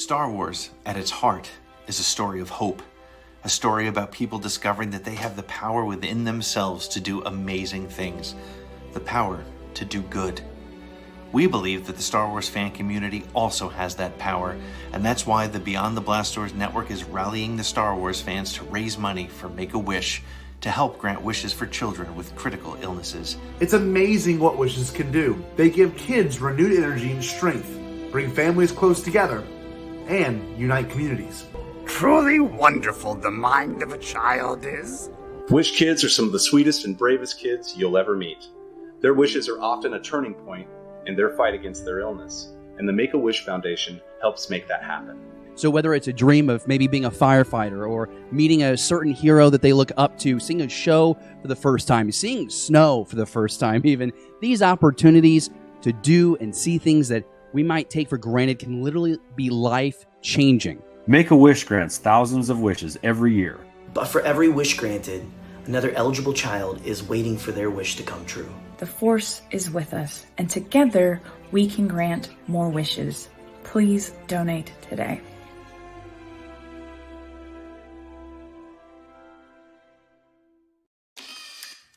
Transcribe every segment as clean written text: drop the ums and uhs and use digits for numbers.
Star Wars, at its heart, is a story of hope. A story about people discovering that they have the power within themselves to do amazing things. The power to do good. We believe that the Star Wars fan community also has that power, and that's why the Beyond the Blast Doors network is rallying the Star Wars fans to raise money for Make-A-Wish to help grant wishes for children with critical illnesses. It's amazing what wishes can do. They give kids renewed energy and strength, bring families close together, and unite communities. Truly wonderful the mind of a child is. Wish kids are some of the sweetest and bravest kids you'll ever meet. Their wishes are often a turning point in their fight against their illness, and the Make-A-Wish Foundation helps make that happen. So whether it's a dream of maybe being a firefighter or meeting a certain hero that they look up to, seeing a show for the first time, seeing snow for the first time even, these opportunities to do and see things that we might take for granted can literally be life-changing. Make-A-Wish grants thousands of wishes every year. But for every wish granted, another eligible child is waiting for their wish to come true. The Force is with us, and together we can grant more wishes. Please donate today.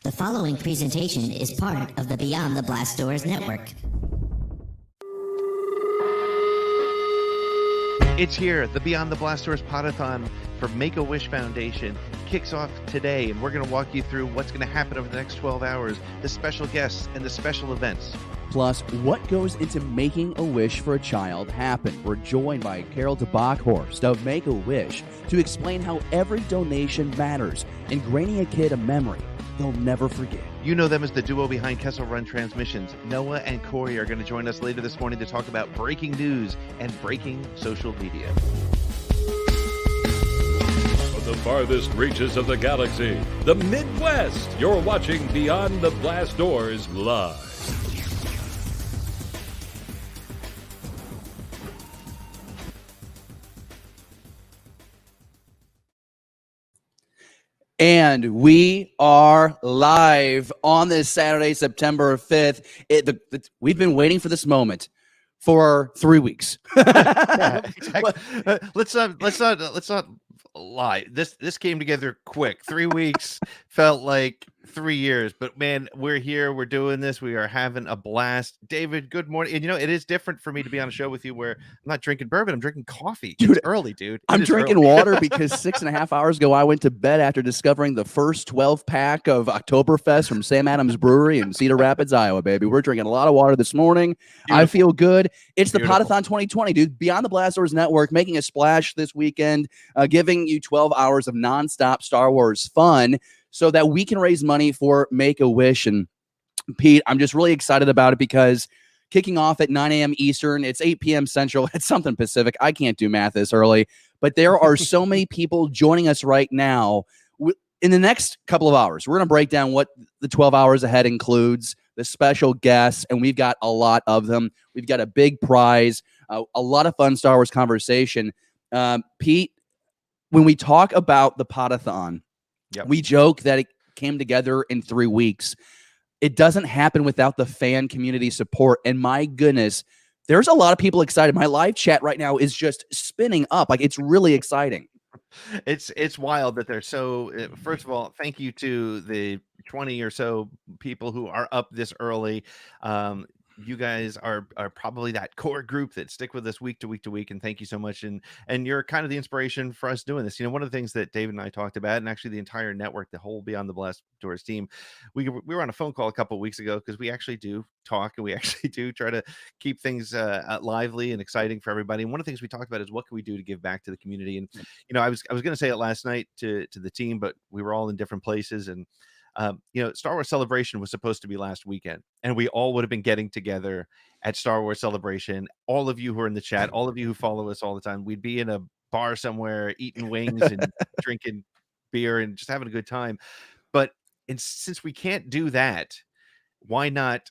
The following presentation is part of the Beyond the Blast Doors network. It's here. The Beyond the Blast Doors Pod-A-Thon for Make-A-Wish Foundation kicks off today, and we're going to walk you through what's going to happen over the next 12 hours, the special guests, and the special events. Plus, what goes into making a wish for a child happen? We're joined by Carol DeBackhorst of Make-A-Wish to explain how every donation matters, ingraining a kid a memory they'll never forget. You know them as the duo behind Kessel Run Transmissions. Noah and Corey are going to join us later this morning to talk about breaking news and breaking social media. From the farthest reaches of the galaxy, the Midwest, you're watching Beyond the Blast Doors live. And we are live on this Saturday, September 5th. We've been waiting for this moment for 3 weeks. Yeah, exactly. Let's not lie. This came together quick. 3 weeks felt like 3 years, but man, we're here. We're doing this. We are having a blast. David, good morning. And it is different for me to be on a show with you where I'm not drinking bourbon. I'm drinking coffee. Dude, it's early, dude. I'm drinking water because 6.5 hours ago, I went to bed after discovering the first 12-pack of Oktoberfest from Sam Adams Brewery in Cedar Rapids, Iowa, baby. We're drinking a lot of water this morning. Beautiful. I feel good. It's the Pod-A-Thon 2020, dude. Beyond the Blast Doors Network making a splash this weekend, giving you 12 hours of nonstop Star Wars fun so that we can raise money for Make-A-Wish. And Pete, I'm just really excited about it because kicking off at 9 a.m. Eastern, it's 8 p.m. Central, it's something Pacific. I can't do math this early, but there are so many people joining us right now. In the next couple of hours, we're going to break down what the 12 hours ahead includes, the special guests, and we've got a lot of them. We've got a big prize, a lot of fun Star Wars conversation. Pete, when we talk about the Pod-A-Thon, yep, we joke that it came together in 3 weeks. It doesn't happen without the fan community support. And my goodness, there's a lot of people excited. My live chat right now is just spinning up. Like, it's really exciting. It's wild that they're so. First of all, thank you to the 20 or so people who are up this early. You guys are probably that core group that stick with us week to week to week, and thank you so much. And you're kind of the inspiration for us doing this. One of the things that David and I talked about, and actually the entire network, the whole Beyond the Blast Doors team, we were on a phone call a couple of weeks ago because we actually do talk and we actually do try to keep things lively and exciting for everybody. And one of the things we talked about is what can we do to give back to the community. And I was going to say it last night to the team, but we were all in different places. And Star Wars Celebration was supposed to be last weekend, and we all would have been getting together at Star Wars Celebration. All of you who are in the chat, all of you who follow us all the time, we'd be in a bar somewhere eating wings and drinking beer and just having a good time. But since we can't do that, why not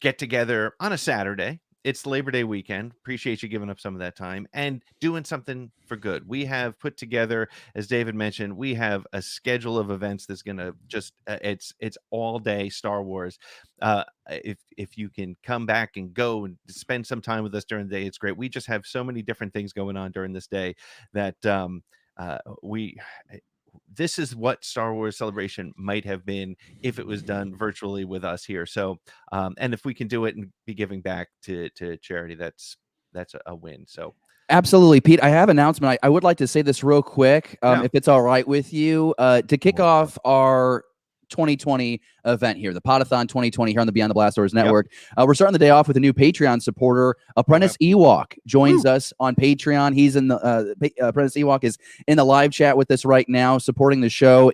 get together on a Saturday it's Labor Day weekend. Appreciate you giving up some of that time and doing something for good. We have put together, as David mentioned, we have a schedule of events that's going to just it's all day Star Wars. If you can come back and go and spend some time with us during the day, it's great. We just have so many different things going on during this day that we this is what Star Wars Celebration might have been if it was done virtually with us here. So, and if we can do it and be giving back to charity, that's a win. So, absolutely, Pete. I have an announcement. I would like to say this real quick, if it's all right with you, to kick off our 2020 event here, the Pod-A-Thon 2020 here on the Beyond the Blast Doors Network. We're starting the day off with a new Patreon supporter. Apprentice Ewok joins us on Patreon. He's in the Apprentice Ewok is in the live chat with us right now, supporting the show.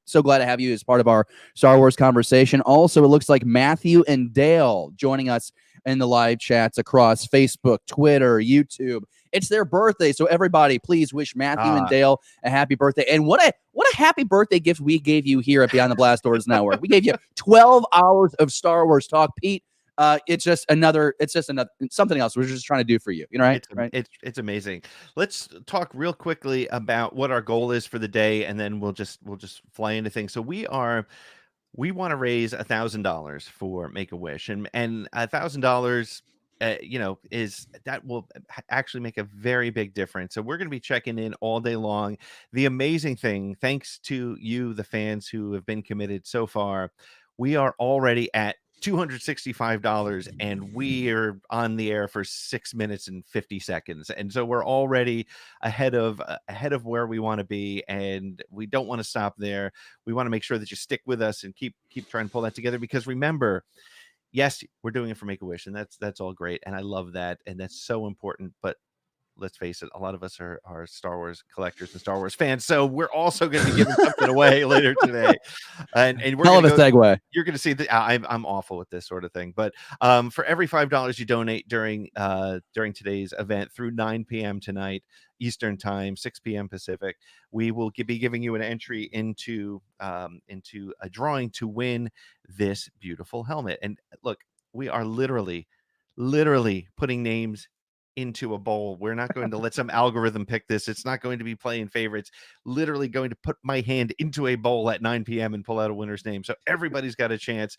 So glad to have you as part of our Star Wars conversation. Also, it looks like Matthew and Dale joining us in the live chats across Facebook, Twitter, YouTube. It's their birthday, so everybody, please wish Matthew and Dale a happy birthday. And what a happy birthday gift we gave you here at Beyond the Blast Doors Network. We gave you 12 hours of Star Wars talk, Pete. It's just another something else we're just trying to do for you. You know, right? It's amazing. Let's talk real quickly about what our goal is for the day, and then we'll just fly into things. So we want to raise $1,000 for Make-A-Wish, and $1,000. Is that will actually make a very big difference. So we're going to be checking in all day long. The amazing thing, thanks to you, the fans who have been committed so far, we are already at $265, and we are on the air for 6 minutes and 50 seconds. And so we're already ahead of where we want to be, and we don't want to stop there. We want to make sure that you stick with us and keep trying to pull that together, because remember, yes, we're doing it for Make-A-Wish, and that's all great, and I love that, and that's so important. But let's face it, a lot of us are Star Wars collectors and Star Wars fans, so we're also going to be giving something away later today. And we're hell of a segue. You're going to see that I'm awful with this sort of thing, but for every $5 you donate during today's event through 9 p.m. tonight Eastern Time, 6 p.m. Pacific, we will be giving you an entry into a drawing to win this beautiful helmet. And look, we are literally putting names into a bowl. We're not going to let some algorithm pick this. It's not going to be playing favorites. Literally going to put my hand into a bowl at 9 p.m. and pull out a winner's name. So everybody's got a chance.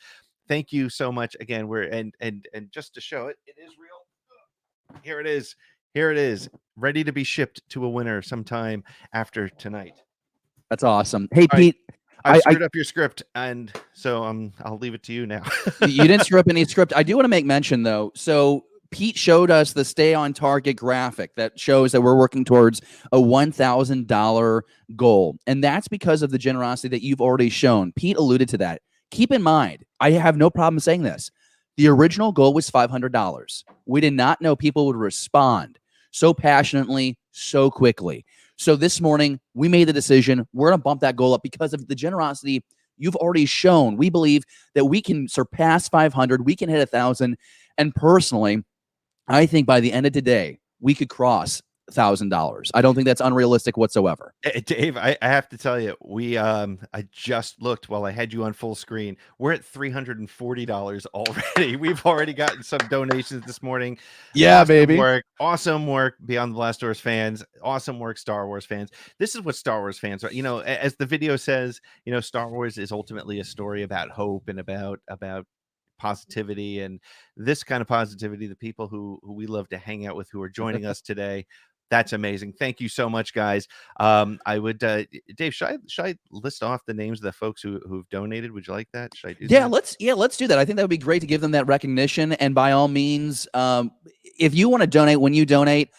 Thank you so much again. And just to show it, it is real. Here it is. Here it is, ready to be shipped to a winner sometime after tonight. That's awesome. Hey, all Pete. Right. I screwed up your script, and so I'll leave it to you now. You didn't screw up any script. I do want to make mention, though. So Pete showed us the stay on target graphic that shows that we're working towards a $1,000 goal. And that's because of the generosity that you've already shown. Pete alluded to that. Keep in mind, I have no problem saying this. The original goal was $500. We did not know people would respond so passionately, so quickly. So this morning, we made the decision. We're going to bump that goal up because of the generosity you've already shown. We believe that we can surpass 500. We can hit 1,000. And personally, I think by the end of today, we could cross $1,000. I don't think that's unrealistic whatsoever. Dave, I have to tell you, I just looked while I had you on full screen. We're at $340 already. We've already gotten some donations this morning. Yeah, awesome baby. Awesome work, Beyond the Blast Doors fans. Awesome work, Star Wars fans. This is what Star Wars fans are. You know, as the video says, you know, Star Wars is ultimately a story about hope and about positivity, and this kind of positivity, the people who we love to hang out with, who are joining us today. That's amazing. Thank you so much, guys. I would, Dave, should I list off the names of the folks who've donated? Would you like that? Should I do that? Let's do that. I think that would be great to give them that recognition. And by all means, if you want to donate, when you donate,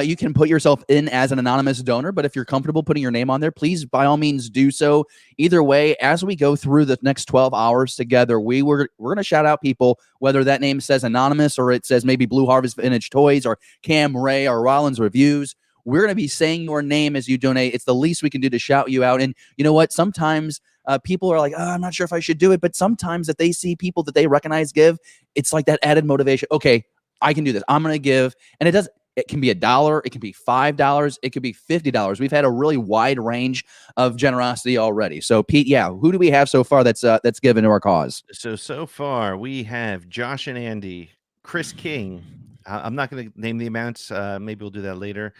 you can put yourself in as an anonymous donor, but if you're comfortable putting your name on there, please, by all means, do so. Either way, as we go through the next 12 hours together, we're going to shout out people, whether that name says anonymous or it says maybe Blue Harvest Vintage Toys or Cam Ray or Rollins Reviews. We're going to be saying your name as you donate. It's the least we can do to shout you out. And you know what? Sometimes people are like, oh, I'm not sure if I should do it. But sometimes if they see people that they recognize give, it's like that added motivation. Okay, I can do this. I'm going to give. And it can be $1, it can be $5, it could be $50. We've had a really wide range of generosity already. So, Pete, who do we have so far that's given to our cause? So far we have Josh and Andy, Chris King, I'm not going to name the amounts. Maybe we'll do that later.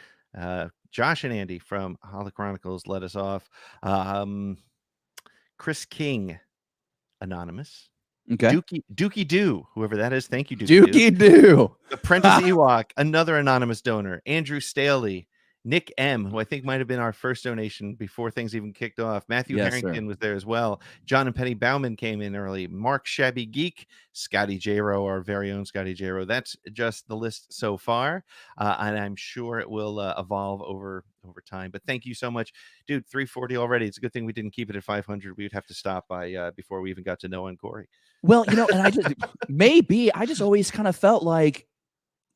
Josh and Andy from Holo Chronicles let us off. Chris King, anonymous. Okay. Dookie Doo, whoever that is. Thank you, Dookie Doo. Apprentice Ewok, another anonymous donor. Andrew Staley, Nick M, who I think might have been our first donation before things even kicked off. Matthew Harrington was there as well. John and Penny Bauman came in early. Mark Shabby Geek, Scotty J-Ro, our very own Scotty J-Ro. That's just the list so far, and I'm sure it will evolve over time. But thank you so much, dude. 340 already. It's a good thing we didn't keep it at 500. We would have to stop by before we even got to Noah and Corey. Well, and I just always kind of felt like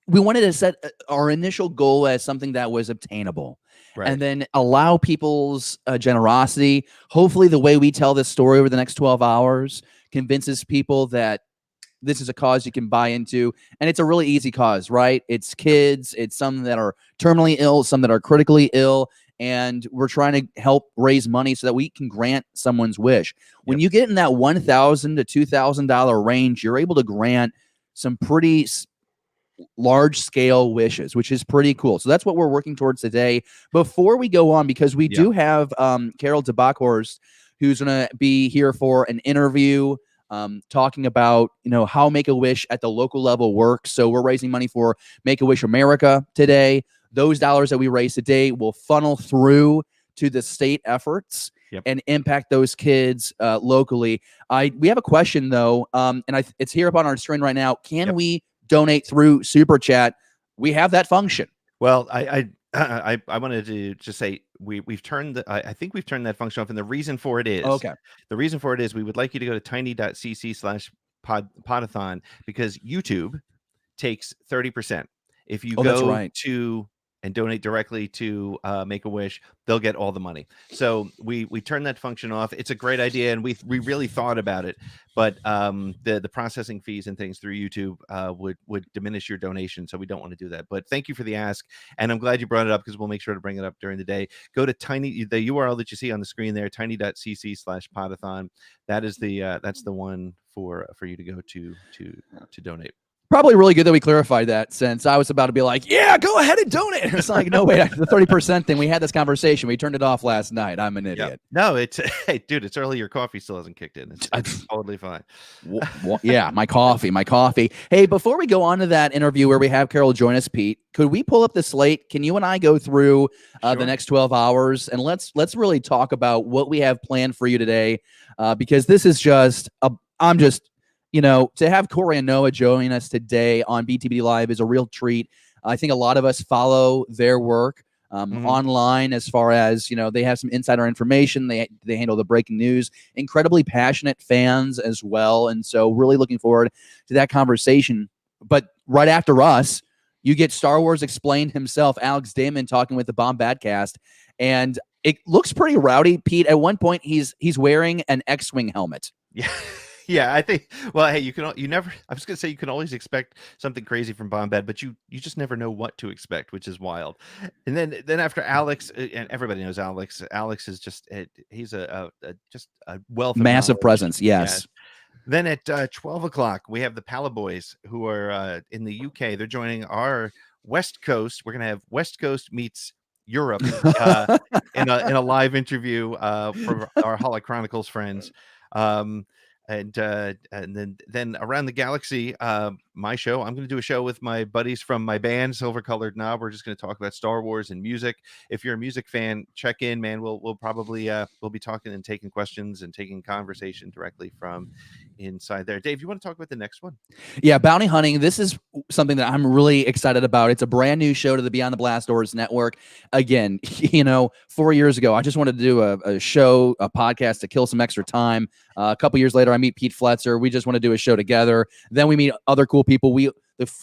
we wanted to set our initial goal as something that was obtainable, and then allow people's generosity. Hopefully the way we tell this story over the next 12 hours convinces people that this is a cause you can buy into. And it's a really easy cause, right? It's kids, it's some that are terminally ill, some that are critically ill. And we're trying to help raise money so that we can grant someone's wish. When you get in that $1,000 to $2,000 range, you're able to grant some pretty large scale wishes, which is pretty cool. So that's what we're working towards today. Before we go on, because we do have Carol DeBackhorst, who's going to be here for an interview talking about, how Make-A-Wish at the local level works. So we're raising money for Make-A-Wish America today. Those dollars that we raise today will funnel through to the state efforts and impact those kids locally. We have a question though, and it's here up on our screen right now. Can we donate through Super Chat? We have that function. Well, I wanted to just say we've turned I think we've turned that function off, and the reason for it is the reason for it is we would like you to go to tiny.cc/podathon, because YouTube takes 30%. If you go to and donate directly to Make-A-Wish, they'll get all the money. So we turned that function off. It's a great idea, and we really thought about it, but the processing fees and things through YouTube would diminish your donation, so we don't want to do that. But thank you for the ask, and I'm glad you brought it up, because we'll make sure to bring it up during the day. Go to the URL that you see on the screen there, tiny.cc/podathon. That is that's the one for you to go to donate. Probably really good that we clarified that, since I was about to be like, yeah, go ahead and donate. It's like, no, wait, the 30% thing. We had this conversation. We turned it off last night. I'm an idiot. No, hey, dude, it's early. Your coffee still hasn't kicked in. It's totally fine. Yeah, my coffee. Hey, before we go on to that interview where we have Carol join us, Pete, could we pull up the slate? Can you and I go through the next 12 hours? And let's really talk about what we have planned for you today, because this is just, to have Corey and Noah join us today on BTBD Live is a real treat. I think a lot of us follow their work online, as far as, they have some insider information. They handle the breaking news. Incredibly passionate fans as well. And so really looking forward to that conversation. But right after us, you get Star Wars Explained himself, Alex Damon, talking with the Bombadcast. And it looks pretty rowdy. Pete, at one point, he's wearing an X-Wing helmet. Yeah. Yeah, I think. Well, hey, I was gonna say you can always expect something crazy from Bombad, but you just never know what to expect, which is wild. And then after Alex, and everybody knows Alex. Alex is just he's just a wealth of massive knowledge. presence. Yes. Yeah. Then at 12 o'clock, we have the Palaboys, who are in the UK. They're joining our West Coast. We're gonna have West Coast meets Europe in a live interview for our Holo Chronicles friends. And then around the galaxy, my show, I'm going to do a show with my buddies from my band Silver Colored Knob. We're just going to talk about Star Wars and music. If you're a music fan, check in, man. We'll probably we'll be talking and taking questions and taking conversation directly from inside there. Dave, you want to talk about the next one? Yeah, bounty hunting. This is something that I'm really excited about. It's a brand new show to the Beyond the Blast Doors network. Again, 4 years ago, I just wanted to do a show, a podcast to kill some extra time. A couple years later, I meet Pete Fletzer. We just want to do a show together. Then we meet other cool people. The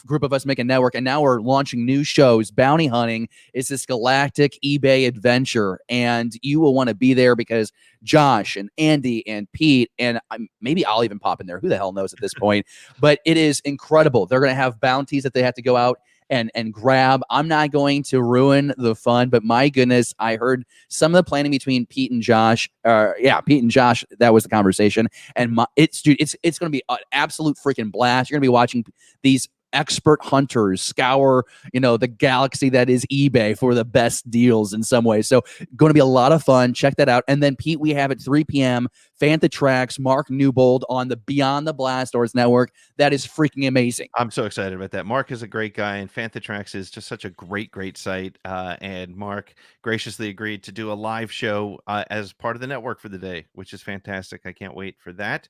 group of us make a network, and now we're launching new shows. Bounty hunting is this galactic eBay adventure, and you will want to be there, because Josh and Andy and Pete, and maybe I'll even pop in there. Who the hell knows at this point? But it is incredible. They're going to have bounties that they have to go out and grab. I'm not going to ruin the fun, but my goodness, I heard some of the planning between Pete and Josh. Pete and Josh, that was the conversation. And it's going to be an absolute freaking blast. You're going to be watching these expert hunters scour, the galaxy that is eBay for the best deals in some way. So going to be a lot of fun. Check that out. And then, Pete, we have at 3 p.m. Fantha Tracks, Mark Newbold on the Beyond the Blast Doors Network. That is freaking amazing. I'm so excited about that. Mark is a great guy, and Fantha Tracks is just such a great site. And Mark graciously agreed to do a live show as part of the network for the day, which is fantastic. I can't wait for that.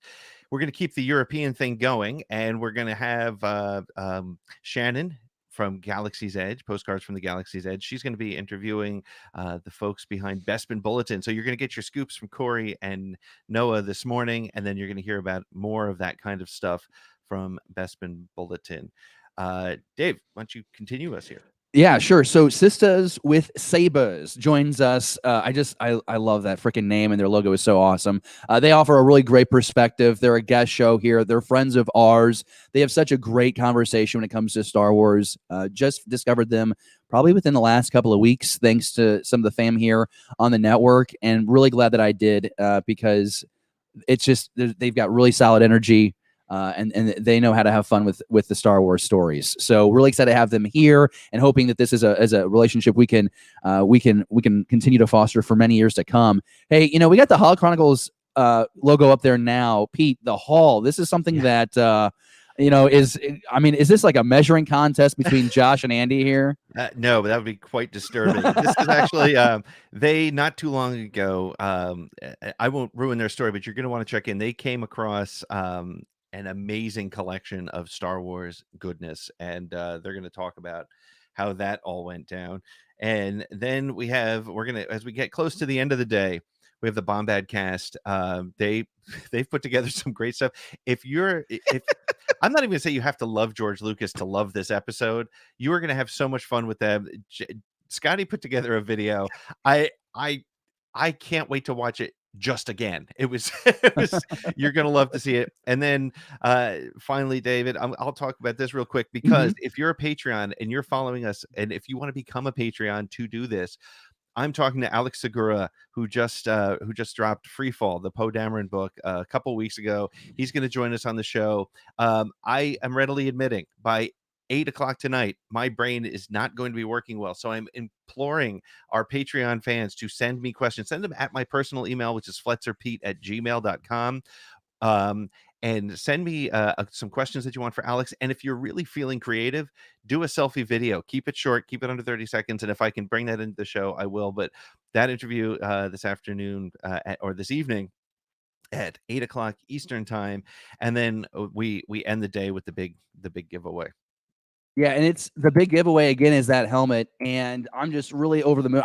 We're going to keep the European thing going, and we're going to have Shannon from Galaxy's Edge, Postcards from the Galaxy's Edge. She's going to be interviewing the folks behind Bespin Bulletin. So you're going to get your scoops from Corey and Noah this morning, and then you're going to hear about more of that kind of stuff from Bespin Bulletin. Dave, why don't you continue us here? Yeah, sure. So Sisters with Sabers joins us. I love that freaking name, and their logo is so awesome. They offer a really great perspective. They're a guest show here. They're friends of ours. They have such a great conversation when it comes to Star Wars. Just discovered them probably within the last couple of weeks, thanks to some of the fam here on the network, and really glad that I did because it's just they've got really solid energy. And they know how to have fun with the Star Wars stories. So really excited to have them here, and hoping that this is a relationship we can continue to foster for many years to come. Hey, we got the Hall Chronicles logo up there now, Pete. The Hall. This is something that is this like a measuring contest between Josh and Andy here? No, but that would be quite disturbing. This is actually they not too long ago. I won't ruin their story, but you're going to want to check in. They came across an amazing collection of Star Wars goodness, and they're going to talk about how that all went down. And then we're going to, as we get close to the end of the day, we have the Bombad cast. They've put together some great stuff. If I'm not even gonna say you have to love George Lucas to love this episode, you are going to have so much fun with them. Scotty put together a video. I can't wait to watch it just again. It was you're gonna love to see it. And then finally, David, I'll talk about this real quick, because if you're a Patreon and you're following us, and if you want to become a Patreon to do this, I'm talking to Alex Segura, who just dropped Freefall, the Poe Dameron book, a couple weeks ago. He's going to join us on the show. I am readily admitting, by 8 o'clock tonight, my brain is not going to be working well. So I'm imploring our Patreon fans to send me questions. Send them at my personal email, which is fletzerpete@gmail.com. And send me some questions that you want for Alex. And if you're really feeling creative, do a selfie video. Keep it short, keep it under 30 seconds. And if I can bring that into the show, I will. But that interview this afternoon or this evening at 8 o'clock Eastern time. And then we end the day with the big giveaway. Yeah, and it's the big giveaway again is that helmet, and I'm just really over the moon.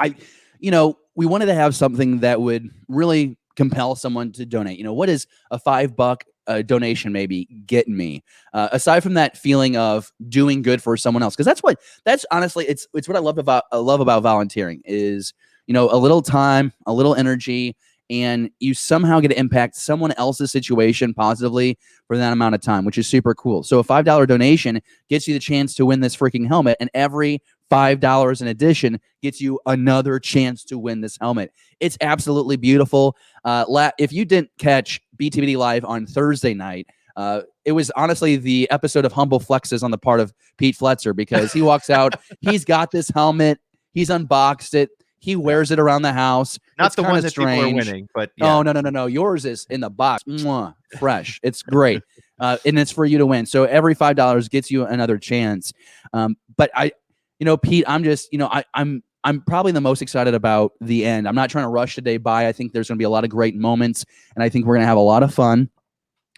We wanted to have something that would really compel someone to donate. What is a $5 donation maybe getting me? Aside from that feeling of doing good for someone else, because that's honestly it's what I love about volunteering is a little time, a little energy, and you somehow get to impact someone else's situation positively for that amount of time, which is super cool. So a $5 donation gets you the chance to win this freaking helmet, and every $5 in addition gets you another chance to win this helmet. It's absolutely beautiful. If you didn't catch BTBD Live on Thursday night, it was honestly the episode of Humble Flexes on the part of Pete Fletzer, because he walks out, he's got this helmet, he's unboxed it, he wears it around the house. Not it's the one that strange. people are winning, but yeah. Oh, no. Yours is in the box. Mwah, fresh. It's great. And it's for you to win. So every $5 gets you another chance. But Pete, I'm just, I'm probably the most excited about the end. I'm not trying to rush the day by. I think there's going to be a lot of great moments, and I think we're going to have a lot of fun.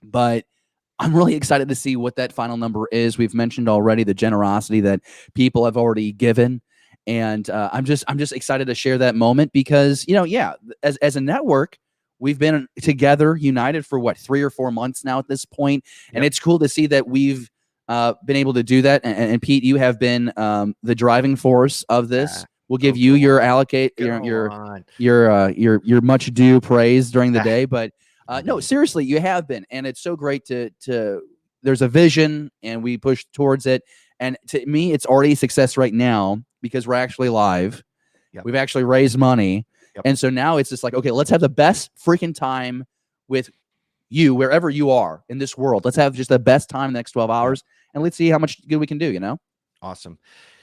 But I'm really excited to see what that final number is. We've mentioned already the generosity that people have already given. And I'm just excited to share that moment because, as a network, we've been together, united for 3 or 4 months now at this point. And it's cool to see that we've been able to do that. And Pete, you have been the driving force of this. We'll give you your your much due praise during the day. But no, seriously, you have been. And it's so great to there's a vision and we push towards it. And to me, it's already a success right now because we're actually live. Yep. We've actually raised money. Yep. And so now it's just like, okay, let's have the best freaking time with you, wherever you are in this world. Let's have just the best time the next 12 hours. and let's see how much good we can do, you know? Awesome.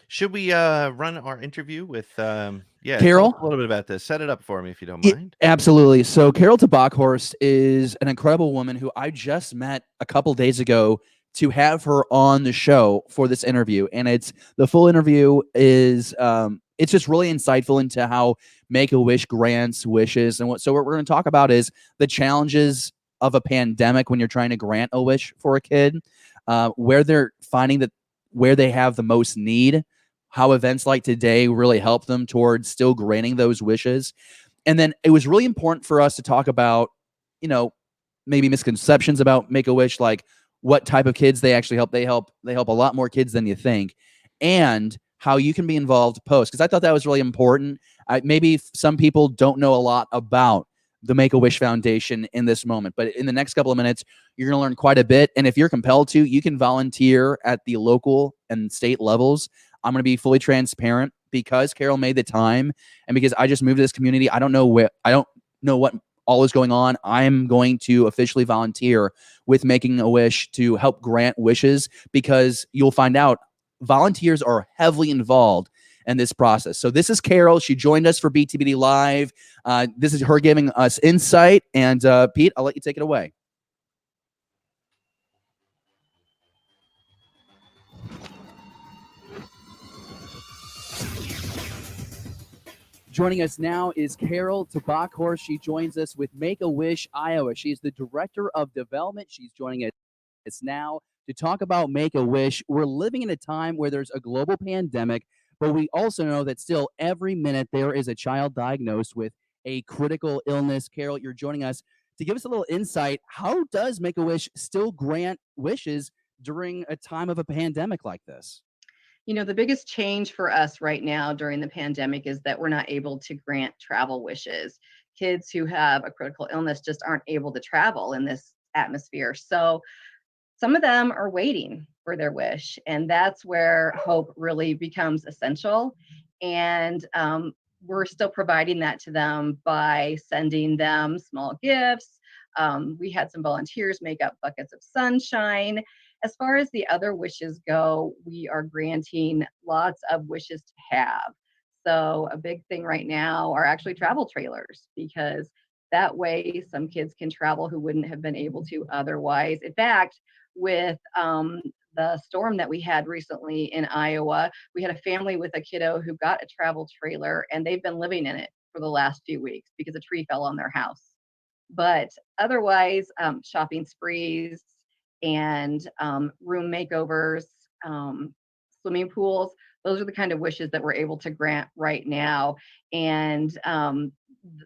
Should we run our interview with tell Carol? us a little bit about this. Set it up for me if you don't Yeah, mind. absolutely. So Carol Tabackhorst is an incredible woman who I just met a couple days ago to have her on the show for this interview. And the full interview is it's just really insightful into how Make-A-Wish grants wishes. And what we're going to talk about is the challenges of a pandemic when you're trying to grant a wish for a kid, where they're finding that where they have the most need, how events like today really help them towards still granting those wishes. And then it was really important for us to talk about, maybe misconceptions about Make-A-Wish, like what type of kids they actually help. They help a lot more kids than you think, and how you can be involved post. Because I thought that was really important. Maybe some people don't know a lot about the Make-A-Wish Foundation in this moment, but in the next couple of minutes, you're going to learn quite a bit. And if you're compelled to, you can volunteer at the local and state levels. I'm going to be fully transparent because Carol made the time, and because I just moved to this community. I don't know what all is going on. I'm going to officially volunteer with Making a Wish to help grant wishes, because you'll find out volunteers are heavily involved in this process. So this is Carol. She joined us for BTBD Live. This is her giving us insight. And Pete, I'll let you take it away. Joining us now is Carol Tabackhorst. She joins us with Make-A-Wish Iowa. She's the Director of Development. She's joining us now to talk about Make-A-Wish. We're living in a time where there's a global pandemic, but we also know that still every minute there is a child diagnosed with a critical illness. Carol, you're joining us to give us a little insight. How does Make-A-Wish still grant wishes during a time of a pandemic like this? The biggest change for us right now during the pandemic is that we're not able to grant travel wishes. Kids who have a critical illness just aren't able to travel in this atmosphere. So some of them are waiting for their wish, and that's where hope really becomes essential. And we're still providing that to them by sending them small gifts. We had some volunteers make up buckets of sunshine. As far as the other wishes go, we are granting lots of wishes to have. So a big thing right now are actually travel trailers, because that way some kids can travel who wouldn't have been able to otherwise. In fact, with the storm that we had recently in Iowa, we had a family with a kiddo who got a travel trailer, and they've been living in it for the last few weeks because a tree fell on their house. But otherwise, shopping sprees and room makeovers, swimming pools, those are the kind of wishes that we're able to grant right now. And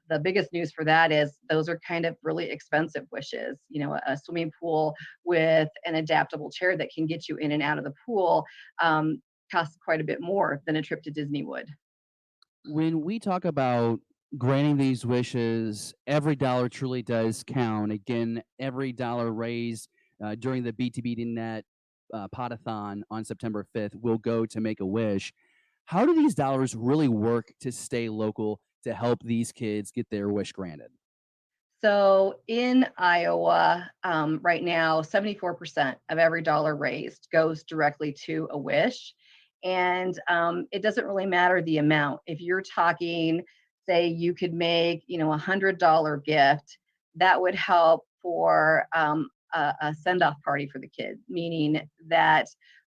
the biggest news for that is those are kind of really expensive wishes. A swimming pool with an adaptable chair that can get you in and out of the pool costs quite a bit more than a trip to Disney would. When we talk about granting these wishes, every dollar truly does count. Again, every dollar raised during the BTBD Net Pod-A-Thon on September 5th will go to Make-A-Wish. How do these dollars really work to stay local to help these kids get their wish granted? So in Iowa, right now, 74% of every dollar raised goes directly to a wish. And it doesn't really matter the amount. If you're talking, say you could make, $100 gift, that would help for a send-off party for the kid, meaning that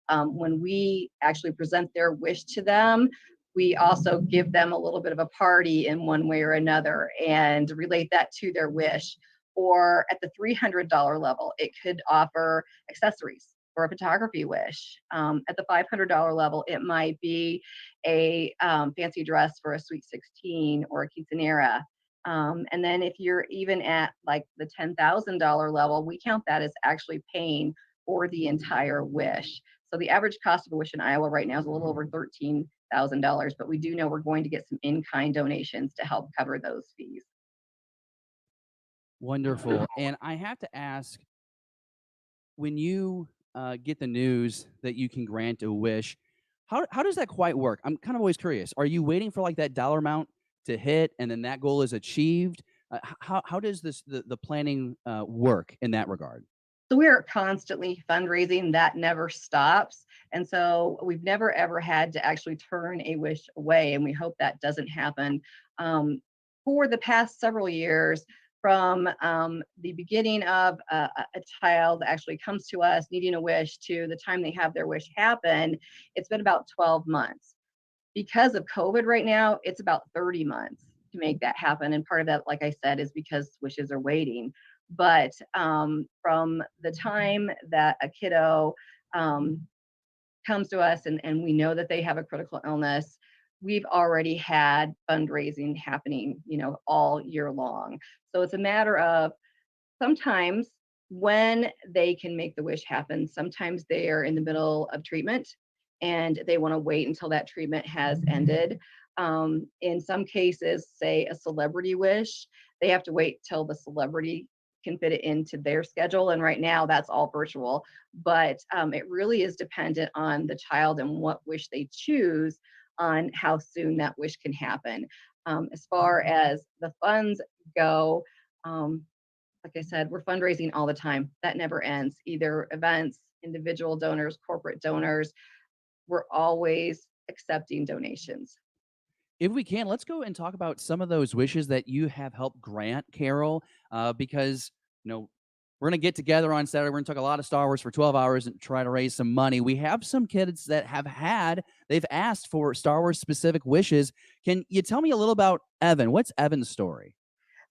when we actually present their wish to them, we also give them a little bit of a party in one way or another and relate that to their wish. Or at the $300 level, it could offer accessories for a photography wish. At the $500 level, it might be a fancy dress for a sweet 16 or a quinceanera. And then if you're even at like the $10,000 level, we count that as actually paying for the entire wish. So the average cost of a wish in Iowa right now is a little over $13,000, but we do know we're going to get some in-kind donations to help cover those fees. Wonderful. And I have to ask, when you get the news that you can grant a wish, how does that quite work? I'm kind of always curious. Are you waiting for like that dollar amount to hit and then that goal is achieved? How does the planning work in that regard? So we are constantly fundraising. That never stops. And so we've never, ever had to actually turn a wish away. And we hope that doesn't happen. For the past several years, from the beginning of a child actually comes to us needing a wish to the time they have their wish happen, it's been about 12 months. Because of COVID right now, it's about 30 months to make that happen. And part of that, like I said, is because wishes are waiting. But from the time that a kiddo comes to us and we know that they have a critical illness, we've already had fundraising happening, all year long. So it's a matter of sometimes when they can make the wish happen, sometimes they are in the middle of treatment and they want to wait until that treatment has ended. In some cases, say a celebrity wish, they have to wait till the celebrity can fit it into their schedule. And right now that's all virtual, but it really is dependent on the child and what wish they choose on how soon that wish can happen. As far as the funds go, like I said, we're fundraising all the time. That never ends. Either events, individual donors, corporate donors. We're always accepting donations. If we can, let's go and talk about some of those wishes that you have helped grant, Carol, because we're going to get together on Saturday. We're going to talk a lot of Star Wars for 12 hours and try to raise some money. We have some kids that they've asked for Star Wars specific wishes. Can you tell me a little about Evan? What's Evan's story?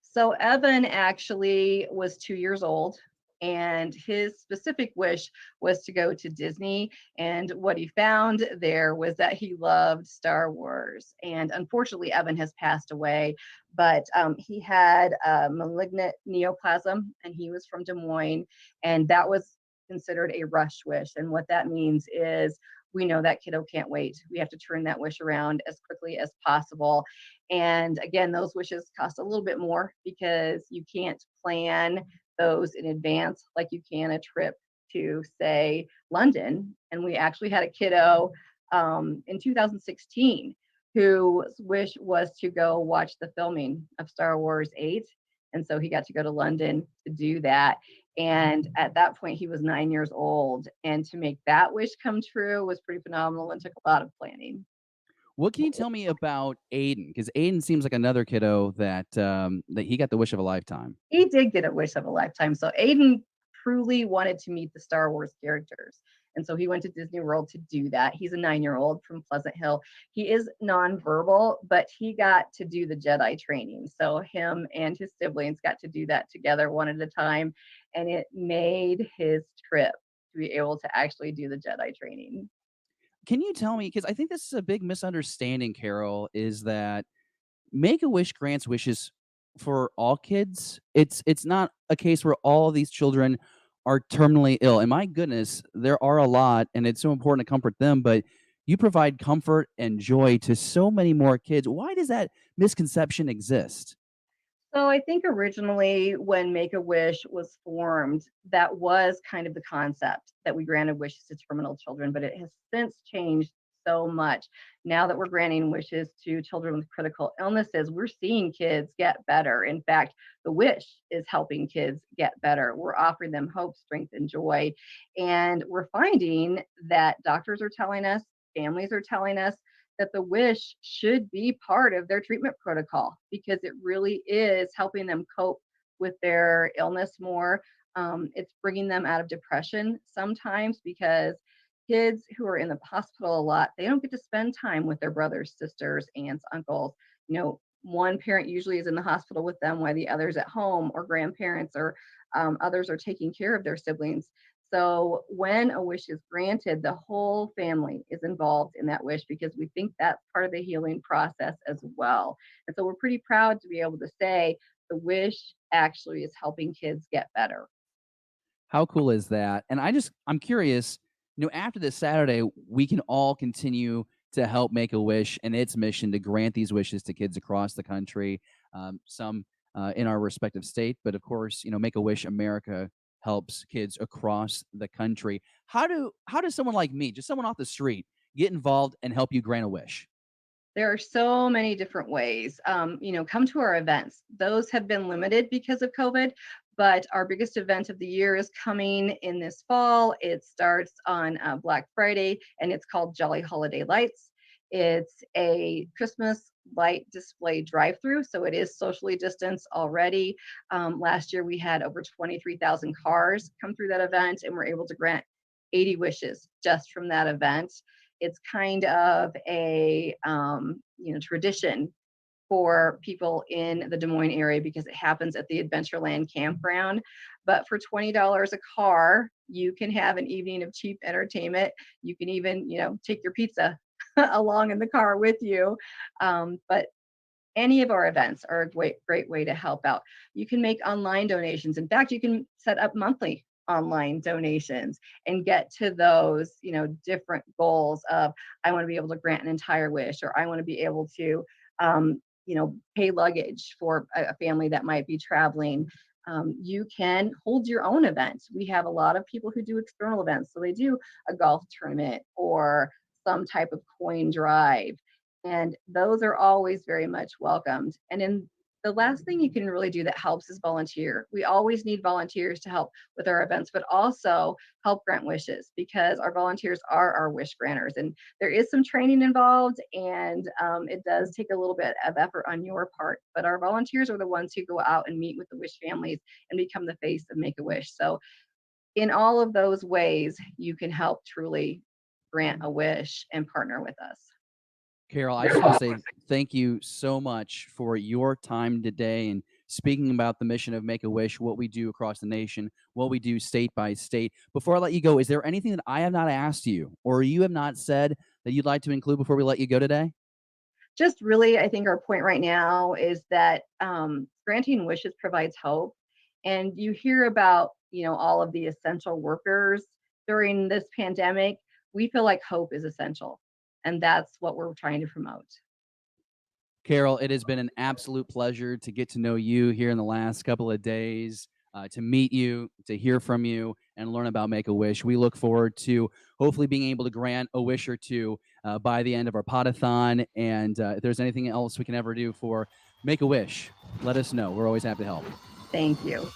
So Evan actually was 2 years old, and his specific wish was to go to Disney. And what he found there was that he loved Star Wars. And unfortunately, Evan has passed away, but he had a malignant neoplasm, and he was from Des Moines, and that was considered a rush wish. And what that means is we know that kiddo can't wait. We have to turn that wish around as quickly as possible. And again, those wishes cost a little bit more because you can't plan those in advance like you can a trip to, say, London. And we actually had a kiddo in 2016 whose wish was to go watch the filming of Star Wars 8. And so he got to go to London to do that. And at that point, he was 9 years old. And to make that wish come true was pretty phenomenal and took a lot of planning. What can you tell me about Aiden? Because Aiden seems like another kiddo that he got the wish of a lifetime. He did get a wish of a lifetime. So Aiden truly wanted to meet the Star Wars characters. And so he went to Disney World to do that. He's a 9-year-old from Pleasant Hill. He is nonverbal, but he got to do the Jedi training. So him and his siblings got to do that together one at a time. And it made his trip to be able to actually do the Jedi training. Can you tell me, because I think this is a big misunderstanding, Carol, is that Make-A-Wish grants wishes for all kids. It's not a case where all these children are terminally ill. And my goodness, there are a lot, and it's so important to comfort them, but you provide comfort and joy to so many more kids. Why does that misconception exist? So I think originally when Make-A-Wish was formed, that was kind of the concept that we granted wishes to terminal children, but it has since changed so much. Now that we're granting wishes to children with critical illnesses, we're seeing kids get better. In fact, the wish is helping kids get better. We're offering them hope, strength, and joy. And we're finding that doctors are telling us, families are telling us, that the wish should be part of their treatment protocol because it really is helping them cope with their illness more. It's bringing them out of depression sometimes because kids who are in the hospital a lot, they don't get to spend time with their brothers, sisters, aunts, uncles. One parent usually is in the hospital with them while the other's at home, or grandparents or others are taking care of their siblings. So when a wish is granted, the whole family is involved in that wish because we think that's part of the healing process as well. And so we're pretty proud to be able to say the wish actually is helping kids get better. How cool is that? And I'm curious, after this Saturday, we can all continue to help Make-A-Wish and its mission to grant these wishes to kids across the country, some in our respective state, but of course, Make-A-Wish America helps kids across the country. How does someone like me, just someone off the street, get involved and help you grant a wish? There are so many different ways. Come to our events. Those have been limited because of COVID, But our biggest event of the year is coming in this fall. It starts on Black Friday, and it's called Jolly Holiday Lights. It's a Christmas light display drive-through, so it is socially distanced already. Last year, we had over 23,000 cars come through that event, and we're able to grant 80 wishes just from that event. It's kind of a tradition for people in the Des Moines area because it happens at the Adventureland campground. But for $20 a car, you can have an evening of cheap entertainment. You can even, take your pizza along in the car with you. But any of our events are a great way to help out. You can make online donations. In fact, you can set up monthly online donations and get to those, different goals of, I want to be able to grant an entire wish, or I want to be able to, pay luggage for a family that might be traveling. You can hold your own event. We have a lot of people who do external events. So they do a golf tournament or some type of coin drive. And those are always very much welcomed. And then the last thing you can really do that helps is volunteer. We always need volunteers to help with our events, but also help grant wishes, because our volunteers are our wish granters. And there is some training involved, and it does take a little bit of effort on your part. But our volunteers are the ones who go out and meet with the wish families and become the face of Make-A-Wish. So in all of those ways, you can help truly grant a wish and partner with us. Carol, I just want to say thank you so much for your time today and speaking about the mission of Make-A-Wish, what we do across the nation, what we do state by state. Before I let you go, is there anything that I have not asked you or you have not said that you'd like to include before we let you go today? Just really, I think our point right now is that granting wishes provides hope. And you hear about, all of the essential workers during this pandemic. We feel like hope is essential. And that's what we're trying to promote. Carol, it has been an absolute pleasure to get to know you here in the last couple of days, to meet you, to hear from you, and learn about Make-A-Wish. We look forward to hopefully being able to grant a wish or two by the end of our Pod-A-Thon. And if there's anything else we can ever do for Make-A-Wish, let us know. We're always happy to help. Thank you.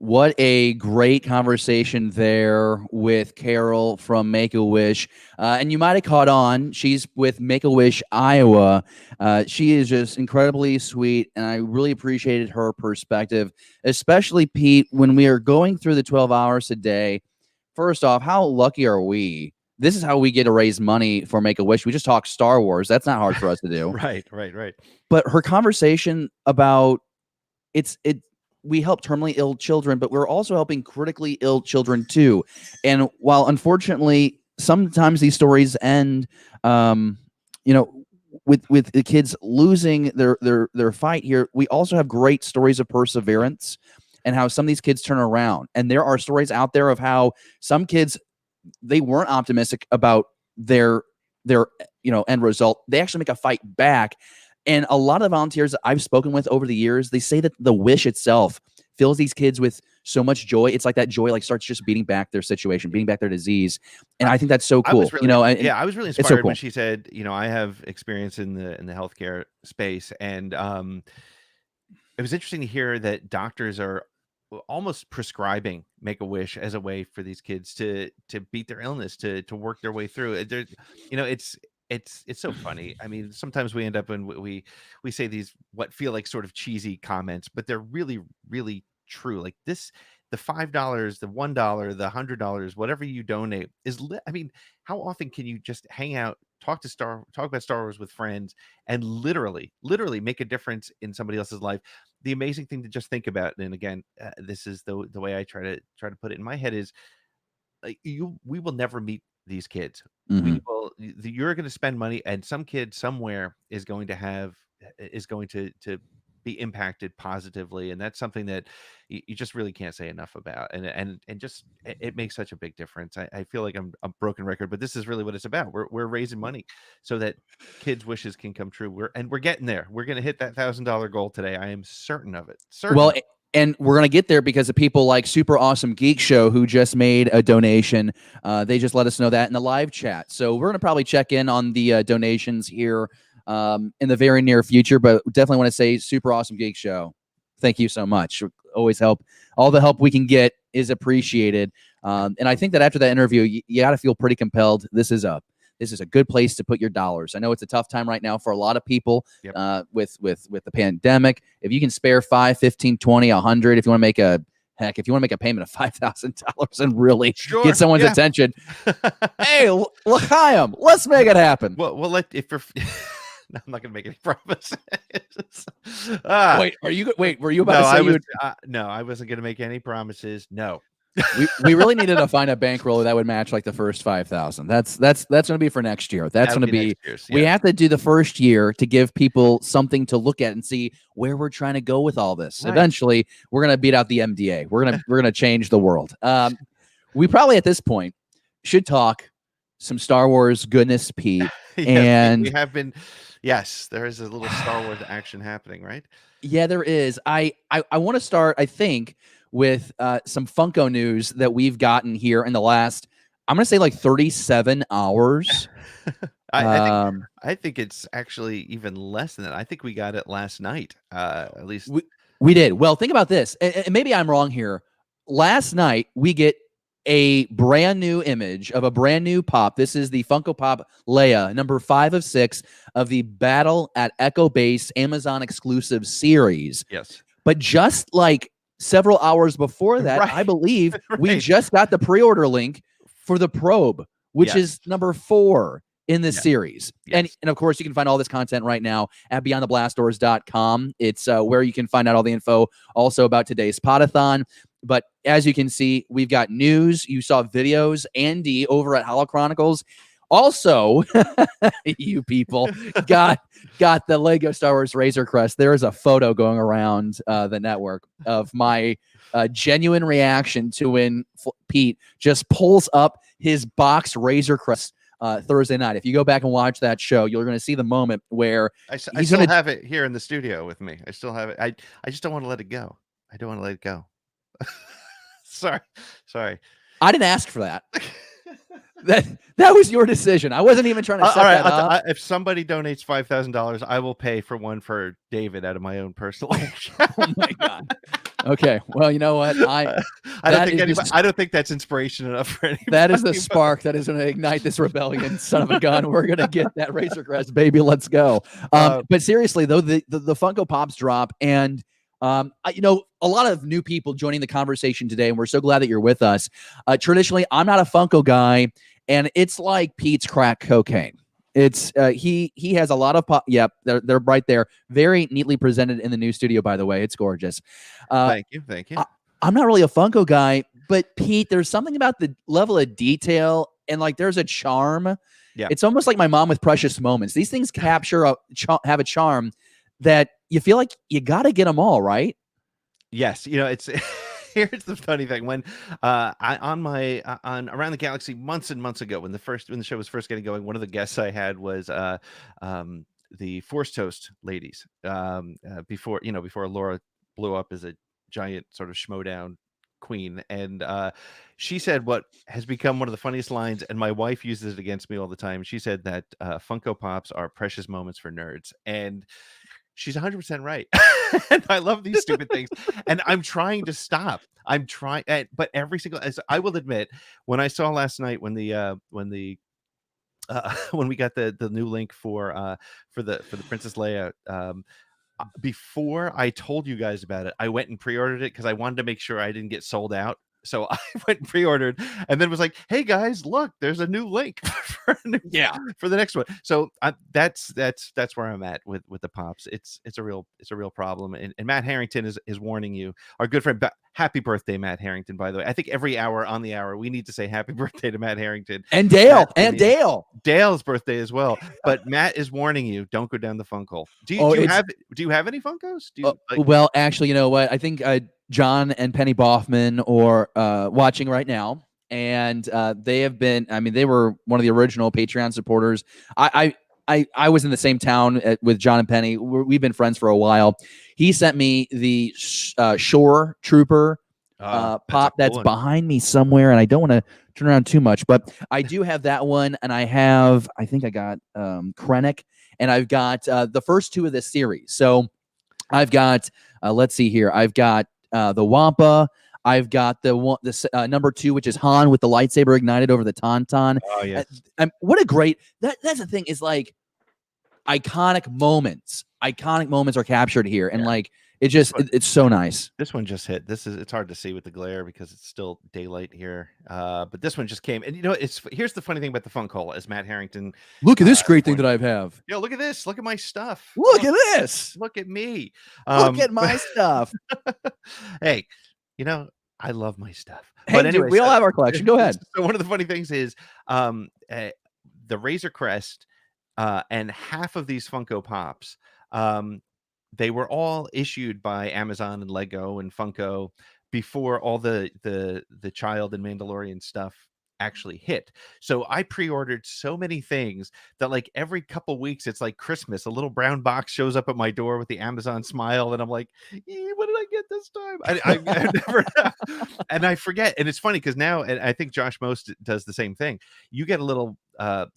What a great conversation there with Carol from Make-A-Wish. And you might have caught on, she's with Make-A-Wish Iowa. She is just incredibly sweet, and I really appreciated her perspective, especially, Pete, when we are going through the 12 hours a day. First off, how lucky are we? This is how we get to raise money for Make-A-Wish. We just talk Star Wars. That's not hard for us to do. Right. But her conversation about we help terminally ill children, but we're also helping critically ill children too. And while unfortunately sometimes these stories end, with the kids losing their fight here, we also have great stories of perseverance and how some of these kids turn around. And there are stories out there of how some kids, they weren't optimistic about their end result. They actually make a fight back. And a lot of the volunteers that I've spoken with over the years, they say that the wish itself fills these kids with so much joy. It's like that joy starts just beating back their situation, beating back their disease. And I think that's so cool. I was really inspired so cool. when she said, I have experience in the healthcare space, and it was interesting to hear that doctors are almost prescribing Make-A-Wish as a way for these kids to beat their illness, to work their way through it. It's so funny. I mean, sometimes we end up when we say these what feel like sort of cheesy comments, but they're really, really true. Like this, the $5, the $1, the $100, whatever you donate is. I mean, how often can you just hang out, talk about Star Wars with friends, and literally make a difference in somebody else's life? The amazing thing to just think about, and again, this is the way I try to put it in my head is, we will never meet these kids. Mm-hmm. You're going to spend money, and some kid somewhere is going to be impacted positively, and that's something that you just really can't say enough about. And just it makes such a big difference. I feel like I'm a broken record, but this is really what it's about. We're raising money so that kids' wishes can come true. We're getting there. We're going to hit that $1,000 goal today. I am certain of it. And we're going to get there because of people like Super Awesome Geek Show, who just made a donation. They just let us know that in the live chat. So we're going to probably check in on the donations here in the very near future, but definitely want to say Super Awesome Geek Show, thank you so much. Always help. All the help we can get is appreciated. And I think that after that interview, you got to feel pretty compelled. This is a good place to put your dollars. I know it's a tough time right now for a lot of people with the pandemic. If you can spare 5, 15, 20, 100, if you want to make a payment of $5,000 and really get someone's attention, hey, L'chaim, let's make it happen. Well, if you're no, I'm not going to make any promises. Wait, were you about to say no, I wasn't going to make any promises. No. we really needed to find a bankroll that would match like the first 5,000. That's going to be for next year. That's going to be we have to do the first year to give people something to look at and see where we're trying to go with all this. Right. Eventually, we're going to beat out the MDA. We're going to change the world. We probably at this point should talk some Star Wars goodness, Pete. And we have been. Yes, there is a little Star Wars action happening, right? Yeah, there is. I want to start, I think, with some Funko news that we've gotten here in the last, I'm going to say like 37 hours. I think it's actually even less than that. I think we got it last night, at least. We did. Well, think about this. And maybe I'm wrong here. Last night, we get a brand new image of a brand new pop. This is the Funko Pop Leia, number 5 of 6 of the Battle at Echo Base Amazon exclusive series. Yes. But just like several hours before that, I believe we just got the pre-order link for the probe, which is number 4 in this series. And of course, you can find all this content right now at beyondtheblastdoors.com. It's where you can find out all the info also about today's Pod-A-Thon. But as you can see, we've got news. You saw videos. Andy over at Holo Chronicles also, you people, got the Lego Star Wars Razor Crest. There is a photo going around the network of my genuine reaction to when Pete just pulls up his box Razor Crest Thursday night. If you go back and watch that show, you're going to see the moment where I still have it here in the studio with me. I still have it. I just don't want to let it go. I don't want to let it go. Sorry. I didn't ask for that. That was your decision. I wasn't even trying to set that up. If somebody donates $5,000, I will pay for one for David out of my own personal. Oh my God. Okay. Well, you know what? I don't think that's inspiration enough for anybody. That is the spark that is going to ignite this rebellion. Son of a gun. We're going to get that Razor Crest, baby. Let's go. But seriously, though, the Funko Pops drop, and a lot of new people joining the conversation today, and we're so glad that you're with us. Traditionally, I'm not a Funko guy, and it's like Pete's crack cocaine. It's he has a lot of Yep, they're right there, very neatly presented in the new studio. By the way, it's gorgeous. Thank you. I'm not really a Funko guy, but Pete, there's something about the level of detail, and like there's a charm. Yeah, it's almost like my mom with Precious Moments. These things capture have a charm that you feel like you got to get them all, right? Yes, it's here's the funny thing. When on Around the Galaxy months and months ago, when the show was first getting going, one of the guests I had was the Force Toast ladies. Before Laura blew up as a giant sort of schmodown queen, and she said what has become one of the funniest lines, and my wife uses it against me all the time. She said that Funko Pops are precious moments for nerds, and she's 100% right. And I love these stupid things, and I'm trying to stop. I'm trying, but every single, as I will admit, when I saw last night when we got the new link for the Princess Leia, before I told you guys about it, I went and pre-ordered it because I wanted to make sure I didn't get sold out. So I went and pre-ordered, and then was like, "Hey guys, look, there's a new link for the next one." So that's where I'm at with the Pops. It's a real problem, and Matt Harrington is warning you. Our good friend, happy birthday, Matt Harrington. By the way, I think every hour on the hour we need to say happy birthday to Matt Harrington and Dale Dale's birthday as well. But Matt is warning you: don't go down the funk hole. Do you have any Funkos? Well, actually, you know what? I think John and Penny Boffman are watching right now, and they have been. I mean, they were one of the original Patreon supporters. I I was in the same town with John and Penny. We've been friends for a while. He sent me the Shore Trooper pop that's behind me somewhere, and I don't want to turn around too much, but I do have that one, and I think I got Krennic, and I've got the first two of this series. So I've got let's see here. I've got the Wampa. I've got the number 2, which is Han with the lightsaber ignited over the Tauntaun. Oh yes. What a great that's the thing is like iconic moments are captured here, and like it's so nice. This one just hit. It's hard to see with the glare because it's still daylight here. But this one just came, and here's the funny thing about the Funko is Matt Harrington. Look at this great thing that I have. Yeah, look at this. Look at my stuff. Look at this. Look at me. Look at my stuff. Hey, I love my stuff. Hey, But anyway, we all have our collection. Go ahead. So one of the funny things is the Razor Crest and half of these Funko Pops, they were all issued by Amazon and Lego and Funko before all the Child and Mandalorian stuff actually hit. So I pre-ordered so many things that like every couple weeks it's like Christmas, a little brown box shows up at my door with the Amazon smile, and I'm like, what did I get this time? I never and I forget. And it's funny because now, and I think Josh Most does the same thing, you get a little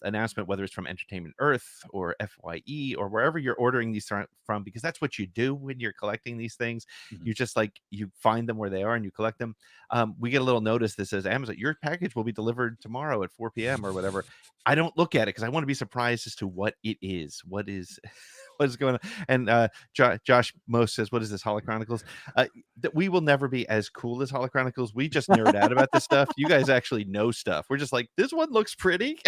announcement, whether it's from Entertainment Earth or FYE or wherever you're ordering these from, because that's what you do when you're collecting these things. You just like, you find them where they are and you collect them. We get a little notice that says, Amazon, your package will be delivered tomorrow at 4 p.m. or whatever. I don't look at it because I want to be surprised as to what it is. What is going on? And Josh Most says, what is this, Holochronicles? That we will never be as cool as Holochronicles. We just nerd out about this stuff. You guys actually know stuff. We're just like, this one looks pretty.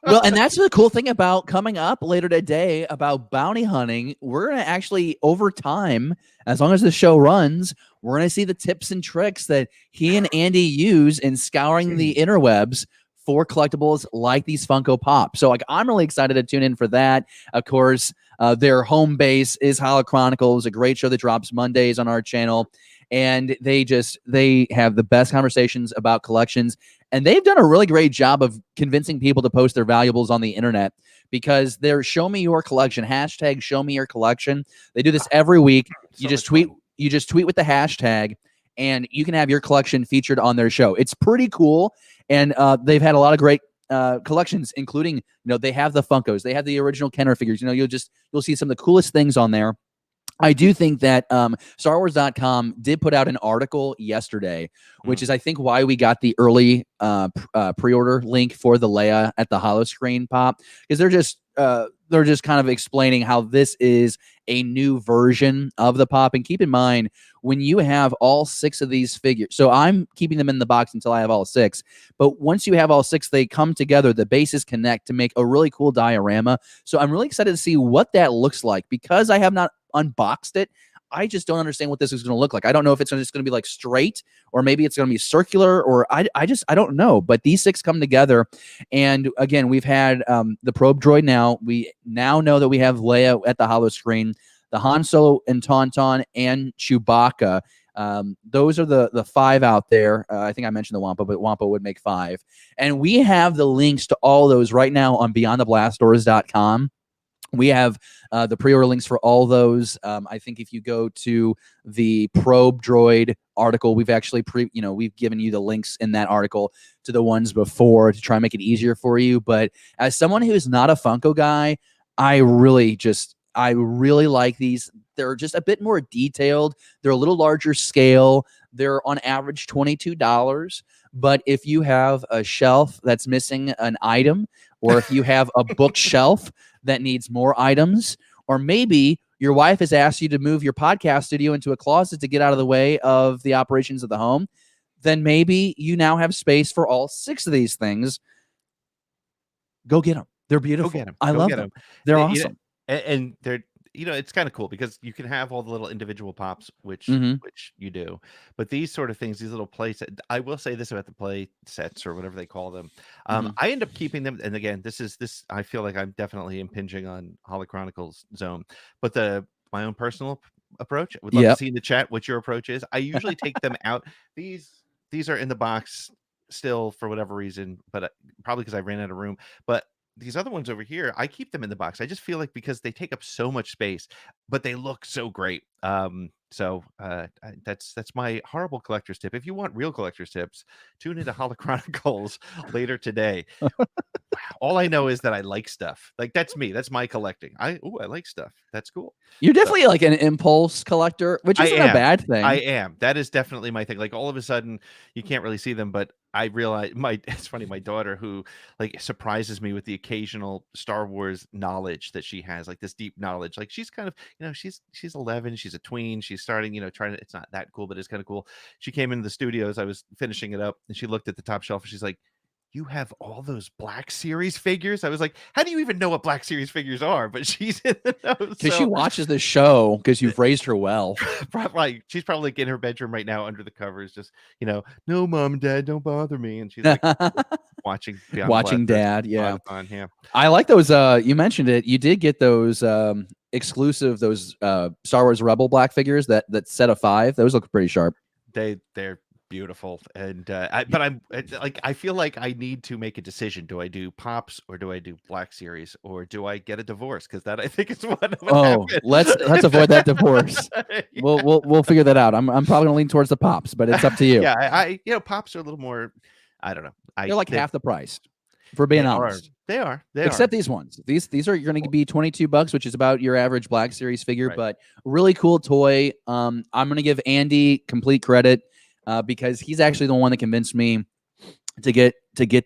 Well, and that's the cool thing about coming up later today about bounty hunting. We're going to actually, over time, as long as the show runs, we're going to see the tips and tricks that he and Andy use in scouring the interwebs for collectibles like these Funko Pops. So like, I'm really excited to tune in for that. Of course, their home base is Holochronicles, a great show that drops Mondays on our channel. And they have the best conversations about collections. And they've done a really great job of convincing people to post their valuables on the internet, because they're show me your collection, hashtag show me your collection. They do this every week. You just tweet with the hashtag, and you can have your collection featured on their show. It's pretty cool. And they've had a lot of great collections, including, they have the Funkos, they have the original Kenner figures. You'll see some of the coolest things on there. I do think that StarWars.com did put out an article yesterday, which is, I think, why we got the early pre-order link for the Leia at the holo screen pop, because they're just kind of explaining how this is a new version of the pop. And keep in mind, when you have all 6 of these figures, so I'm keeping them in the box until I have all 6, but once you have all 6, they come together, the bases connect to make a really cool diorama. So I'm really excited to see what that looks like, because I have not unboxed it. I just don't understand what this is going to look like. I don't know if it's just going to be like straight, or maybe it's going to be circular, or I don't know. But these 6 come together, and again, we've had the probe droid. Now we know that we have Leia at the holo screen, the Han Solo and Tauntaun, and Chewbacca. Those are the 5 out there. I think I mentioned the Wampa, but Wampa would make 5. And we have the links to all those right now on BeyondTheBlastDoors.com. We have the pre-order links for all those. I think if you go to the Probe Droid article, we've actually we've given you the links in that article to the ones before to try and make it easier for you. But as someone who is not a Funko guy, I really like these. They're just a bit more detailed. They're a little larger scale. They're on average $22. But if you have a shelf that's missing an item, or if you have a bookshelf that needs more items, or maybe your wife has asked you to move your podcast studio into a closet to get out of the way of the operations of the home, then maybe you now have space for all 6 of these things. Go get them. They're beautiful. Go get them. I love them. They're awesome. And they're, it's kind of cool because you can have all the little individual pops, which you do, but these sort of things, these little play sets, I will say this about the play sets or whatever they call them. I end up keeping them. And again, this, I feel like I'm definitely impinging on Holochronicles zone, but my own personal approach, I would love to see in the chat what your approach is. I usually take them out. These are in the box still for whatever reason, but probably because I ran out of room, but these other ones over here, I keep them in the box. I just feel like because they take up so much space, but they look so great. That's my horrible collector's tip. If you want real collector's tips, tune into Holo Chronicles later today. All I know is that I like stuff. Like that's me. That's my collecting. I like stuff. That's cool. You're definitely like an impulse collector, which isn't a bad thing. I am. That is definitely my thing. Like all of a sudden, you can't really see them, but I realize it's funny. My daughter, who like surprises me with the occasional Star Wars knowledge that she has, like this deep knowledge. Like she's kind of, she's 11, she's a tween, she's starting, trying to. It's not that cool, but it's kind of cool. She came into the studios. I was finishing it up, and she looked at the top shelf, and she's like, "You have all those Black Series figures?" I was like, "How do you even know what Black Series figures are?" But she's in the know. Because she watches the show because you've raised her well. Probably, she's probably like in her bedroom right now under the covers, just no, Mom and Dad, don't bother me, and she's like watching Dad. Yeah. Yeah, I like those. You mentioned it. You did get those exclusive Star Wars Rebel Black figures that set of 5. Those look pretty sharp. They're beautiful, and I feel like I need to make a decision. Do I do Pops or do I do Black Series, or do I get a divorce? Because that I think is what happen. let's avoid that divorce. We'll figure that out. I'm probably gonna lean towards the Pops, but it's up to you. Yeah, I Pops are a little more, I don't know, they're like half the price, for being honest. They are. Except these ones. These are going to be $22, which is about your average Black Series figure, but really cool toy. I'm going to give Andy complete credit because he's actually the one that convinced me to get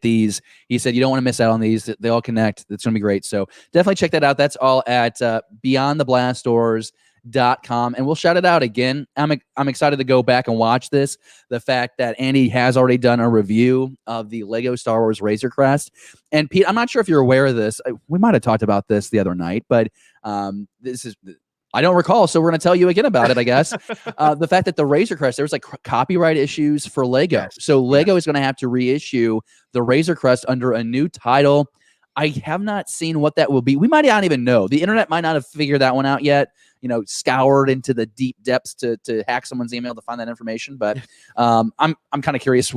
these. He said you don't want to miss out on these. They all connect. It's going to be great. So definitely check that out. That's all at beyondtheblastdoors.com, and we'll shout it out again. I'm excited to go back and watch this. The fact that Andy has already done a review of the Lego Star Wars Razor Crest. And Pete, I'm not sure if you're aware of this. We might have talked about this the other night, but I don't recall, so we're going to tell you again about it, I guess. The fact that the Razor Crest, there was like copyright issues for Lego. Yes. So Lego is going to have to reissue the Razor Crest under a new title. I have not seen what that will be. We might not even know. The internet might not have figured that one out yet. Scoured into the deep depths to hack someone's email to find that information. But I'm kind of curious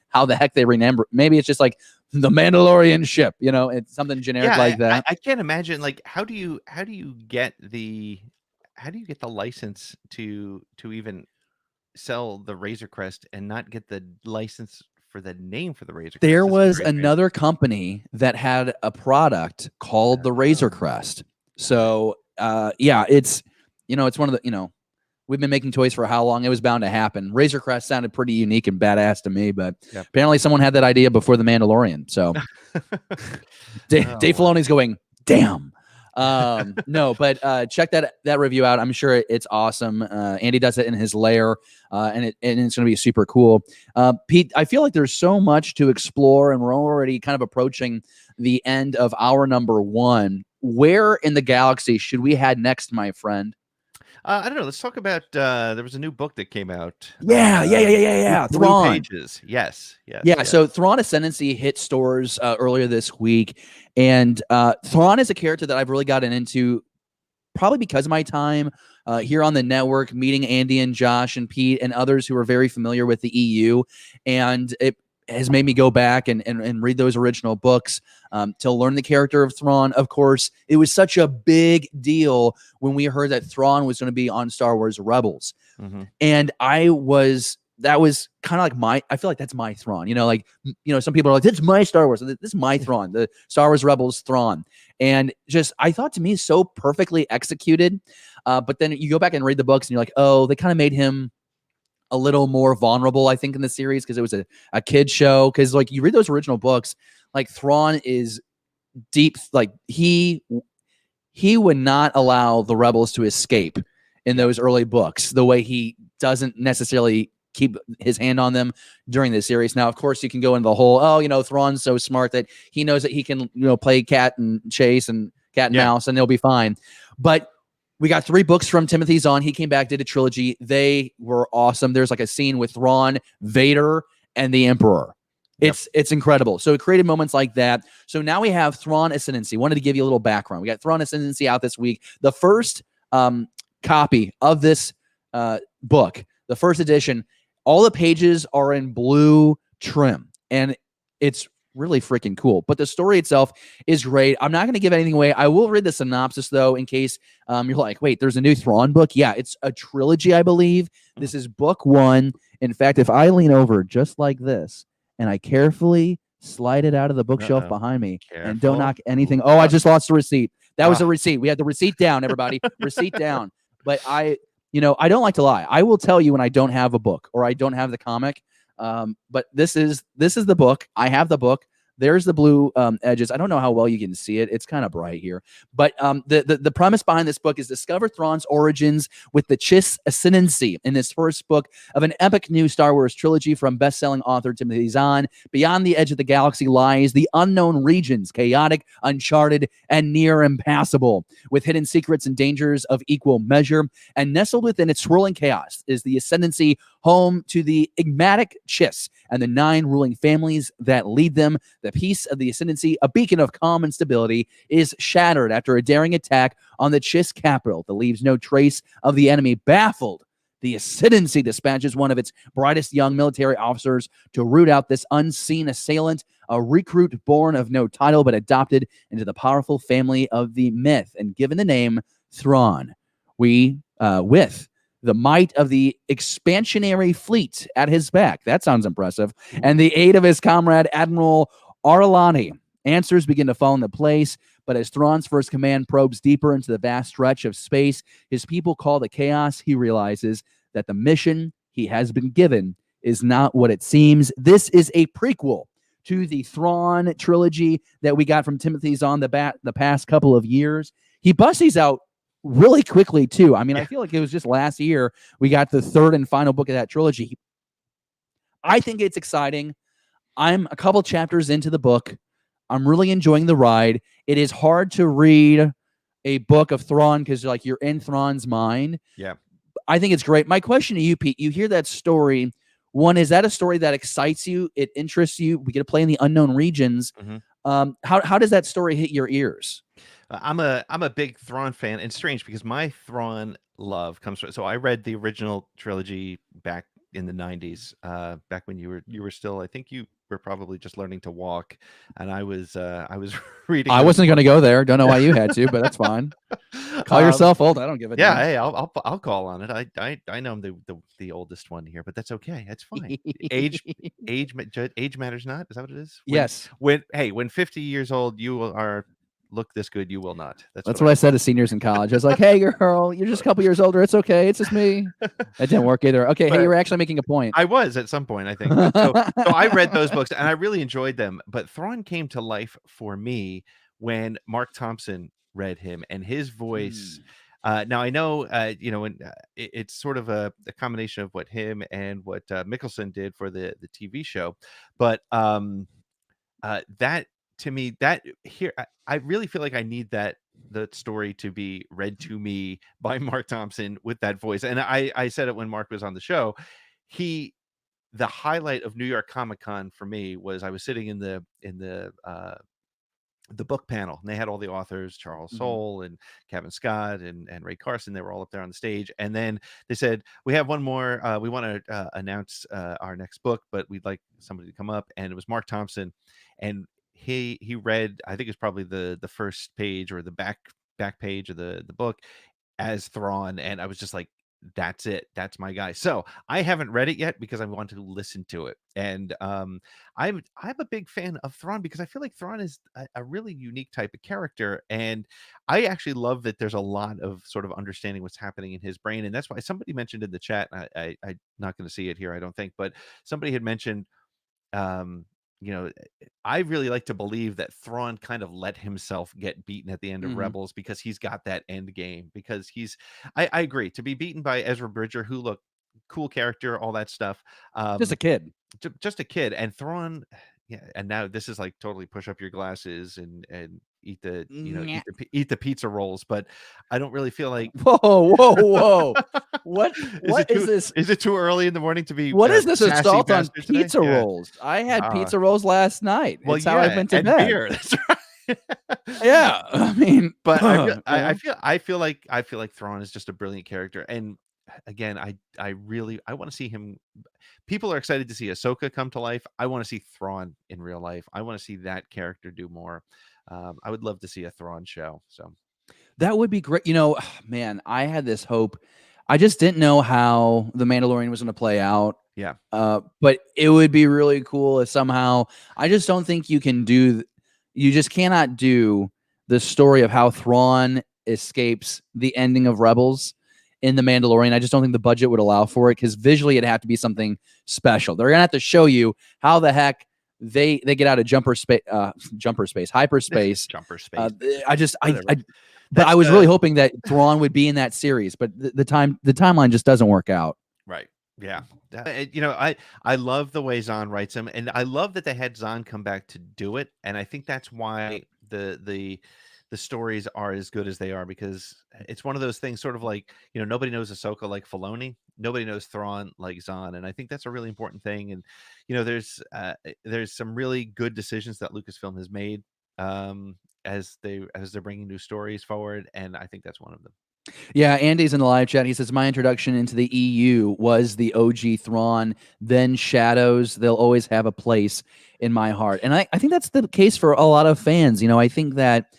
how the heck they rename. Maybe it's just like the Mandalorian ship. It's something generic like that. I can't imagine. Like, how do you get the license to even sell the Razor Crest and not get the license for the name for the Razor Crest? There was another company that had a product called the Razor Crest. So it's it's one of the we've been making toys for how long? It was bound to happen. Razor Crest sounded pretty unique and badass to me, but apparently someone had that idea before the Mandalorian. So Dave Filoni's going, damn. No, but check that review out. I'm sure it's awesome. Andy does it in his lair, and it's going to be super cool. Pete, I feel like there's so much to explore, and we're already kind of approaching the end of hour number 1. Where in the galaxy should we head next, my friend? I don't know. Let's talk about. There was a new book that came out. Yeah. Blue Thrawn. Pages. Yes. So Thrawn Ascendancy hit stores earlier this week, and Thrawn is a character that I've really gotten into, probably because of my time here on the network, meeting Andy and Josh and Pete and others who are very familiar with the EU, and it has made me go back and read those original books to learn the character of Thrawn. Of course, it was such a big deal when we heard that Thrawn was going to be on Star Wars Rebels. Mm-hmm. And that was kind of like I feel like that's my Thrawn. Some people are like, it's my Star Wars. This is my Thrawn, the Star Wars Rebels Thrawn. And just, I thought to me, so perfectly executed. But then you go back and read the books and you're like, oh, they kind of made him a little more vulnerable, I think, in the series because it was a kid show. Because like you read those original books, like Thrawn is deep. Like he would not allow the rebels to escape in those early books the way he doesn't necessarily keep his hand on them during the series. Now, of course, you can go into the whole, Thrawn's so smart that he knows that he can, play cat and chase and cat and mouse and they'll be fine. But we got 3 books from Timothy Zahn. He came back, did a trilogy. They were awesome. There's like a scene with Thrawn, Vader, and the Emperor. It's incredible. So it created moments like that. So now we have Thrawn Ascendancy. Wanted to give you a little background. We got Thrawn Ascendancy out this week. The first copy of this book, the first edition, all the pages are in blue trim. And it's really freaking cool. But the story itself is great. I'm not going to give anything away. I will read the synopsis, though, in case you're like, wait, there's a new Thrawn book. Yeah, it's a trilogy, I believe. This is book 1. In fact, if I lean over just like this and I carefully slide it out of the bookshelf behind me and don't knock anything. Oh, I just lost the receipt. That was a receipt. We had the receipt down, everybody. Receipt down. But I don't like to lie. I will tell you when I don't have a book or I don't have the comic. But this is the book. I have the book. There's the blue edges. I don't know how well you can see it. It's kind of bright here. But the premise behind this book is discover Thrawn's origins with the Chiss Ascendancy in this first book of an epic new Star Wars trilogy from best-selling author Timothy Zahn. Beyond the edge of the galaxy lies the unknown regions, chaotic, uncharted, and near impassable, with hidden secrets and dangers of equal measure. And nestled within its swirling chaos is the Ascendancy, home to the enigmatic Chiss and the 9 ruling families that lead them. The peace of the Ascendancy, a beacon of calm and stability, is shattered after a daring attack on the Chiss capital that leaves no trace of the enemy. Baffled, the Ascendancy dispatches one of its brightest young military officers to root out this unseen assailant, a recruit born of no title but adopted into the powerful family of the myth and given the name Thrawn. With the might of the expansionary fleet at his back, that sounds impressive, and the aid of his comrade Admiral Arlani, answers begin to fall into place. But as Thrawn's first command probes deeper into the vast stretch of space his people call the chaos, he realizes that the mission he has been given is not what it seems. This is a prequel to the Thrawn trilogy that we got from Timothy Zahn the past couple of years. He busts these out really quickly, too. I mean, I feel like it was just last year we got the third and final book of that trilogy. I think it's exciting. I'm a couple chapters into the book. I'm really enjoying the ride. It is hard to read a book of Thrawn because you're in Thrawn's mind. Yeah. I think it's great. My question to you, Pete, you hear that story. One, is that a story that excites you? It interests you? We get to play in the unknown regions. Mm-hmm. How does that story hit your ears? I'm a big Thrawn fan, and it's strange because my Thrawn love comes from. So I read the original trilogy back in the 90s, back when you were still. I think you were probably just learning to walk, and I was reading. I wasn't going to go there. Don't know why you had to, but that's fine. Call yourself old. I don't give a damn. Hey, I'll call on it. I know I'm the oldest one here, but that's okay. That's fine. age matters not. Is that what it is? Yes. When 50 years old you are. Look this good, you will not. That's what I said to seniors in college. I was like, hey, girl, you're just a couple years older. It's okay. It's just me. That didn't work either. Okay, but, hey, you were actually making a point. I was at some point, I think. So I read those books, and I really enjoyed them. But Thrawn came to life for me when Mark Thompson read him, and his voice. Now, I know, it's sort of a combination of what him and what Mickelson did for the TV show. But that... to me, that here, I really feel like I need the story to be read to me by Mark Thompson with that voice. And I said it when Mark was on the show. The highlight of New York Comic Con for me was I was sitting in the book panel, and they had all the authors, Charles Soule and Kevin Scott and Ray Carson. They were all up there on the stage. And then they said, we have one more, we want to announce our next book, but we'd like somebody to come up. And it was Mark Thompson. And he read, I think it's probably the first page or the back page of the book as Thrawn, and I was just like, that's it, that's my guy. So I haven't read it yet because I want to listen to it. And I'm a big fan of Thrawn because I feel like Thrawn is a really unique type of character, and I actually love that there's a lot of sort of understanding what's happening in his brain. And that's why somebody mentioned in the chat, I'm not going to see it here, I don't think, but somebody had mentioned I really like to believe that Thrawn kind of let himself get beaten at the end of Rebels because he's got that end game. Because I agree, to be beaten by Ezra Bridger, who looked cool character, all that stuff. Just a kid. Just a kid. And Thrawn, and now this is like totally push up your glasses and eat the eat the pizza rolls, but I don't really feel like whoa what is this? Is it too early in the morning to be what is this assault on pizza today? rolls? I had pizza rolls last night. Well, it's how I went to bed. Beer. That's right. Yeah, I mean, but I feel like Thrawn is just a brilliant character, and again, I want to see him. People are excited to see Ahsoka come to life. I want to see Thrawn in real life. I want to see that character do more. I would love to see a Thrawn show. So that would be great. You know, man, I had this hope. I just didn't know how The Mandalorian was going to play out. Yeah. But it would be really cool if somehow, I just don't think you just cannot do the story of how Thrawn escapes the ending of Rebels in The Mandalorian. I just don't think the budget would allow for it, because visually it'd have to be something special. They're gonna have to show you how the heck they get out of hyperspace. jumper space. But I was really hoping that Thrawn would be in that series, but the timeline just doesn't work out. Right. Yeah. You know, I love the way Zahn writes him, and I love that they had Zahn come back to do it. And I think that's why the stories are as good as they are, because it's one of those things, sort of like, you know, nobody knows Ahsoka like Filoni, nobody knows Thrawn like Zahn, and I think that's a really important thing. And you know, there's some really good decisions that Lucasfilm has made as they're bringing new stories forward, and I think that's one of them. Yeah, Andy's in the live chat. He says, my introduction into the EU was the OG Thrawn, then Shadows. They'll always have a place in my heart. And I think that's the case for a lot of fans. You know, I think that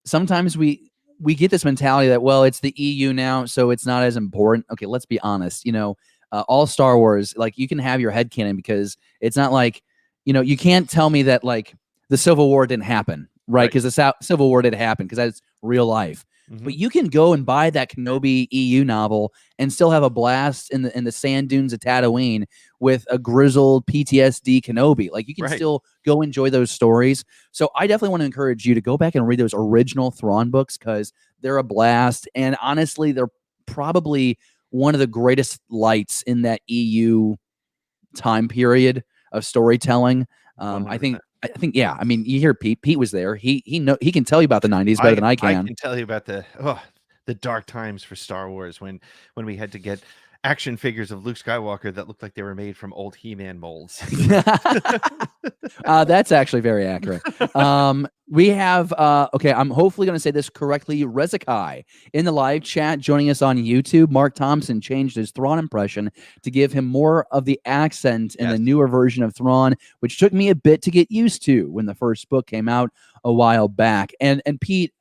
sometimes we get this mentality that, well, it's the EU now, so it's not as important. Okay, let's be honest. You know, all Star Wars, like, you can have your headcanon, because it's not like, you know, you can't tell me that, like, the Civil War didn't happen, right? Because the Civil War did happen, because that's real life. But you can go and buy that Kenobi EU novel and still have a blast in the sand dunes of Tatooine with a grizzled PTSD Kenobi. Like, you can still go enjoy those stories. So I definitely want to encourage you to go back and read those original Thrawn books, because they're a blast. And honestly, they're probably one of the greatest lights in that EU time period of storytelling. I think, yeah. I mean, you hear Pete. Pete was there. He can tell you about the 90s better than I can. I can tell you about the dark times for Star Wars, when we had to get action figures of Luke Skywalker that looked like they were made from old He-Man molds. That's actually very accurate. We have, okay, I'm hopefully going to say this correctly, Rezakai in the live chat joining us on YouTube. Mark Thompson changed his Thrawn impression to give him more of the accent in the newer version of Thrawn, which took me a bit to get used to when the first book came out a while back. And Pete,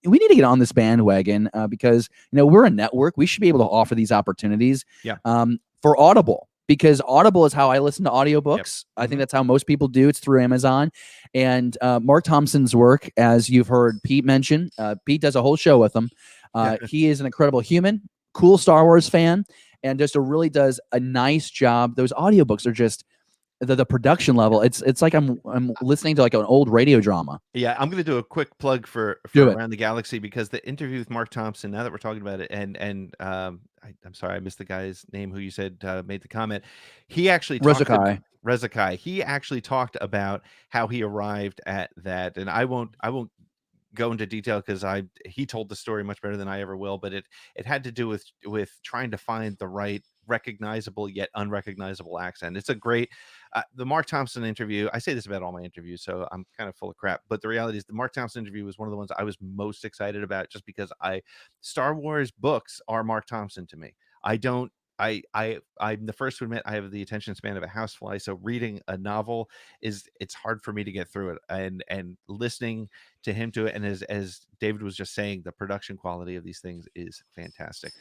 we need to get on this bandwagon because, you know, we're a network. We should be able to offer these opportunities for Audible. Because Audible is how I listen to audiobooks. I think that's how most people do. It's through Amazon. And Mark Thompson's work, as you've heard Pete mention, Pete does a whole show with him. He is an incredible human, cool Star Wars fan, and just really does a nice job. Those audiobooks are just the production level. It's like I'm listening to like an old radio drama. Yeah, I'm going to do a quick plug for Around the Galaxy, because the interview with Mark Thompson, now that we're talking about it, and I'm sorry, I missed the guy's name who you said made the comment. He actually Rezakai. He actually talked about how he arrived at that, and I won't go into detail because he told the story much better than I ever will. But it had to do with trying to find the right recognizable yet unrecognizable accent. It's a great the Mark Thompson interview. I say this about all my interviews, so I'm kind of full of crap, but the reality is the Mark Thompson interview was one of the ones I was most excited about, just because Star Wars books are Mark Thompson to me. I'm the first to admit I have the attention span of a housefly, so reading a novel it's hard for me to get through it, and listening to him to it, and as David was just saying, the production quality of these things is fantastic.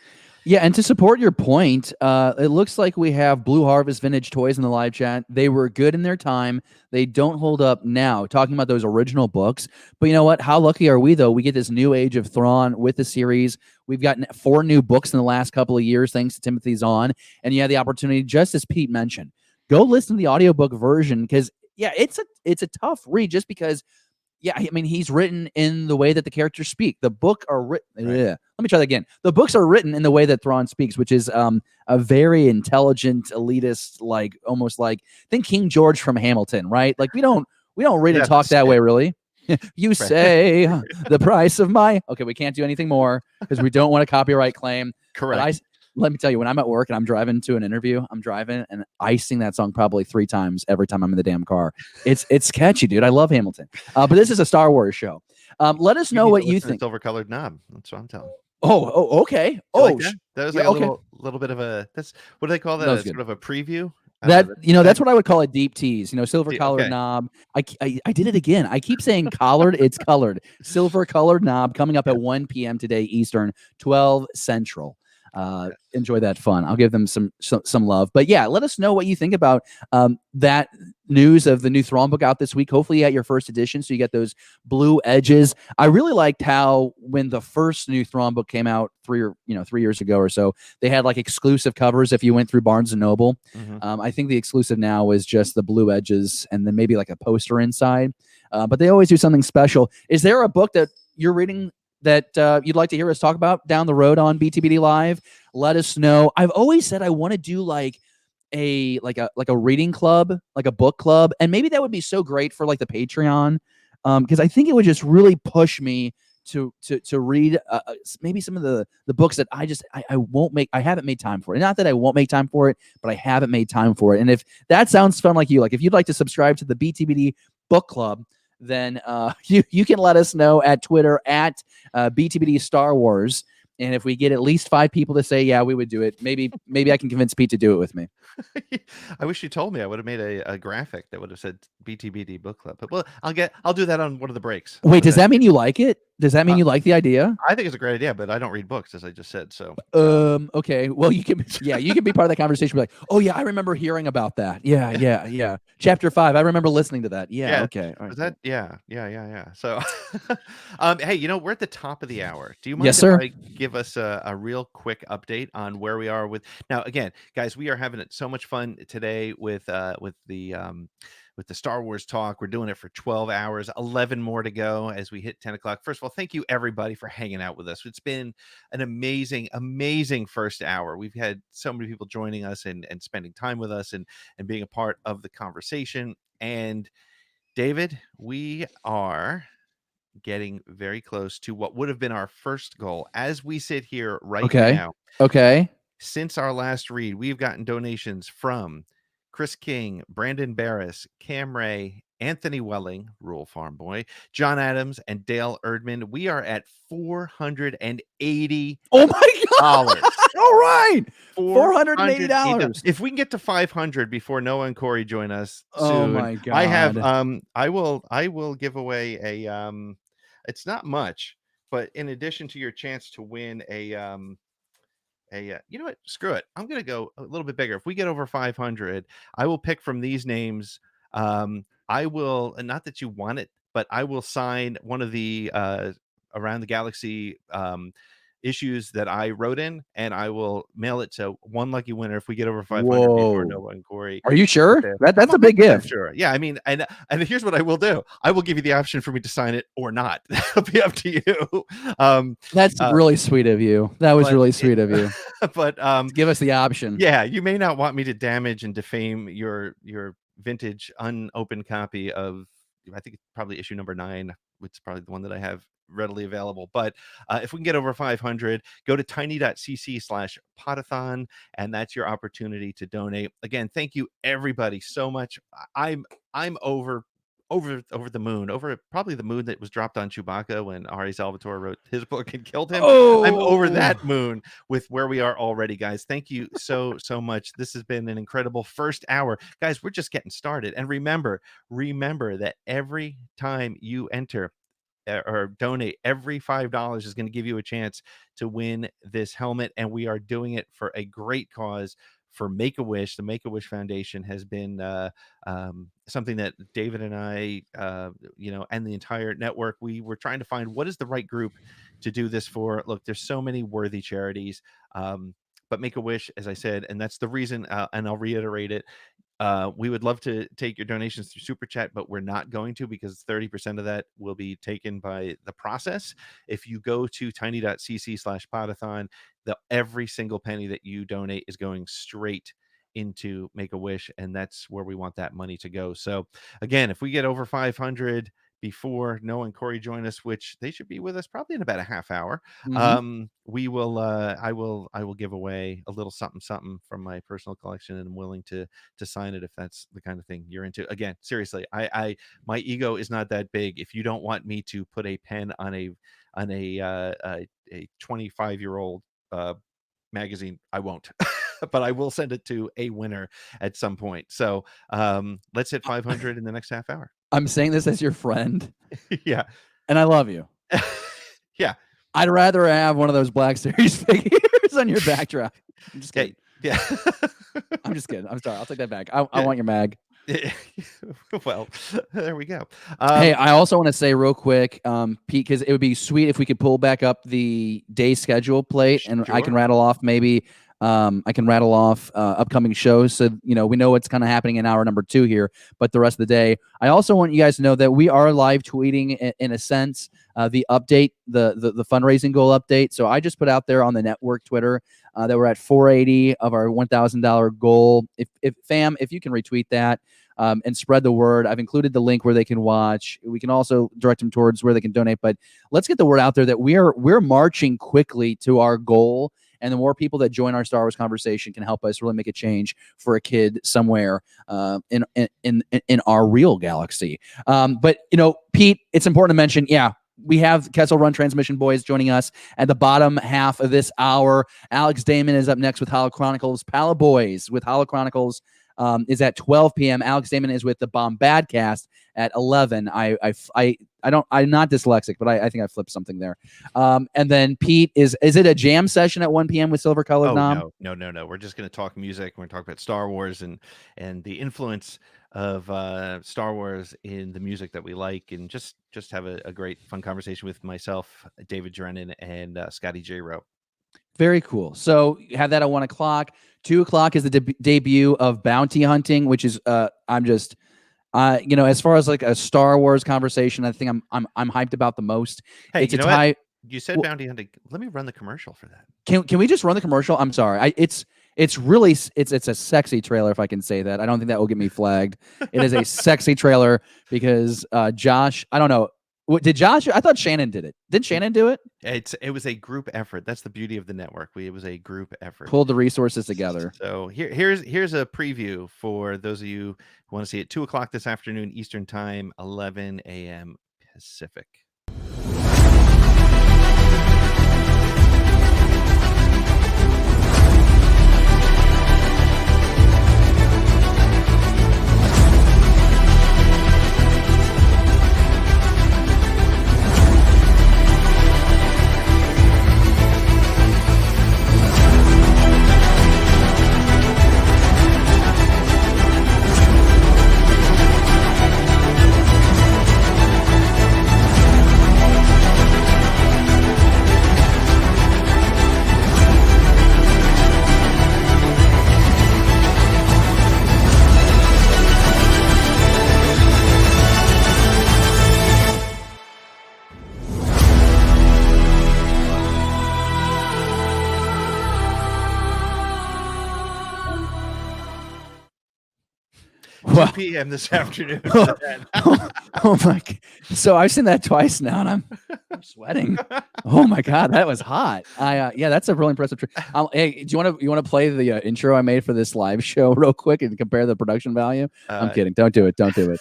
Yeah, and to support your point, it looks like we have Blue Harvest Vintage Toys in the live chat. They were good in their time. They don't hold up now, talking about those original books. But you know what? How lucky are we, though? We get this new age of Thrawn with the series. We've gotten 4 new books in the last couple of years, thanks to Timothy Zahn. And you have the opportunity, just as Pete mentioned, go listen to the audiobook version, because, yeah, it's a tough read, just because, yeah, I mean, he's written in the way that the characters speak. The book are written. Let me try that again. The books are written in the way that Thrawn speaks, which is a very intelligent, elitist, like almost like think King George from Hamilton, right? Like we don't read and talk that way, really. You say the price of my. Okay, we can't do anything more because we don't want a copyright claim. Correct. Let me tell you, when I'm at work and I'm driving to an interview, I'm driving and I sing that song probably 3 times every time I'm in the damn car. It's catchy, dude. I love Hamilton. But this is a Star Wars show. Let us know what you think. Silver colored knob. That's what I'm telling. Okay. You like that? That was Yeah, like a okay. little bit of a that's what do they call that? That was Sort good. of a preview. That that's That what I would call a deep tease. Silver collared okay. knob. I did it again. I keep saying collared. It's colored. Silver colored knob coming up at 1 p.m. today Eastern, 12 Central. Enjoy that fun. I'll give them some love. But yeah, let us know what you think about that news of the new Thrawn book out this week. Hopefully you got your first edition, so you get those blue edges. I really liked how when the first new Thrawn book came out 3 years ago or so, they had like exclusive covers if you went through Barnes and Noble. I think the exclusive now is just the blue edges and then maybe like a poster inside. But they always do something special. Is there a book that you're reading that you'd like to hear us talk about down the road on BTBD Live? Let us know. I've always said I want to do like a reading club, like a book club, and maybe that would be so great for like the Patreon, because I think it would just really push me to read maybe some of the books that I haven't made time for it. Not that I won't make time for it, but I haven't made time for it. And if that sounds fun like you, like if you'd like to subscribe to the BTBD book club, then you can let us know at Twitter at BTBD Star Wars. And if we get at least 5 people to say, yeah, we would do it, maybe I can convince Pete to do it with me. I wish you told me. I would have made a graphic that would have said BTBD Book Club. But well, I'll do that on one of the breaks. Wait, does that mean you like it? Does that mean you like the idea? I think it's a great idea, but I don't read books, as I just said. So okay. Well, you can be part of the conversation. Be like, oh yeah, I remember hearing about that. Yeah. Chapter 5. I remember listening to that. Yeah. Okay. All right. That yeah. So hey, we're at the top of the hour. Do you mind Yes, if sir. I give us a real quick update on where we are with now? Again, guys, we are having so much fun today with the Star Wars talk. We're doing it for 12 hours, 11 more to go as we hit 10 o'clock. First of all, thank you everybody for hanging out with us. It's been an amazing first hour. We've had so many people joining us and spending time with us and being a part of the conversation. And David, we are getting very close to what would have been our first goal as we sit here right now. Okay. Since our last read, we've gotten donations from Chris King, Brandon Barris, Cam Ray, Anthony Welling, Rural Farm Boy, John Adams, and Dale Erdman. We are at $480. Oh my God. All right. $480. If we can get to 500 before Noah and Corey join us soon, oh my God. I have I will give away a it's not much, but in addition to your chance to win you know what? Screw it. I'm going to go a little bit bigger. If we get over 500, I will pick from these names. I will, and not that you want it, but I will sign one of the Around the Galaxy issues that I wrote in, and I will mail it to one lucky winner if we get over 500 before Noah and Corey. Are you sure? That's a big gift. Sure. Yeah. I mean, and here's what I will do. I will give you the option for me to sign it or not. That'll be up to you. That's really sweet of you. That was really sweet of you. But give us the option. Yeah, you may not want me to damage and defame your vintage unopened copy of, I think it's probably issue number 9, which is probably the one that I have readily available. But if we can get over 500, go to tiny.cc/podathon, and that's your opportunity to donate. Again, thank you everybody so much. I'm over the moon, over probably the moon that was dropped on Chewbacca when Ari Salvatore wrote his book and killed him. I'm over that moon with where we are already, guys. Thank you so much. This has been an incredible first hour, guys. We're just getting started. And remember that every time you enter or donate, every $5 is going to give you a chance to win this helmet, and we are doing it for a great cause. For Make-A-Wish. The Make-A-Wish Foundation has been something that David and I, and the entire network, we were trying to find what is the right group to do this for. Look, there's so many worthy charities, but Make-A-Wish, as I said, and that's the reason, and I'll reiterate it, we would love to take your donations through Super Chat, but we're not going to, because 30% of that will be taken by the process. If you go to tiny.cc/podathon, every single penny that you donate is going straight into Make-A-Wish, and that's where we want that money to go. So again, if we get over 500 before Noah and Corey join us, which they should be with us probably in about a half hour, we will I will give away a little something from my personal collection, and I'm willing to sign it if that's the kind of thing you're into. Again, seriously, I my ego is not that big. If you don't want me to put a pen on a 25-year-old magazine, I won't. But I will send it to a winner at some point. So let's hit 500 in the next half hour. I'm saying this as your friend. Yeah. And I love you. Yeah. I'd rather have one of those Black Series figures on your backdrop. I'm just kidding. Yeah. I'm just kidding. I'm sorry. I'll take that back. I want your mag. Well, there we go. Hey, I also want to say real quick, Pete, because it would be sweet if we could pull back up the day schedule plate, and I can rattle off upcoming shows, so we know what's kind of happening in hour number 2 here. But the rest of the day, I also want you guys to know that we are live tweeting in a sense the update, the fundraising goal update. So I just put out there on the network Twitter that we're at 480 of our $1,000 goal. If you can retweet that. And spread the word. I've included the link where they can watch. We can also direct them towards where they can donate. But let's get the word out there that we're marching quickly to our goal. And the more people that join our Star Wars conversation can help us really make a change for a kid somewhere in our real galaxy. But Pete, it's important to mention, we have Kessel Run Transmission Boys joining us at the bottom half of this hour. Alex Damon is up next with Holo Chronicles. Pala Boys with Holo Chronicles is at 12 p.m. Alex Damon is with the Bombadcast at 11. I'm not dyslexic, but I think I flipped something there. And then Pete, is it a jam session at 1 p.m. with Silver Colored Nom? No. We're just going to talk music. We're going to talk about Star Wars and the influence of Star Wars in the music that we like, and just have a great fun conversation with myself, David Drennan, and Scotty J. Rowe. Very cool. So you have that at 1 o'clock. 2 o'clock is the debut of Bounty Hunting, which is as far as like a Star Wars conversation, I think I'm hyped about the most. Hey, it's what? You said Bounty Hunting. Let me run the commercial for that. Can we just run the commercial? I'm sorry. It's a sexy trailer, if I can say that. I don't think that will get me flagged. It is a sexy trailer because Josh, I don't know. Did Josh? I thought Shannon did it. Did Shannon do it? It was a group effort. That's the beauty of the network. It was a group effort. Pulled the resources together. So here's a preview for those of you who want to see it. 2 o'clock this afternoon Eastern Time, 11 a.m. Pacific. Wow. 2 p.m. this afternoon. Oh my God. So I've seen that twice now, and I'm sweating. Oh my God, that was hot. That's a really impressive hey, do you want to play the intro I made for this live show real quick and compare the production value? I'm kidding. Don't do it. Don't do it.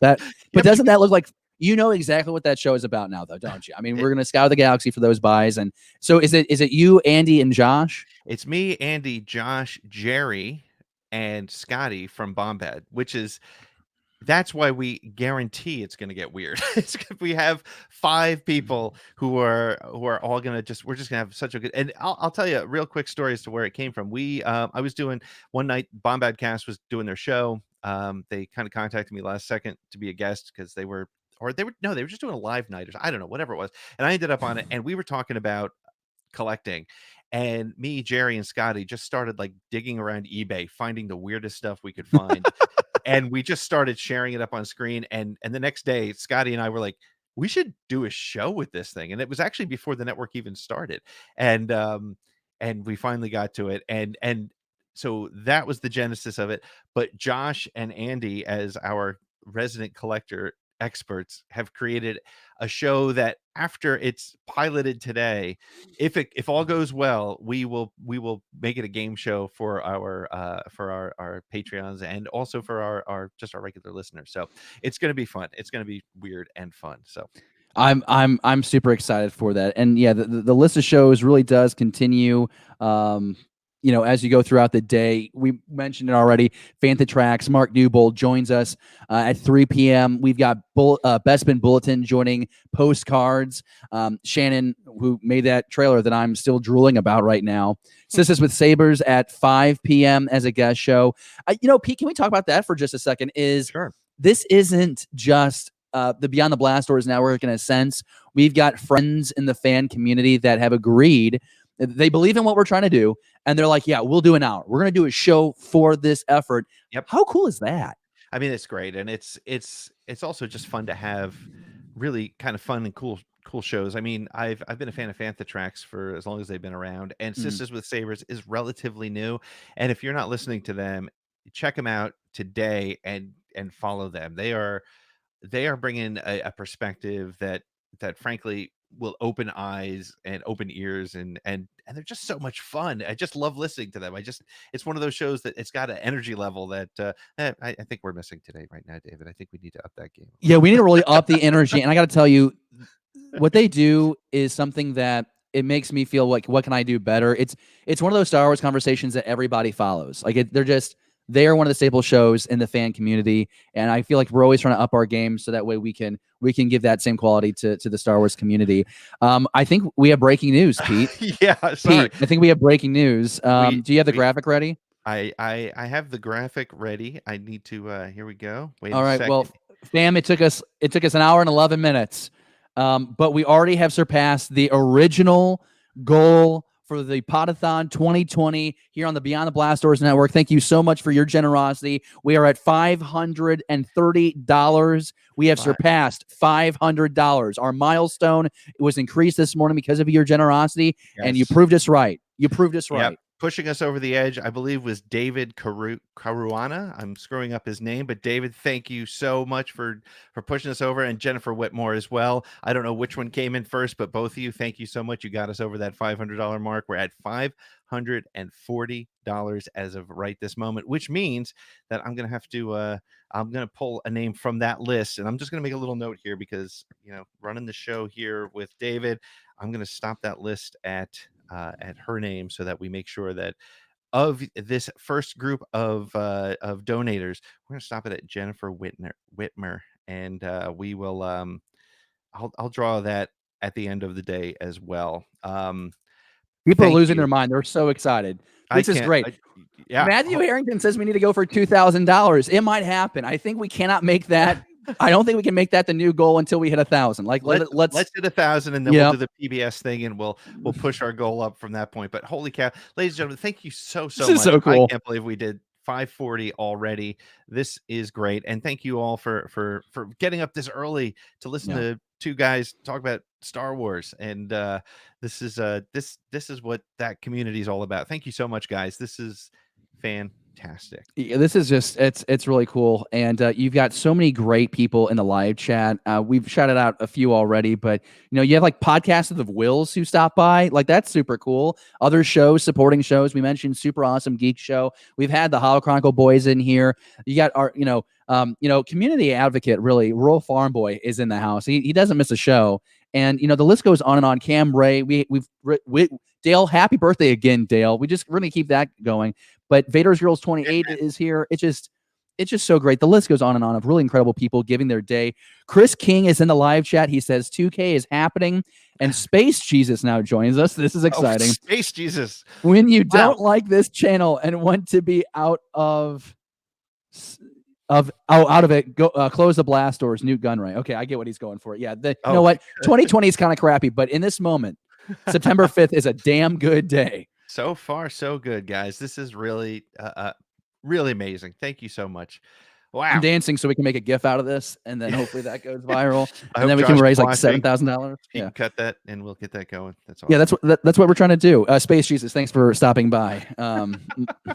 That but doesn't that look like exactly what that show is about now, though, don't you? I mean, we're gonna scour the galaxy for those buys. And so is it you, Andy, and Josh? It's me, Andy, Josh, Jerry, and Scotty from Bombad, that's why we guarantee it's going to get weird. We have 5 people who are all going to we're just going to have such a good, and I'll tell you a real quick story as to where it came from. I was doing one night, Bombadcast was doing their show. They kind of contacted me last second to be a guest because they were just doing a live night, or I don't know, whatever it was. And I ended up on it, and we were talking about collecting. And me, Jerry, and Scotty just started like digging around eBay, finding the weirdest stuff we could find. And we just started sharing it up on screen. And the next day, Scotty and I were like, we should do a show with this thing. And it was actually before the network even started. And we finally got to it. And so that was the genesis of it. But Josh and Andy, as our resident collector experts, have created a show that after it's piloted today, if all goes well, we will make it a game show for our Patreons, and also for our regular listeners. So it's going to be fun. It's going to be weird and fun. So I'm super excited for that. And yeah, the list of shows really does continue. As you go throughout the day, we mentioned it already. Fantha Tracks, Mark Newbold joins us at 3 p.m. We've got Bespin Bulletin joining Postcards. Shannon, who made that trailer that I'm still drooling about right now. Sisters with Sabers at 5 p.m. as a guest show. Pete, can we talk about that for just a second? Sure. This isn't just the Beyond the Blast Doors Network in a sense. We've got friends in the fan community that have agreed. They believe in what we're trying to do, and they're like, yeah, we'll do an hour. We're going to do a show for this effort. Yep. How cool is that? I mean, it's great, and it's also just fun to have really kind of fun and cool shows. I mean, I've been a fan of Fantha Tracks for as long as they've been around, and Sisters with Sabers is relatively new. And if you're not listening to them, check them out today and follow them. They are bringing a perspective that frankly will open eyes and open ears, and they're just so much fun. I just love listening to them. It's one of those shows that it's got an energy level that I think we're missing today right now, David. I think we need to up that game. Yeah, we need to really up the energy. And I got to tell you, what they do is something that it makes me feel like, what can I do better? It's one of those Star Wars conversations that everybody follows. Like they are one of the staple shows in the fan community, and I feel like we're always trying to up our game so that way we can give that same quality to the Star Wars community. I think we have breaking news, Pete. Yeah, sorry. Pete, I think we have breaking news. Do you have the graphic ready? I have the graphic ready. I need to. Here we go. Wait. All right. a second. Well, fam, it took us an hour and 11 minutes, but we already have surpassed the original goal for the Pod-A-Thon 2020 here on the Beyond the Blast Doors Network. Thank you so much for your generosity. We are at $530. We have surpassed $500. Our milestone was increased this morning because of your generosity, and you proved us right. Yep. Pushing us over the edge, I believe, was David Caruana. I'm screwing up his name, but David, thank you so much for pushing us over, and Jennifer Whitmore as well. I don't know which one came in first, but both of you, thank you so much. You got us over that $500 mark. We're at $540 as of right this moment, which means that I'm going to have to I'm going to pull a name from that list, and I'm just going to make a little note here because, running the show here with David, I'm going to stop that list at her name so that we make sure that of this first group of donators, we're going to stop it at Jennifer Whitmer, and we will I'll draw that at the end of the day as well. People are losing their mind. They're so excited. This is great. Matthew Harrington says we need to go for $2,000. It might happen. I think we cannot make that. I don't think we can make that the new goal until we hit 1,000. Like let's hit 1,000, and then we'll do the PBS thing, and we'll push our goal up from that point. But holy cow, ladies and gentlemen, thank you so much. This is so cool. I can't believe we did 540 already. This is great, and thank you all for getting up this early to listen to two guys talk about Star Wars. And this is what that community is all about. Thank you so much, guys. This is fantastic. Yeah, this is just it's really cool, and you've got so many great people in the live chat. We've shouted out a few already, but you have like Podcasts of the Wills who stop by. Like, that's super cool. Other shows, supporting shows. We mentioned Super Awesome Geek Show. We've had the Hollow Chronicle boys in here. You got our community advocate, really, Rural Farm Boy is in the house. He doesn't miss a show. And the list goes on and on. Cam Ray, we've Dale, happy birthday again, Dale. We just really keep that going. But Vader's Girls 28 is here. It's just so great. The list goes on and on of really incredible people giving their day. Chris King is in the live chat. He says 2K is happening, and Space Jesus now joins us. This is exciting. Space Jesus. When you don't like this channel and want to be out of it, go close the blast doors. Newt Gunray. Okay, I get what he's going for. Yeah, you know what? 2020 is kind of crappy, but in this moment, September 5th is a damn good day. So far, so good, guys. This is really, really amazing. Thank you so much. Wow. I'm dancing so we can make a GIF out of this, and then hopefully that goes viral, and then we can raise like $7,000. Yeah, cut that, and we'll get that going. That's all. Yeah, that's what we're trying to do. Space Jesus, thanks for stopping by.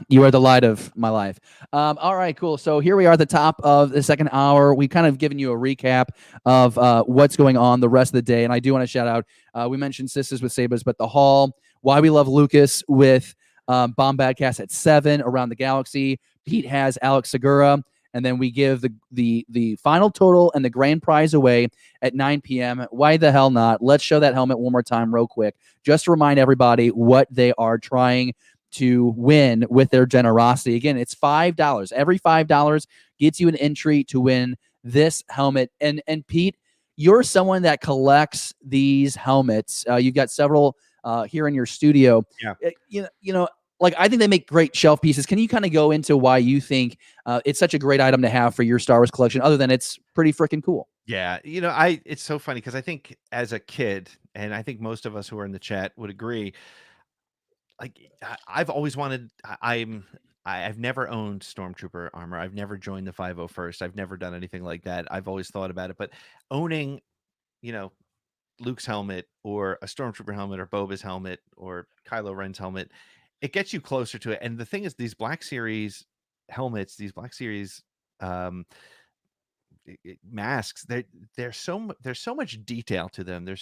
You are the light of my life. All right, cool. So here we are at the top of the second hour. We've kind of given you a recap of what's going on the rest of the day, and I do want to shout out. We mentioned Sisters with Sabers, but the Hall, Why We Love Lucas with Bomb Badcast at 7 Around the Galaxy. Pete has Alex Segura and then we give the final total and the grand prize away at 9 p.m. Why the hell not? Let's show that helmet one more time real quick, just to remind everybody what they are trying to win with their generosity. Again, it's $5. Every $5 gets you an entry to win this helmet. And Pete, you're someone that collects these helmets. You've got several here in your studio. Yeah. Like, I think they make great shelf pieces. Can you kind of go into why you think it's such a great item to have for your Star Wars collection, other than it's pretty freaking cool? Yeah, it's so funny because I think as a kid, and I think most of us who are in the chat would agree, like I've always wanted. I've never owned Stormtrooper armor. I've never joined the 501st. I've never done anything like that. I've always thought about it, but owning, Luke's helmet or a Stormtrooper helmet or Boba's helmet or Kylo Ren's helmet, it gets you closer to it. And the thing is, these Black Series helmets, these Black Series masks, there's so much detail to them. They're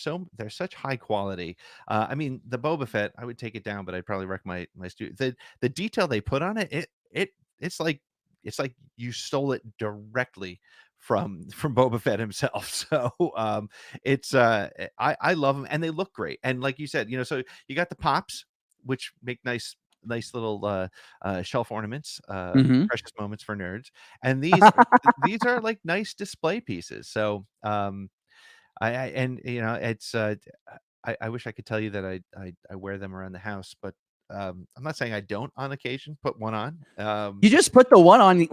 such high quality. I mean, the Boba Fett, I would take it down, but I'd probably wreck my student. The detail they put on it's like you stole it directly from Boba Fett himself. So I love them, and they look great. And like you said, so you got the pops, which make nice little shelf ornaments, precious moments for nerds, and these are like nice display pieces. So it's I wish I could tell you that I wear them around the house, but I'm not saying I don't on occasion put one on. You just put the one on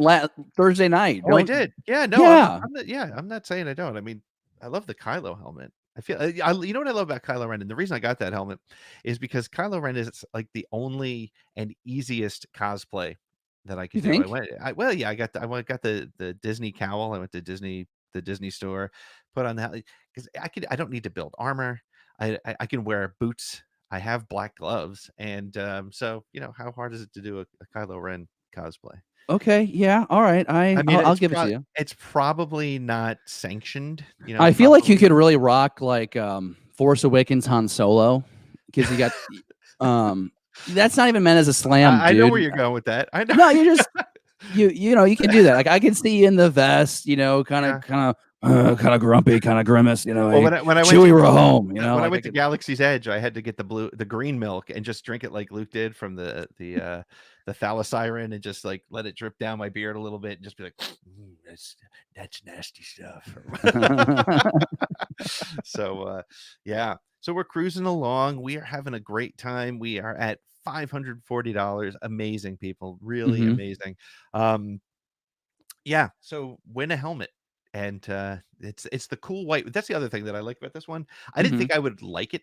Thursday night. I did. Yeah, no, Yeah. I'm not saying I don't. I mean, I love the Kylo helmet. I feel you know what I love about Kylo Ren, and the reason I got that helmet is because Kylo Ren is like the only and easiest cosplay that I could do. Think? I got the Disney cowl. I went to the Disney store, put on that because I don't need to build armor. I can wear boots. I have black gloves, and so how hard is it to do a Kylo Ren cosplay? Okay, yeah, all right. I'll give it to you. It's probably not sanctioned. I feel like you could really rock like Force Awakens Han Solo, because you got that's not even meant as a slam. I dude. know where you're going with that. I know. No, you just you can do that. Like, I can see you in the vest, kind of grumpy, kind of grimace, Well, when I went Chewie, to, we're home. when I went to Galaxy's Edge, I had to get the green milk and just drink it like Luke did from the thalassiren, and just like let it drip down my beard a little bit and just be like, that's nasty stuff. So yeah, so we're cruising along. We are having a great time. We are at $540. Amazing, people, really amazing. Yeah, so win a helmet. And it's the cool white. That's the other thing that I like about this one. I didn't think I would like it.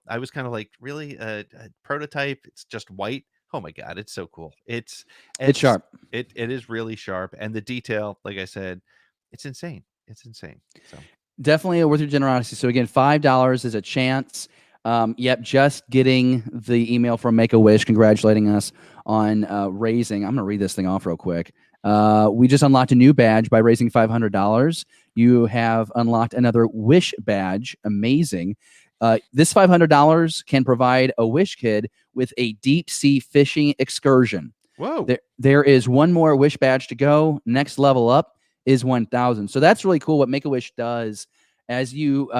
I was kind of like, really, a prototype. It's just white. Oh my god, it's so cool. It's sharp. It is really sharp, and the detail, like I said, it's insane. It's insane. So definitely worth your generosity. So again, $5 is a chance. Yep, just getting the email from Make-A-Wish congratulating us on raising. I'm gonna read this thing off real quick. We just unlocked a new badge by raising $500. You have unlocked another Wish badge. Amazing. This $500 can provide a Wish kid with a deep sea fishing excursion. Whoa. There is one more Wish badge to go. Next level up is 1,000. So that's really cool what Make-A-Wish does. As you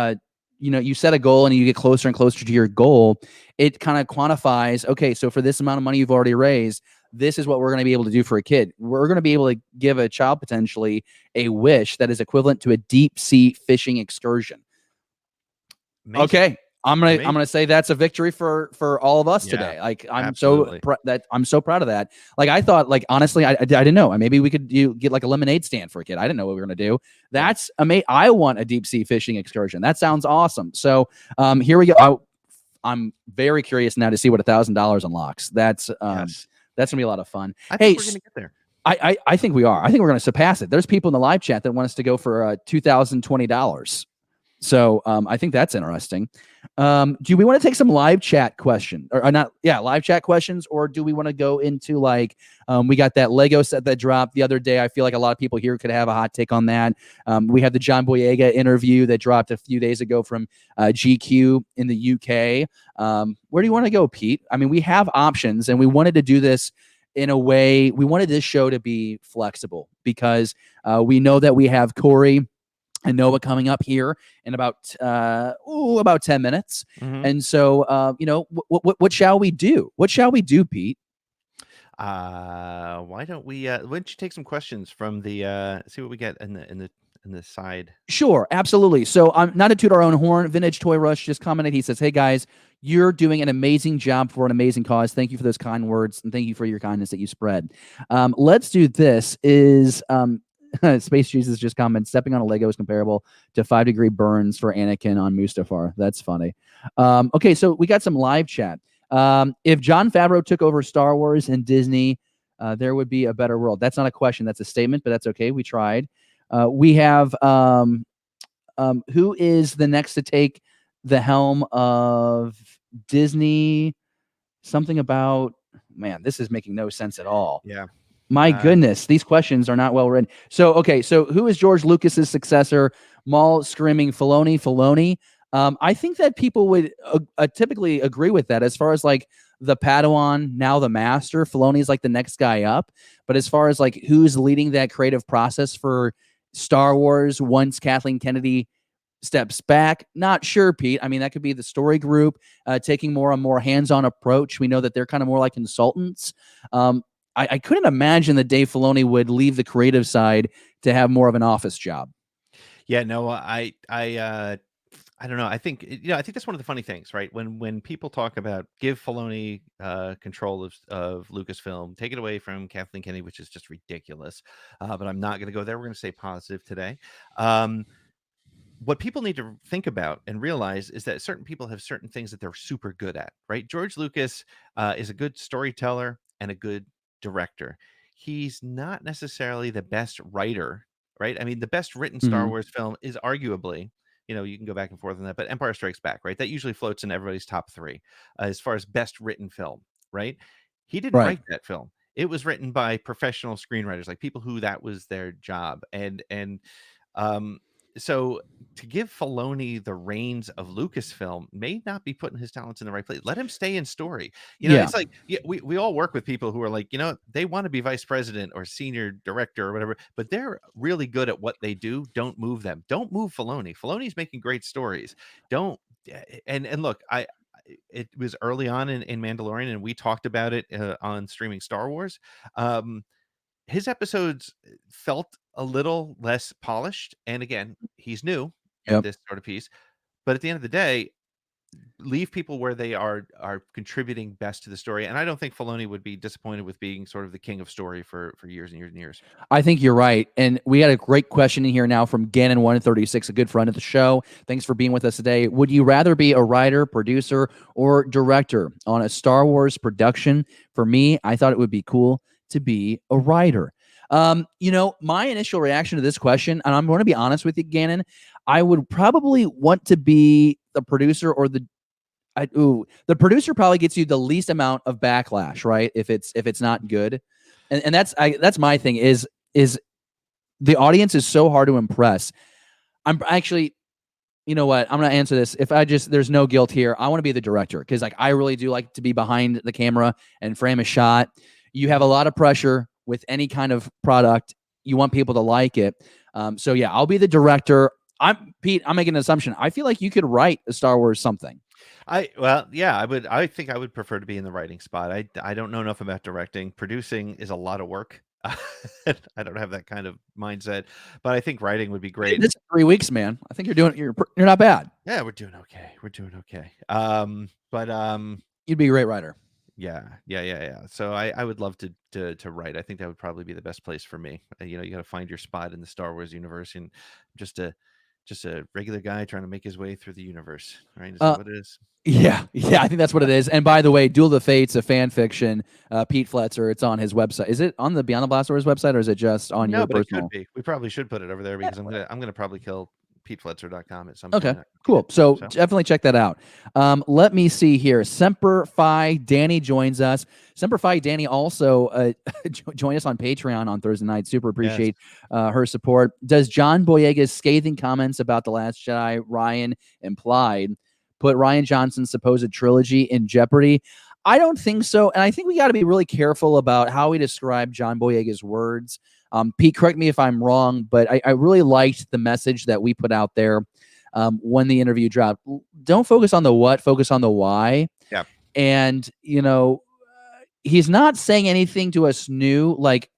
you set a goal and you get closer and closer to your goal, it kind of quantifies, okay, so for this amount of money you've already raised, this is what we're going to be able to do for a kid. We're going to be able to give a child potentially a wish that is equivalent to a deep sea fishing excursion. Amazing. Okay. I'm gonna say that's a victory for all of us today. Like, I'm absolutely. I'm so proud of that. Like, I thought, like, honestly, I didn't know. Maybe we could get like a lemonade stand for a kid. I didn't know what we were gonna do. That's amazing. I want a deep sea fishing excursion. That sounds awesome. So here we go. I'm very curious now to see what $1,000 unlocks. That's gonna be a lot of fun. I think we're gonna get there. I think we are. I think we're gonna surpass it. There's people in the live chat that want us to go for $2,020. So I think that's interesting. Do we want to take some live chat questions or not? Yeah, live chat questions, or do we want to go into like we got that Lego set that dropped the other day? I feel like a lot of people here could have a hot take on that. We have the John Boyega interview that dropped a few days ago from GQ in the UK. Where do you want to go, Pete? I mean, we have options, and we wanted to do this in a way, we wanted this show to be flexible because we know that we have Corey and Noah coming up here in about 10 minutes. And so, what shall we do? What shall we do, Pete? Why don't you take some questions from the see what we get in the side? Sure, absolutely. So not to toot our own horn, Vintage Toy Rush just commented. He says, "Hey guys, you're doing an amazing job for an amazing cause. Thank you for those kind words, and thank you for your kindness that you spread." Let's do this. Space Jesus just commented, "Stepping on a Lego is comparable to 5-degree burns for Anakin on Mustafar." That's funny. Okay, so we got some live chat. If Jon Favreau took over Star Wars and Disney, there would be a better world. That's not a question. That's a statement, but that's okay. We tried. We have who is the next to take the helm of Disney? Something about, man, this is making no sense at all. Yeah. My goodness, these questions are not well written. So, okay, so who is George Lucas's successor? Maul screaming Filoni. I think that people would typically agree with that as far as like the Padawan, now the master. Filoni is like the next guy up. But as far as like who's leading that creative process for Star Wars once Kathleen Kennedy steps back, not sure, Pete. I mean, that could be the story group taking a more hands-on approach. We know that they're kind of more like consultants. I couldn't imagine that Dave Filoni would leave the creative side to have more of an office job. Yeah, no, I don't know. I think that's one of the funny things, right? When people talk about give Filoni control of Lucasfilm, take it away from Kathleen Kennedy, which is just ridiculous. But I'm not going to go there. We're going to stay positive today. What people need to think about and realize is that certain people have certain things that they're super good at, right? George Lucas is a good storyteller and a good director. He's not necessarily the best writer, right? I mean, the best written Star Wars film is arguably, you can go back and forth on that, but Empire Strikes Back, right? That usually floats in everybody's top 3 as far as best written film, right? He didn't write that film. It was written by professional screenwriters, like people who that was their job. So to give Filoni the reins of Lucasfilm may not be putting his talents in the right place. Let him stay in story. It's like we all work with people who are like, they want to be vice president or senior director or whatever, but they're really good at what they do. Don't move them. Don't move Filoni. Filoni's making great stories. Don't and look, it was early on in Mandalorian, and we talked about it on Streaming Star Wars. His episodes felt a little less polished. And again, he's new at this sort of piece. But at the end of the day, leave people where they are contributing best to the story. And I don't think Filoni would be disappointed with being sort of the king of story for years and years and years. I think you're right. And we had a great question in here now from Gannon136, a good friend of the show. Thanks for being with us today. Would you rather be a writer, producer, or director on a Star Wars production? For me, I thought it would be cool to be a writer. My initial reaction to this question, and I'm going to be honest with you, Gannon, I would probably want to be the producer or the producer probably gets you the least amount of backlash, right? If it's not good. And that's my thing is the audience is so hard to impress. I'm actually, you know what? I'm going to answer this. There's no guilt here. I want to be the director because I really do like to be behind the camera and frame a shot. You have a lot of pressure with any kind of product. You want people to like it. So yeah, I'll be the director. Pete, I'm making an assumption. I feel like you could write a Star Wars something. I think I would prefer to be in the writing spot. I don't know enough about directing. Producing is a lot of work. I don't have that kind of mindset, but I think writing would be great. This is 3 weeks, man. I think you're not bad. Yeah, we're doing okay. You'd be a great writer. Yeah. So I would love to write. I think that would probably be the best place for me. You got to find your spot in the Star Wars universe, and just a regular guy trying to make his way through the universe, right? Is that what it is? Yeah, I think that's what it is. And by the way, Duel of the Fates, a fan fiction, Pete Fletzer, it's on his website. Is it on the Beyond the Blast Doors website, or is it just on your personal? It could be. We probably should put it over there because I'm gonna probably kill PeteFletzer.com at some point. Okay, cool. So definitely check that out. Let me see here. Semper Fi Danny joins us. Semper Fi Danny also joined us on Patreon on Thursday night. Super appreciate her support. Does John Boyega's scathing comments about The Last Jedi Ryan implied put Rian Johnson's supposed trilogy in jeopardy? I don't think so. And I think we got to be really careful about how we describe John Boyega's words. Pete, correct me if I'm wrong, but I really liked the message that we put out there when the interview dropped. Don't focus on the what, focus on the why. Yeah. And, he's not saying anything to us new. Like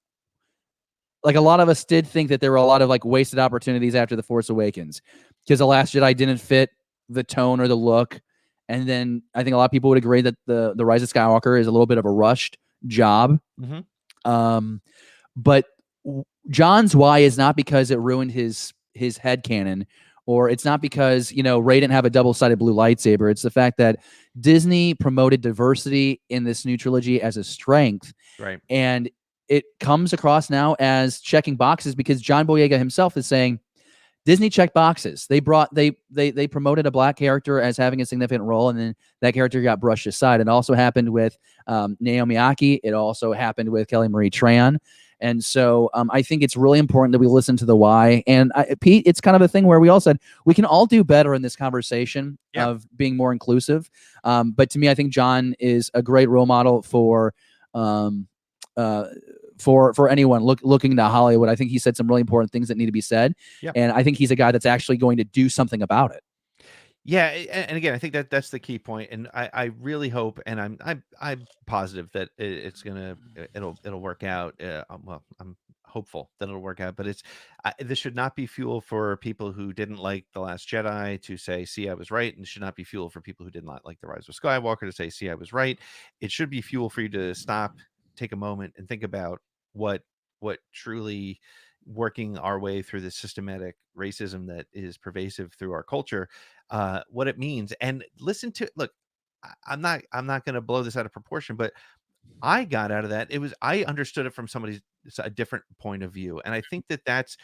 a lot of us did think that there were a lot of like wasted opportunities after The Force Awakens because The Last Jedi didn't fit the tone or the look. And then I think a lot of people would agree that the Rise of Skywalker is a little bit of a rushed job. But John's why is not because it ruined his headcanon, or it's not because, Rey didn't have a double-sided blue lightsaber. It's the fact that Disney promoted diversity in this new trilogy as a strength. Right. And it comes across now as checking boxes because John Boyega himself is saying, Disney checked boxes. They promoted a black character as having a significant role, and then that character got brushed aside. It also happened with Naomi Aki. It also happened with Kelly Marie Tran. And so I think it's really important that we listen to the why. And Pete, it's kind of a thing where we all said we can all do better in this conversation of being more inclusive. But to me, I think John is a great role model for anyone looking to Hollywood. I think he said some really important things that need to be said. And I think he's a guy that's actually going to do something about it. Yeah, and again, I think that's the key point, and I really hope, and I'm positive that it'll work out. Well, I'm hopeful that it'll work out, but this should not be fuel for people who didn't like The Last Jedi to say, "See, I was right," and it should not be fuel for people who did not like The Rise of Skywalker to say, "See, I was right." It should be fuel for you to stop, take a moment, and think about what truly working our way through the systematic racism that is pervasive through our culture, what it means, and look. I'm not going to blow this out of proportion, but I got out of that. I understood it from a different point of view, and I think that's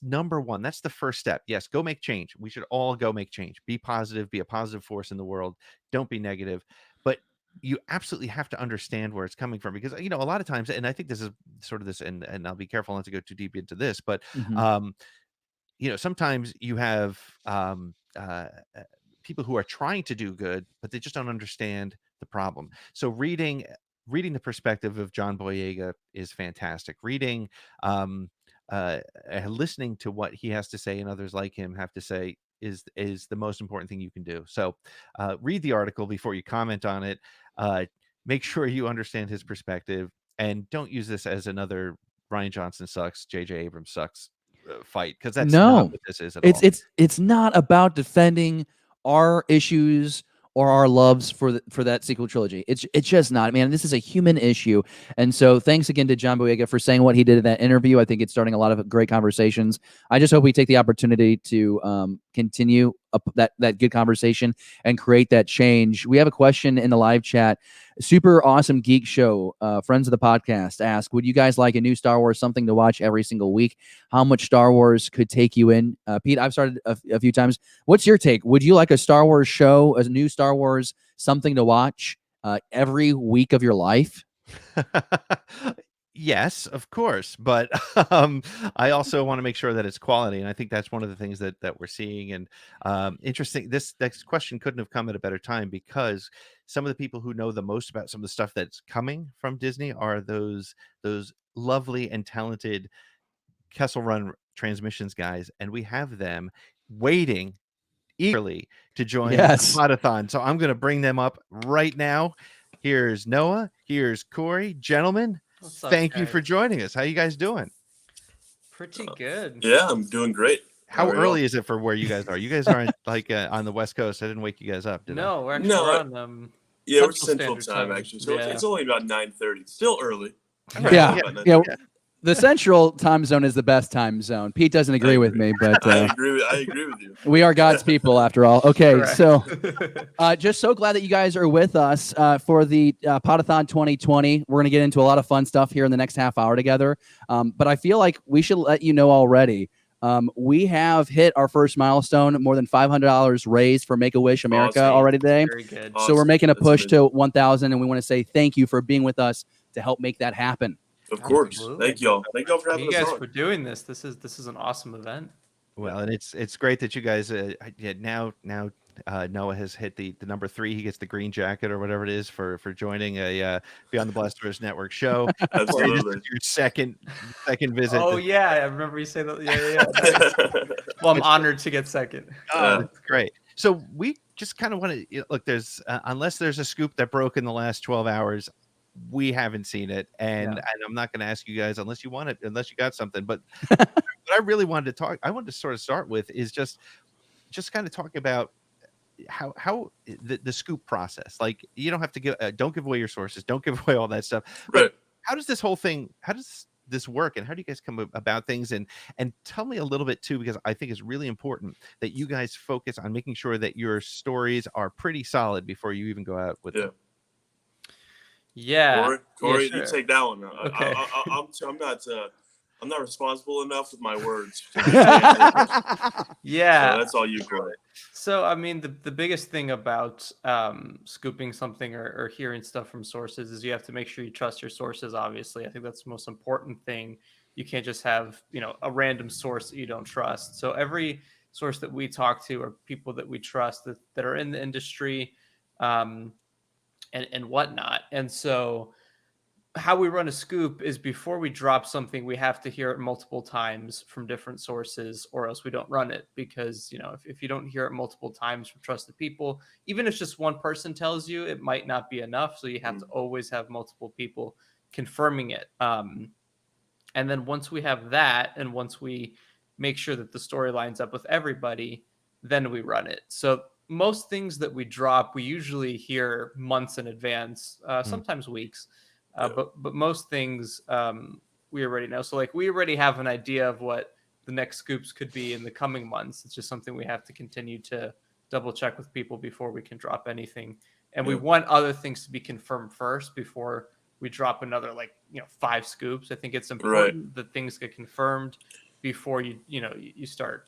number one. That's the first step. Yes, go make change. We should all go make change. Be positive. Be a positive force in the world. Don't be negative. But you absolutely have to understand where it's coming from, because a lot of times, and I think this is sort of this, and I'll be careful not to go too deep into this, but sometimes you have people who are trying to do good, but they just don't understand the problem. So reading the perspective of John Boyega is fantastic. Reading, listening to what he has to say and others like him have to say is the most important thing you can do. So read the article before you comment on it. Make sure you understand his perspective, and don't use this as another Rian Johnson sucks, J.J. Abrams sucks fight, because that's not what this is at all. It's not about defending our issues or our loves for that sequel trilogy. It's just not, man. This is a human issue. And so thanks again to John Boyega for saying what he did in that interview. I think it's starting a lot of great conversations. I just hope we take the opportunity to continue that good conversation and create that change. We have a question in the live chat. Super Awesome Geek Show, friends of the podcast, ask, would you guys like a new Star Wars something to watch every single week? How much Star Wars could take you in? Pete, I've started a few times. What's your take? Would you like a Star Wars show, a new Star Wars something to watch every week of your life? Yes, of course, but I also want to make sure that it's quality, and I think that's one of the things that we're seeing. And interesting, this next question couldn't have come at a better time, because some of the people who know the most about some of the stuff that's coming from Disney are those lovely and talented Kessel Run Transmissions guys, and we have them waiting eagerly to join the Pod-A-Thon. So I'm going to bring them up right now. Here's Noah. Here's Corey. Gentlemen, thank you for joining us. How you guys doing? Pretty good. Yeah, I'm doing great. How early is it for where you guys are? You guys aren't like on the West Coast. I didn't wake you guys up, did I? We're actually on we're Central Time actually. So it's only about 9:30. Still early. Yeah. The Central Time Zone is the best time zone. Pete doesn't agree with me, but I agree with you. We are God's people after all. Okay, correct. So just so glad that you guys are with us for the Pod-A-Thon 2020. We're going to get into a lot of fun stuff here in the next half hour together. But I feel like we should let you know already. We have hit our first milestone, more than $500 raised for Make-A-Wish America already today. Very good. So we're making a push to 1,000, and we want to say thank you for being with us to help make that happen. Of course. Absolutely. Thank y'all. Thank y'all for having us on. You guys for doing this. This is an awesome event. Well, and it's great that you guys now Noah has hit the number 3. He gets the green jacket or whatever it is for joining a Beyond the Blast Doors Network show. Corey, this is your second visit. Oh yeah, I remember you saying that. Yeah. Nice. Well, I'm honored to get second. Oh, that's great. So we just kind of want to look. There's unless there's a scoop that broke in the last 12 hours, we haven't seen it, and I'm not going to ask you guys unless you want it, unless you got something. But what I really wanted to sort of start with is just kind of talk about how the scoop process. Like, you don't have to don't give away your sources, don't give away all that stuff. But how does this work, and how do you guys come about things? And tell me a little bit too, because I think it's really important that you guys focus on making sure that your stories are pretty solid before you even go out with them. Yeah, Corey, sure. you take that one. Okay. I'm not responsible enough with my words. Yeah, so that's all you, Corey. So I mean, the biggest thing about scooping something or hearing stuff from sources is you have to make sure you trust your sources. Obviously, I think that's the most important thing. You can't just have a random source that you don't trust. So every source that we talk to are people that we trust that are in the industry. And whatnot. And so how we run a scoop is before we drop something, we have to hear it multiple times from different sources, or else we don't run it. Because, if you don't hear it multiple times from trusted people, even if just one person tells you, it might not be enough. So you have to always have multiple people confirming it. And then once we have that, and once we make sure that the story lines up with everybody, then we run it. So most things that we drop, we usually hear months in advance, sometimes weeks, but most things we already know. So like, we already have an idea of what the next scoops could be in the coming months. It's just something we have to continue to double check with people before we can drop anything. And we want other things to be confirmed first before we drop another 5 scoops. I think it's important that things get confirmed before you start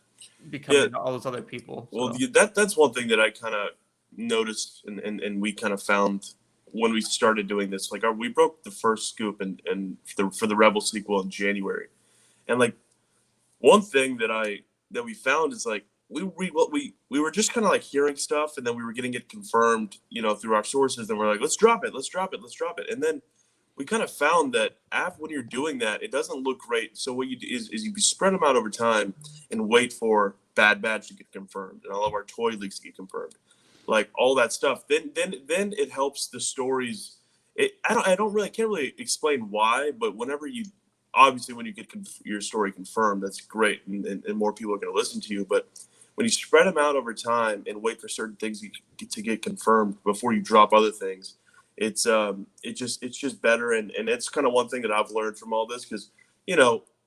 becoming all those other people. Well, that's one thing that I kind of noticed and we kind of found when we started doing this. Like, we broke the first scoop and for the Rebel sequel in January, and like one thing that we found is like we were just kind of like hearing stuff, and then we were getting it confirmed through our sources, and we're like, let's drop it, and then we kind of found that when you're doing that, it doesn't look great. So what you do is you spread them out over time and wait for Bad Batch to get confirmed and all of our toy leaks to get confirmed, like all that stuff. Then it helps the stories. I can't really explain why, but when you get your story confirmed, that's great, and more people are going to listen to you. But when you spread them out over time and wait for certain things to get confirmed before you drop other things, it's just better. And it's kind of one thing that I've learned from all this, because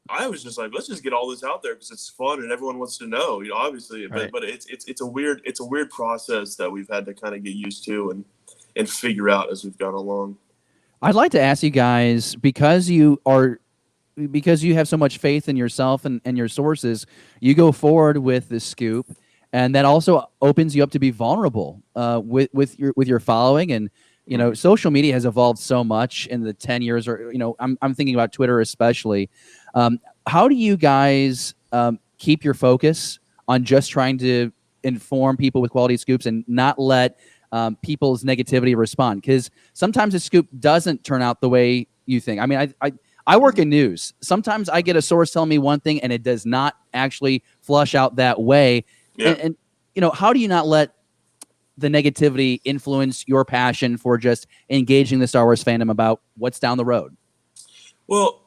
I was just like, let's just get all this out there because it's fun and everyone wants to know, obviously. Right. But it's a weird process that we've had to kind of get used to and figure out as we've gone along. I'd like to ask you guys, because you have so much faith in yourself and your sources, you go forward with this scoop, and that also opens you up to be vulnerable with your following. And social media has evolved so much in the 10 years, or I'm thinking about Twitter especially. How do you guys keep your focus on just trying to inform people with quality scoops and not let people's negativity respond? Because sometimes a scoop doesn't turn out the way you think. I mean, I work in news. Sometimes I get a source telling me one thing and it does not actually flush out that way. Yeah. And how do you not let the negativity influence your passion for just engaging the Star Wars fandom about what's down the road? Well,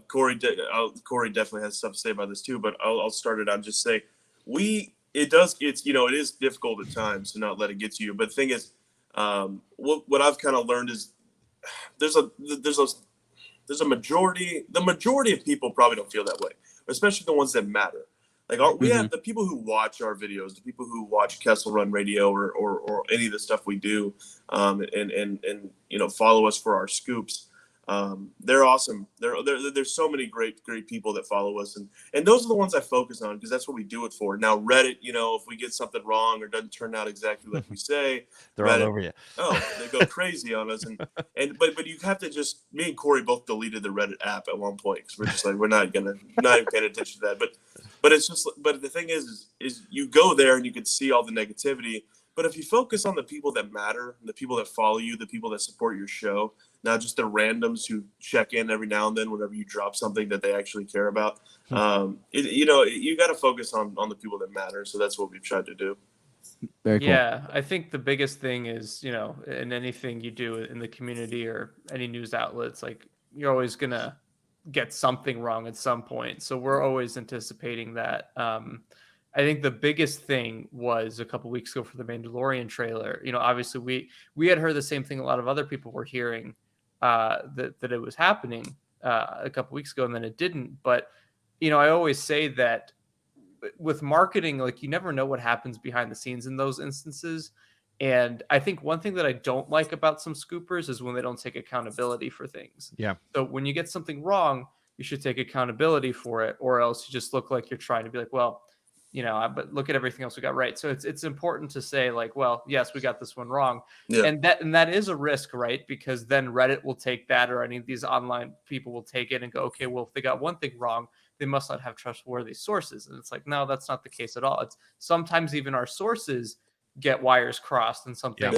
Corey definitely has stuff to say about this too, but I'll start it out and just say it is difficult at times to not let it get to you. But the thing is, what I've kind of learned is there's a majority. The majority of people probably don't feel that way, especially the ones that matter. Like we have the people who watch our videos, the people who watch Kessel Run Radio or any of the stuff we do, and follow us for our scoops. They're awesome. There's so many great people that follow us, and those are the ones I focus on because that's what we do it for. Now Reddit, if we get something wrong or doesn't turn out exactly like we say, they're Reddit, all over you. Oh, they go crazy on us, but you have to me and Corey both deleted the Reddit app at one point because we're just like we're not even paying attention to that. But But it's just, but the thing is you go there and you can see all the negativity. But if you focus on the people that matter, the people that follow you, the people that support your show, not just the randoms who check in every now and then whenever you drop something that they actually care about, you got to focus on the people that matter. So that's what we've tried to do. Very cool. Yeah, I think the biggest thing is, in anything you do in the community or any news outlets, like you're always going to get something wrong at some point. So we're always anticipating that. I think the biggest thing was a couple weeks ago for the Mandalorian trailer. Obviously we had heard the same thing a lot of other people were hearing, that it was happening a couple weeks ago, and then it didn't. But I always say that with marketing, like you never know what happens behind the scenes in those instances. And I think one thing that I don't like about some scoopers is when they don't take accountability for things. Yeah. So when you get something wrong, you should take accountability for it, or else you just look like you're trying to be like, well, but look at everything else we got right. So it's important to say like, well, yes, we got this one wrong. Yeah. And that is a risk, right? Because then Reddit will take that, or any of these online people will take it and go, okay, well, if they got one thing wrong, they must not have trustworthy sources. And it's like, no, that's not the case at all. It's sometimes even our sources get wires crossed and something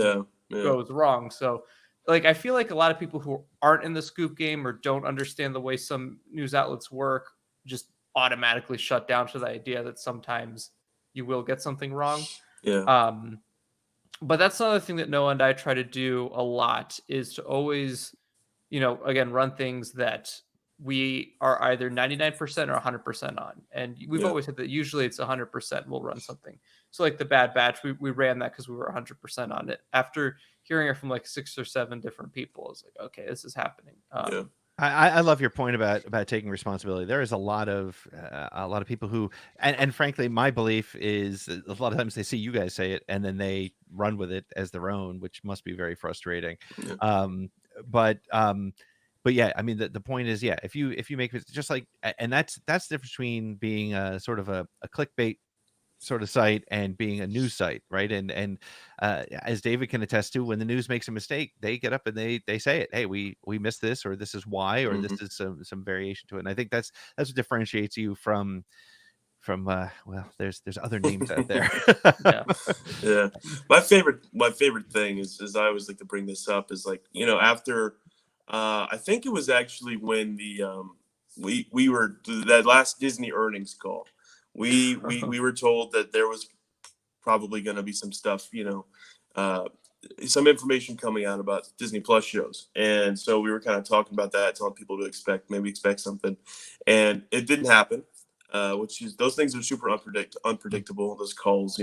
goes wrong. So like, I feel like a lot of people who aren't in the scoop game or don't understand the way some news outlets work just automatically shut down to the idea that sometimes you will get something wrong. Yeah. But that's another thing that Noah and I try to do a lot, is to always, again, run things that we are either 99% or 100% on. And we've always said that usually it's 100% we'll run something. So like the Bad Batch, we ran that because we were 100% on it. After hearing it from like 6 or 7 different people, it's like, okay, this is happening. I love your point about taking responsibility. There is a lot of people who, and frankly, my belief is a lot of times they see you guys say it and then they run with it as their own, which must be very frustrating. Yeah. But yeah, I mean, the point is, if you make it just like, and that's the difference between being a sort of a clickbait sort of site and being a news site, right? And as David can attest to, when the news makes a mistake, they get up and they say it. Hey, we missed this, or this is why, or this is some variation to it. And I think that's what differentiates you from well, there's other names out there. Yeah. My favorite thing is I always like to bring this up is like, after I think it was actually when the we were that last Disney earnings call. We were told that there was probably going to be some stuff, some information coming out about Disney Plus shows. And so we were kind of talking about that, telling people to expect something. And it didn't happen, which is, those things are super unpredictable, those calls,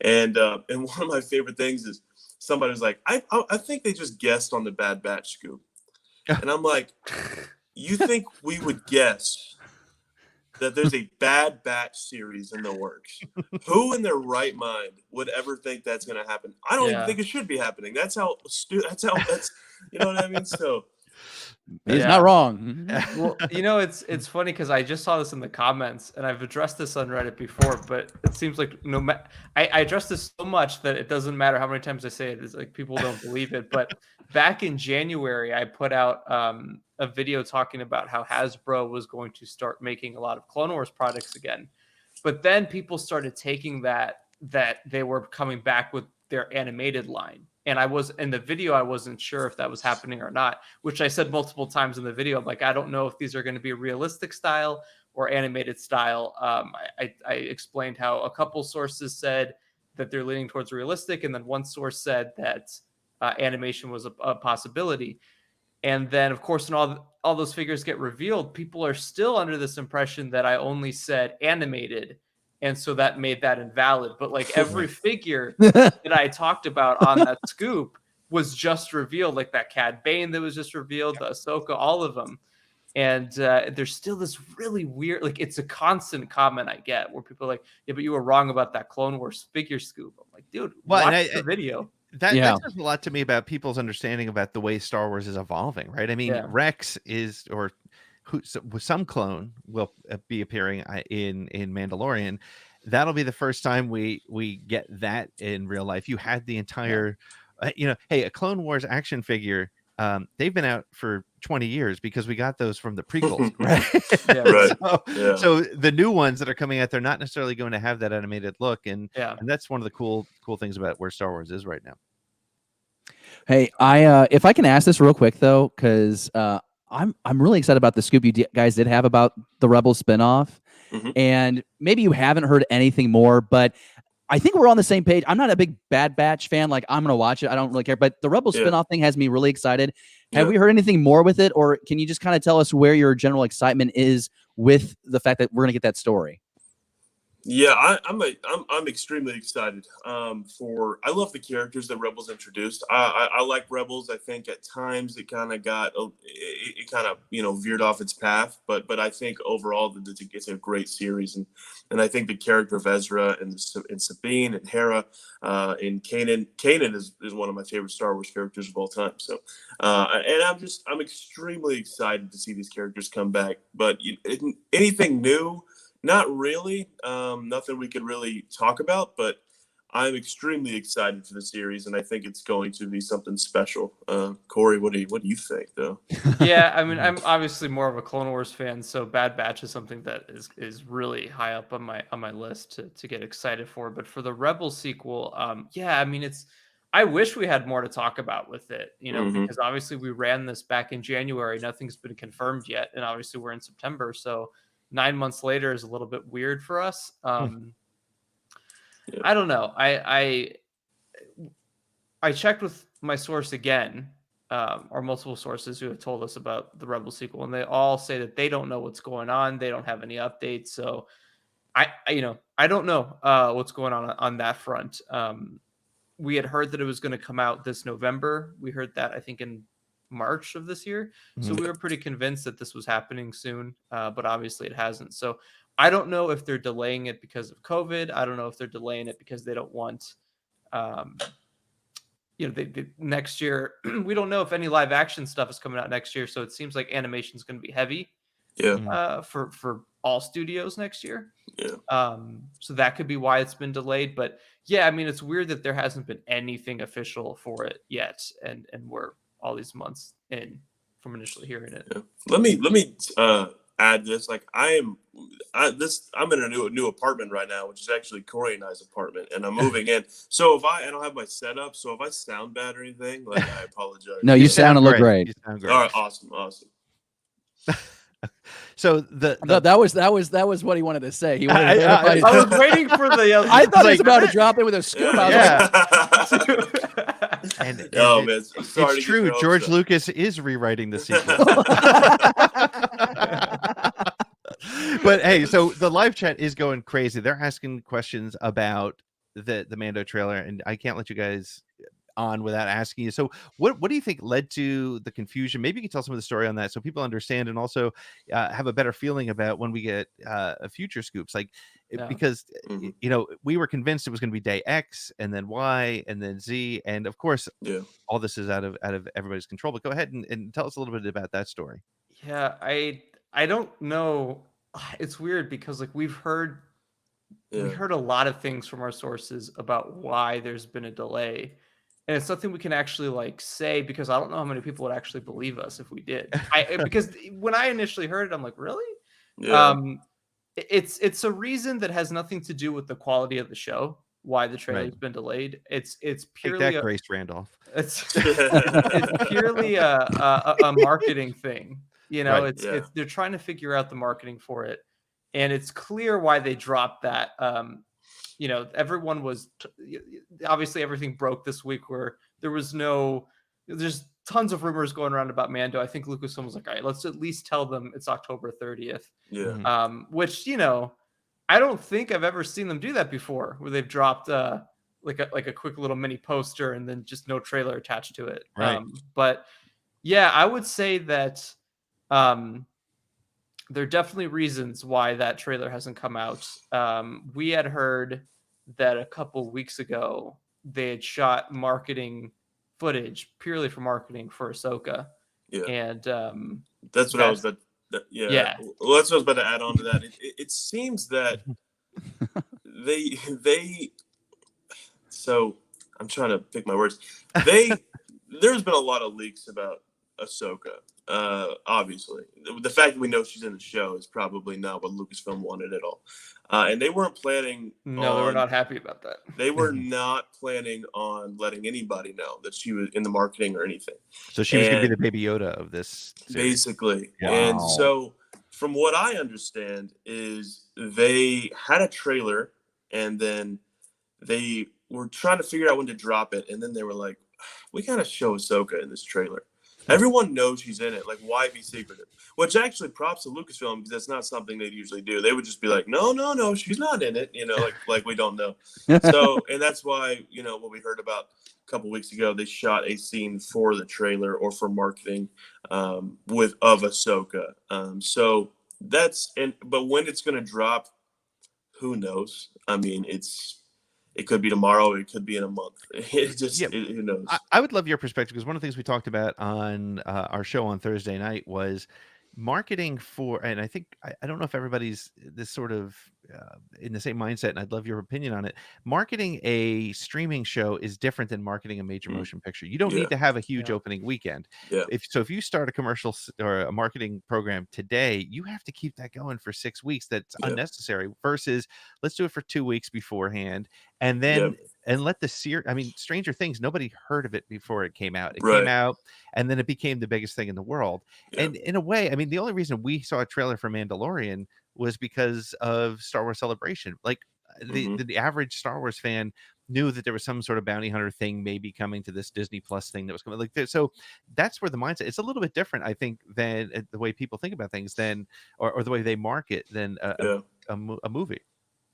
And one of my favorite things is somebody was like, I think they just guessed on the Bad Batch scoop. And I'm like, you think we would guess that there's a Bad Batch series in the works? Who in their right mind would ever think that's going to happen? I don't even think it should be happening. That's you know what I mean? So he's not wrong. Well, it's funny because I just saw this in the comments, and I've addressed this on Reddit before, but it seems like I addressed this so much that it doesn't matter how many times I say it. It's like people don't believe it. But back in January, I put out a video talking about how Hasbro was going to start making a lot of Clone Wars products again. But then people started taking that they were coming back with their animated line. And I was in the video, I wasn't sure if that was happening or not, which I said multiple times in the video. I'm like, I don't know if these are going to be realistic style or animated style. I explained how a couple sources said that they're leaning towards realistic, and then one source said that animation was a possibility. And then, of course, when all those figures get revealed, people are still under this impression that I only said animated. And so that made that invalid. But like every figure that I talked about on that scoop was just revealed, like that Cad Bane that was just revealed, the Ahsoka, all of them. And there's still this really weird, like it's a constant comment I get where people are like, yeah, but you were wrong about that Clone Wars figure scoop. I'm like, dude, watch the video. That says a lot to me about people's understanding about the way Star Wars is evolving, right? I mean, Rex is, or some clone will be appearing in Mandalorian. That'll be the first time we get that in real life. You had the entire, hey, a Clone Wars action figure they've been out for 20 years because we got those from the prequels, right? Right. So the new ones that are coming out, they're not necessarily going to have that animated look, and that's one of the cool things about where Star Wars is right now. Hey, if I can ask this real quick though, because I'm really excited about the scoop you guys did have about the Rebels spinoff, and maybe you haven't heard anything more, but I think we're on the same page. I'm not a big Bad Batch fan. Like, I'm gonna watch it. I don't really care, but the Rebels spinoff thing has me really excited. Have we heard anything more with it, or can you just kind of tell us where your general excitement is with the fact that we're gonna get that story? Yeah, I'm extremely excited. I love the characters that Rebels introduced. I like Rebels. I think at times it kind of veered off its path, but I think overall it's a great series, and I think the character of Ezra and Sabine and Hera and Kanan is one of my favorite Star Wars characters of all time. So and I'm extremely excited to see these characters come back. But anything new? Not really. Nothing we could really talk about, but I'm extremely excited for the series, and I think it's going to be something special. Corey, what do you think, though? Yeah, I mean, I'm obviously more of a Clone Wars fan, so Bad Batch is something that is really high up on my list to get excited for. But for the Rebel sequel, yeah, I mean, I wish we had more to talk about with it, because obviously we ran this back in January, nothing's been confirmed yet, and obviously we're in September, so 9 months later is a little bit weird for us. I don't know. I checked with my source again, or multiple sources who have told us about the Rebel sequel, and they all say that they don't know what's going on. They don't have any updates. So I don't know what's going on that front. We had heard that it was going to come out this November. We heard that, I think, in March of this year. So we were pretty convinced that this was happening soon, but obviously it hasn't. So I don't know if they're delaying it because of COVID. I don't know if they're delaying it because they don't want, next year, we don't know if any live action stuff is coming out next year. So it seems like animation is going to be heavy for all studios next year. So that could be why it's been delayed. But yeah, I mean, it's weird that there hasn't been anything official for it yet. And we're all these months in from initially hearing it. Let me add this. Like I'm in a new apartment right now, which is actually Corey and I's apartment, and I'm moving in. So I don't have my setup, so if I sound bad or anything, like, I apologize. No, you sound and look great. You sound great. All right, awesome. So that was what he wanted to say. He wanted to I was waiting for the. I thought he was about to drop in with a scoop. And man, it's true. George Lucas is rewriting the sequel. But hey, so the live chat is going crazy. They're asking questions about the Mando trailer, and I can't let you guys on without asking you. So what do you think led to the confusion? Maybe you can tell some of the story on that so people understand, and also have a better feeling about when we get future scoops. Like, because we were convinced it was going to be day X and then Y and then Z, and of course all this is out of everybody's control. But go ahead and tell us a little bit about that story. Yeah, I don't know. It's weird because like we heard a lot of things from our sources about why there's been a delay. And it's something we can actually like say, because I don't know how many people would actually believe us if we did. Because when I initially heard it, I'm like, really? Yeah. It's a reason that has nothing to do with the quality of the show, why the trailer's been delayed. It's purely Take that, Grace Randolph. It's purely a marketing thing. It's they're trying to figure out the marketing for it, and it's clear why they dropped that. Everyone was obviously everything broke this week where there's tons of rumors going around about Mando. I think Lucasfilm was like, all right, let's at least tell them it's October 30th. Yeah. Which, I don't think I've ever seen them do that before, where they've dropped like a quick little mini poster and then just no trailer attached to it. Right. But yeah, I would say that there are definitely reasons why that trailer hasn't come out. We had heard that a couple weeks ago they had shot marketing footage purely for marketing for Ahsoka. Yeah. And that's what I was about. Yeah. Well, that's what I was about to add on to that. It seems that they. So I'm trying to pick my words. There's been a lot of leaks about Ahsoka. Obviously, the fact that we know she's in the show is probably not what Lucasfilm wanted at all. And they weren't planning. No, they were not happy about that. They were not planning on letting anybody know that she was in the marketing or anything. So she was going to be the Baby Yoda of this series. Basically. Wow. And so from what I understand is they had a trailer and then they were trying to figure out when to drop it. And then they were like, we got to show Ahsoka in this trailer. Everyone knows she's in it. Like, why be secretive? Which actually props to Lucasfilm, because that's not something they'd usually do. They would just be like, no, she's not in it. Like we don't know. So, and that's why, what we heard about a couple weeks ago, they shot a scene for the trailer or for marketing of Ahsoka. So that's, but when it's going to drop, who knows? I mean, it could be tomorrow. It could be in a month. Who knows? I would love your perspective, because one of the things we talked about on our show on Thursday night was marketing for, and I think, I don't know if everybody's this sort of in the same mindset, and I'd love your opinion on it. Marketing a streaming show is different than marketing a major motion picture. You don't need to have a huge opening weekend. If you start a commercial or a marketing program today, you have to keep that going for 6 weeks. That's unnecessary, versus let's do it for 2 weeks beforehand, and then and let the series. I mean, Stranger Things, nobody heard of it before it came out. It came out, and then it became the biggest thing in the world. And in a way, I mean, the only reason we saw a trailer for Mandalorian was because of Star Wars Celebration. Like the average Star Wars fan knew that there was some sort of bounty hunter thing maybe coming to this Disney Plus thing that was coming. So that's where the mindset, it's a little bit different, I think, than the way people think about things or the way they market than a movie.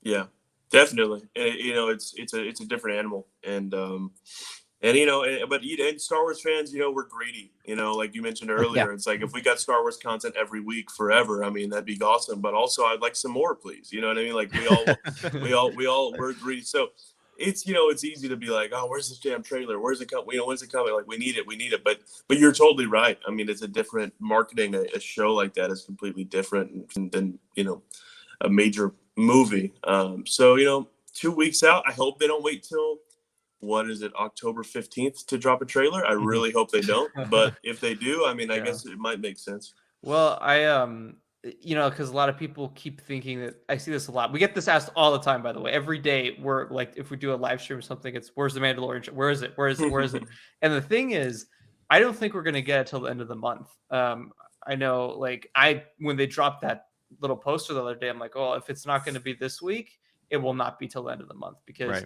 Yeah, definitely. And, it's a different animal. And Star Wars fans, we're greedy, like you mentioned earlier. It's like, if we got Star Wars content every week forever, I mean, that'd be awesome. But also, I'd like some more, please. You know what I mean? Like, we're greedy. So it's easy to be like, oh, where's this damn trailer? Where's it coming? When's it coming? Like, we need it. But you're totally right. I mean, it's a different marketing. A show like that is completely different than a major movie. So 2 weeks out. I hope they don't wait till, what is it, October 15th to drop a trailer. I really hope they don't. But if they do, I mean, I guess it might make sense. Well, because a lot of people keep thinking that, I see this a lot. We get this asked all the time, by the way. Every day, we're like, if we do a live stream or something, it's, where's the Mandalorian? Where is it? Where is it? Where is it? And the thing is, I don't think we're going to get it till the end of the month. I know, when they dropped that little poster the other day, I'm like, oh, if it's not going to be this week, it will not be till the end of the month, because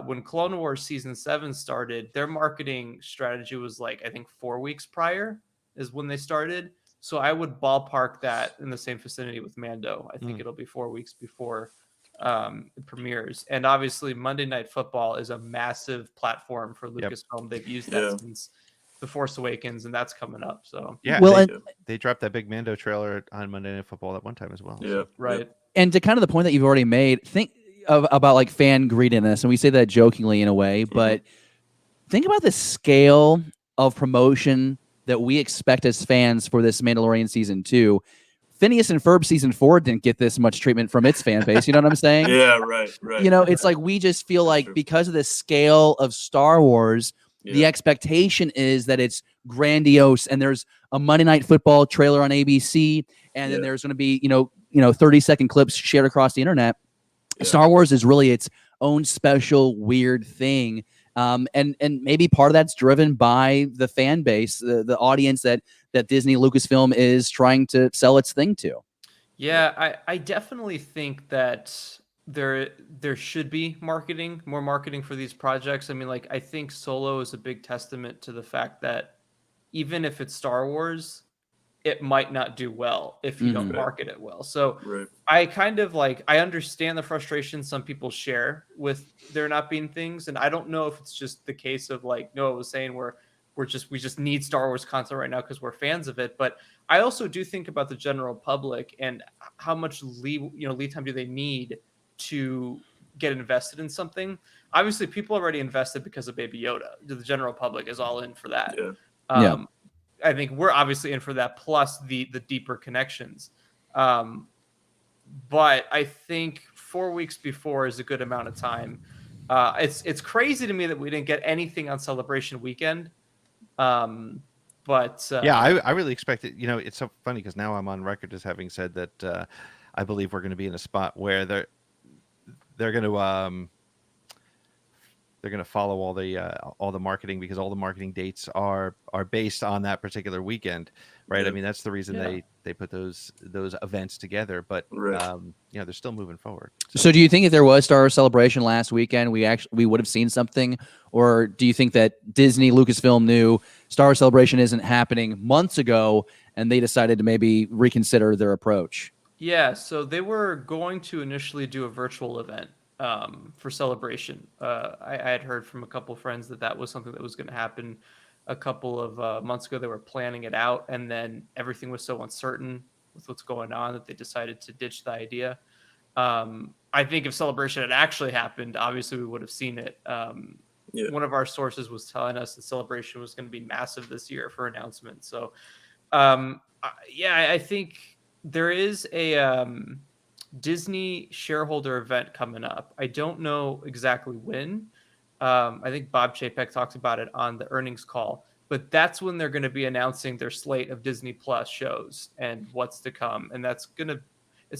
when Clone Wars season 7 started, their marketing strategy was I think 4 weeks prior is when they started. So I would ballpark that in the same vicinity with Mando. I think it'll be 4 weeks before it premieres. And obviously Monday Night Football is a massive platform for Lucasfilm. They've used that since The Force Awakens, and that's coming up. So they dropped that big Mando trailer on Monday Night Football at one time as well. Right. And to kind of the point that you've already made, think about fan greediness, and we say that jokingly in a way, but think about the scale of promotion that we expect as fans for this Mandalorian season 2. Phineas and Ferb season 4 didn't get this much treatment from its fan base. You know what I'm saying? Right. It's like, we just feel like because of the scale of Star Wars, the expectation is that it's grandiose, and there's a Monday Night Football trailer on ABC, and then there's going to be 30-second clips shared across the internet. Star Wars is really its own special weird thing, and maybe part of that's driven by the fan base, the audience that Disney Lucasfilm is trying to sell its thing to. Yeah, I definitely think that there should be more marketing for these projects. I mean, I think Solo is a big testament to the fact that even if it's Star Wars, it might not do well if you don't market it well. So I kind of I understand the frustration some people share with there not being things. And I don't know if it's just the case of Noah was saying, we just need Star Wars content right now because we're fans of it. But I also do think about the general public and how much lead time do they need to get invested in something. Obviously people already invested because of Baby Yoda. The general public is all in for that. I think we're obviously in for that, plus the deeper connections. But I think 4 weeks before is a good amount of time. It's crazy to me that we didn't get anything on Celebration weekend. But yeah, I really expect it. You know, it's so funny because now I'm on record as having said that I believe we're going to be in a spot where they're going to follow all the marketing, because all the marketing dates are based on that particular weekend, right? Yeah. I mean, that's the reason Yeah. they put those events together. But Right. you know, they're still moving forward. So do you think if there was Star Wars Celebration last weekend, we would have seen something? Or do you think that Disney, Lucasfilm knew Star Wars Celebration isn't happening months ago and they decided to maybe reconsider their approach? yeah, so they were going to initially do a virtual event for Celebration. I had heard from a couple friends that was something that was going to happen a couple of months ago. They were planning it out, and then everything was so uncertain with what's going on that they decided to ditch the idea. I think if Celebration had actually happened, obviously we would have seen it. Yeah. One of our sources was telling us that Celebration was going to be massive this year for announcements. So, I think there is a Disney shareholder event coming up. I don't know exactly when. I think Bob Chapek talked about it on the earnings call, but that's when they're going to be announcing their slate of Disney Plus shows and what's to come. And it's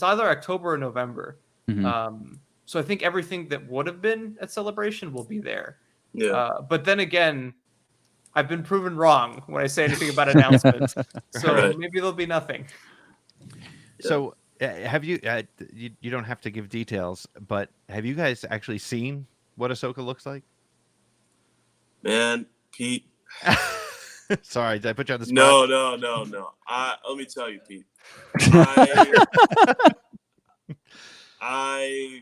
either October or November. So I think everything that would have been at Celebration will be there. Yeah. But then again, I've been proven wrong when I say anything about announcements. So Right. maybe there'll be nothing. So have you, you don't have to give details, but have you guys actually seen what Ahsoka looks like? Man, Pete. Sorry, did I put you on the spot? No. Let me tell you, Pete. I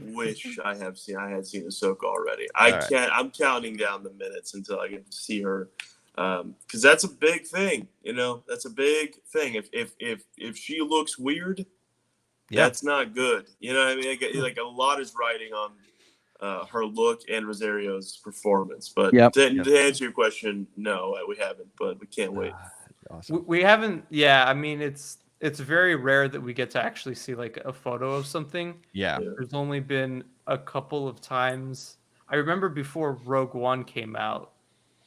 wish I had seen Ahsoka already. I'm counting down the minutes until I get to see her, because that's a big thing. You know, that's a big thing. If she looks weird, that's not good. You know what I mean? Like a lot is riding on her look and Rosario's performance. But to answer your question, no, we haven't. But we can't wait. Awesome. We haven't. Yeah, I mean, it's very rare that we get to actually see like a photo of something. Yeah. There's only been a couple of times. I remember before Rogue One came out,